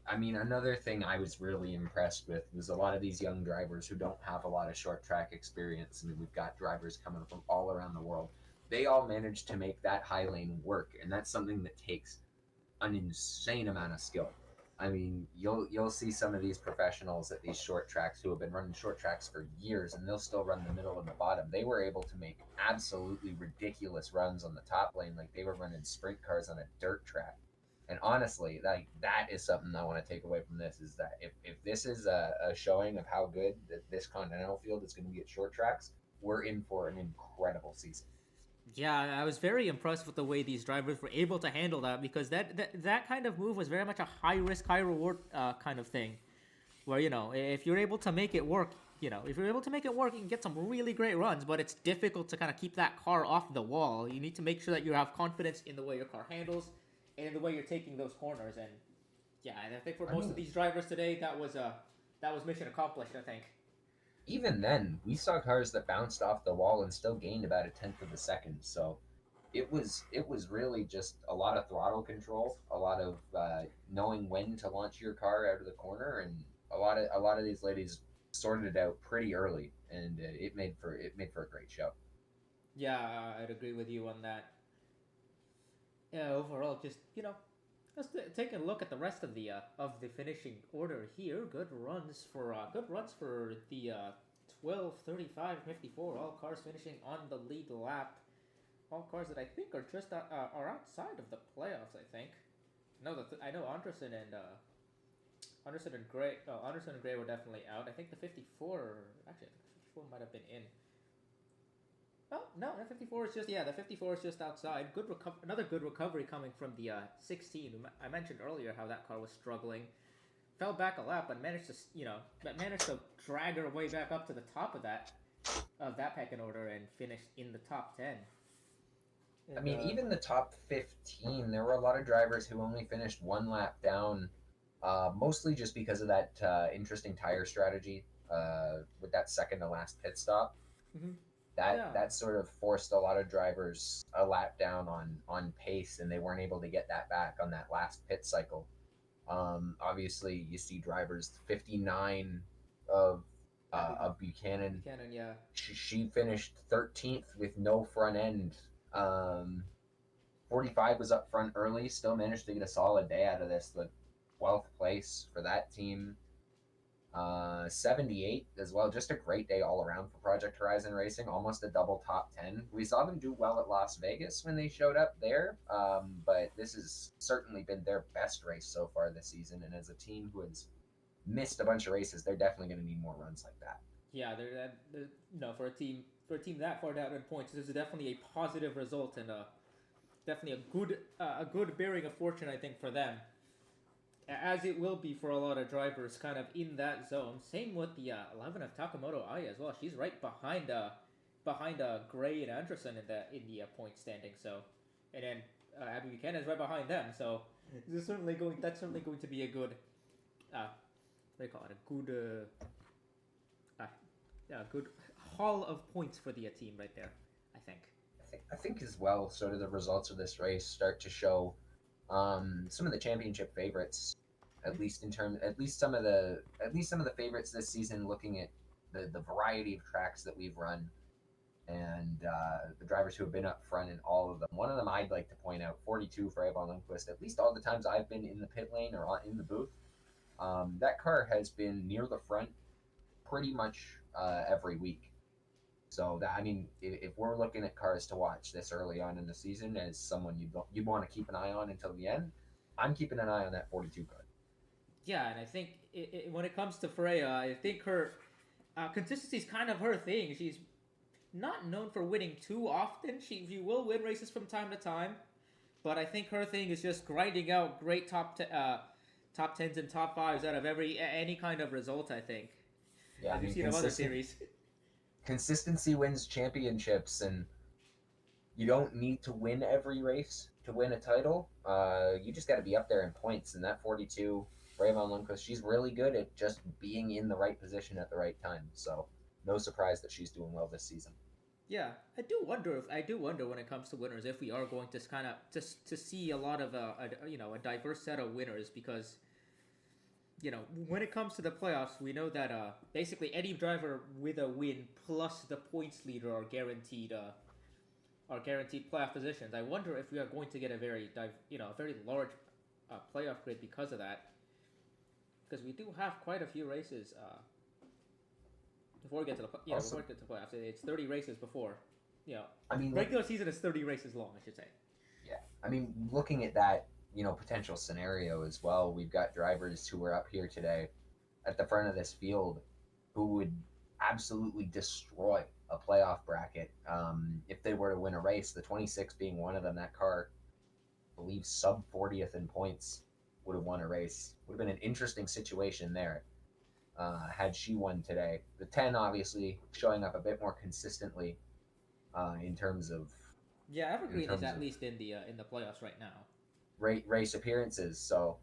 I mean, another thing I was really impressed with was a lot of these young drivers who don't have a lot of short track experience. I mean, we've got drivers coming from all around the world. They all managed to make that high lane work, and that's something that takes an insane amount of skill. I mean, you'll see some of these professionals at these short tracks who have been running short tracks for years, and they'll still run the middle and the bottom. They were able to make absolutely ridiculous runs on the top lane, like they were running sprint cars on a dirt track. And honestly, like that is something I want to take away from this is that if this is a showing of how good that this Continental field is going to be at short tracks, we're in for an incredible season. Yeah, I was very impressed with the way these drivers were able to handle that because that kind of move was very much a high risk, high reward kind of thing. Where, if you're able to make it work, if you're able to make it work, you can get some really great runs, but it's difficult to kind of keep that car off the wall. You need to make sure that you have confidence in the way your car handles and in the way you're taking those corners. And yeah, I think for most of these drivers today, that was mission accomplished, I think. Even then, we saw cars that bounced off the wall and still gained about a tenth of a second. So it was really just a lot of throttle control, a lot of knowing when to launch your car out of the corner, and a lot of these ladies sorted it out pretty early, and it made for a great show. Yeah, I'd agree with you on that. Yeah, overall, just let's take a look at the rest of the finishing order here. Good runs for the 12, 35, 54. All cars finishing on the lead lap. All cars that I think are just are outside of the playoffs. I think. I know Anderson and Gray. Oh, Anderson and Gray were definitely out. I think the 54. Actually, I think the 54 might have been in. Oh no, the 54 is just outside. Another good recovery coming from the 16. I mentioned earlier how that car was struggling, fell back a lap, but managed to drag her way back up to the top of that pecking order and finished in the top 10. And, I mean, even the top 15, there were a lot of drivers who only finished one lap down, mostly just because of that interesting tire strategy with that second to last pit stop. Mm-hmm. That sort of forced a lot of drivers a lap down on pace, and they weren't able to get that back on that last pit cycle. Obviously, you see drivers 59 of Buchanan. Buchanan, yeah. She finished 13th with no front end. 45 was up front early, still managed to get a solid day out of this. The 12th place for that team. 78 as well, just a great day all around for Project Horizon Racing, almost a double top 10. We saw them do well at Las Vegas when they showed up there, but this has certainly been their best race so far this season, and as a team who has missed a bunch of races, they're definitely going to need more runs like that. Yeah, for a team that far down in points, this is definitely a positive result and definitely a good bearing of fortune, I think, for them. As it will be for a lot of drivers kind of in that zone. Same with the 11 of Takamoto Aya as well. She's right behind Gray and Anderson in the point standing. So, and then Abby Buchanan is right behind them. So that's certainly going to be a good what do you call it? A good haul of points for the team right there, I think. I think as well, sort of the results of this race start to show some of the championship favorites, at least some of the favorites this season. Looking at the variety of tracks that we've run, and the drivers who have been up front in all of them. One of them I'd like to point out, 42 for Avon Lundqvist. At least all the times I've been in the pit lane or in the booth, that car has been near the front pretty much every week. So that, I mean, if we're looking at cars to watch this early on in the season as someone you'd want to keep an eye on until the end, I'm keeping an eye on that 42 car. Yeah, and I think when it comes to Freya, I think her consistency is kind of her thing. She's not known for winning too often. She will win races from time to time, but I think her thing is just grinding out great top 10s and top 5s out of any kind of result, I think. Yeah, As you've seen in other series. Consistency wins championships, and you don't need to win every race to win a title. You just got to be up there in points, and that 42, Avon Lundqvist, she's really good at just being in the right position at the right time. So no surprise that she's doing well this season. Yeah, I do wonder when it comes to winners if we are going to kind of to see a lot of a diverse set of winners, because when it comes to the playoffs, we know that basically any driver with a win plus the points leader are guaranteed playoff positions. I wonder if we are going to get a very large playoff grid because of that. because we do have quite a few races. Before we get to the Also- before we get to the playoffs, it's 30 races before. You know, I mean, regular season is 30 races long, I should say. yeah. I mean, looking at that, potential scenario as well, we've got drivers who were up here today at the front of this field who would absolutely destroy a playoff bracket if they were to win a race. The 26 being one of them. That car, I believe, sub 40th in points, would have won a race. Would have been an interesting situation there had she won today. The 10 obviously showing up a bit more consistently in terms of Yeah, Evergreen is terms at of- least in the playoffs right now. race appearances. So,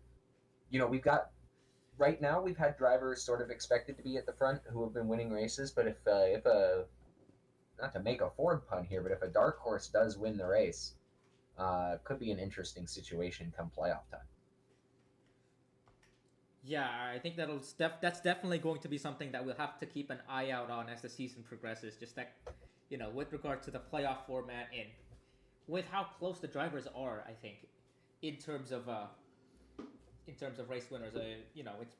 we've got right now we've had drivers sort of expected to be at the front who have been winning races. But if a not to make a Ford pun here, but if a dark horse does win the race, could be an interesting situation come playoff time. Yeah, I think that's definitely going to be something that we'll have to keep an eye out on as the season progresses. Just that, with regard to the playoff format and with how close the drivers are, I think, in terms of race winners, it's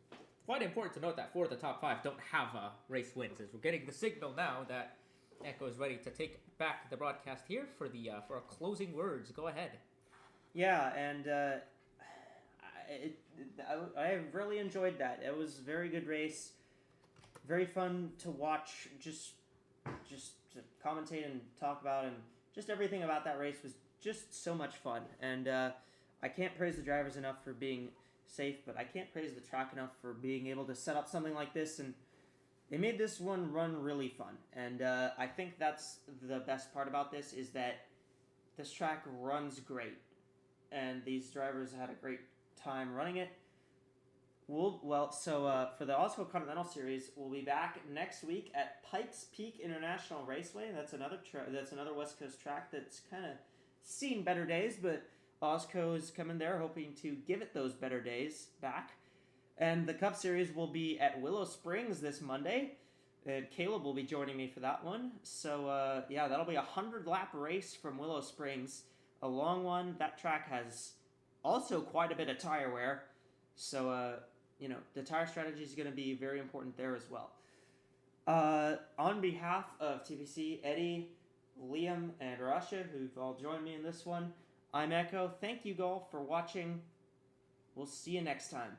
quite important to note that 4 of the top 5 don't have race wins. As we're getting the signal now that Echo is ready to take back the broadcast here for our closing words. Go ahead. Yeah, and I really enjoyed that. It was a very good race, very fun to watch. Just to commentate and talk about, and just everything about that race was just so much fun. And I can't praise the drivers enough for being safe, but I can't praise the track enough for being able to set up something like this, and they made this one run really fun. And I think that's the best part about this, is that this track runs great, and these drivers had a great time running it. For the AWSCO Continental Series, we'll be back next week at Pikes Peak International Raceway. That's another West Coast track that's kind of seen better days, but AWSCO is coming there hoping to give it those better days back. And the Cup Series will be at Willow Springs this Monday, and Caleb will be joining me for that one. So that'll be a 100-lap race from Willow Springs, a long one. That track has also quite a bit of tire wear, so the tire strategy is going to be very important there as well. On behalf of TPC, Eddie, Liam, and Rasha, who've all joined me in this one, I'm Echo. Thank you all for watching. We'll see you next time.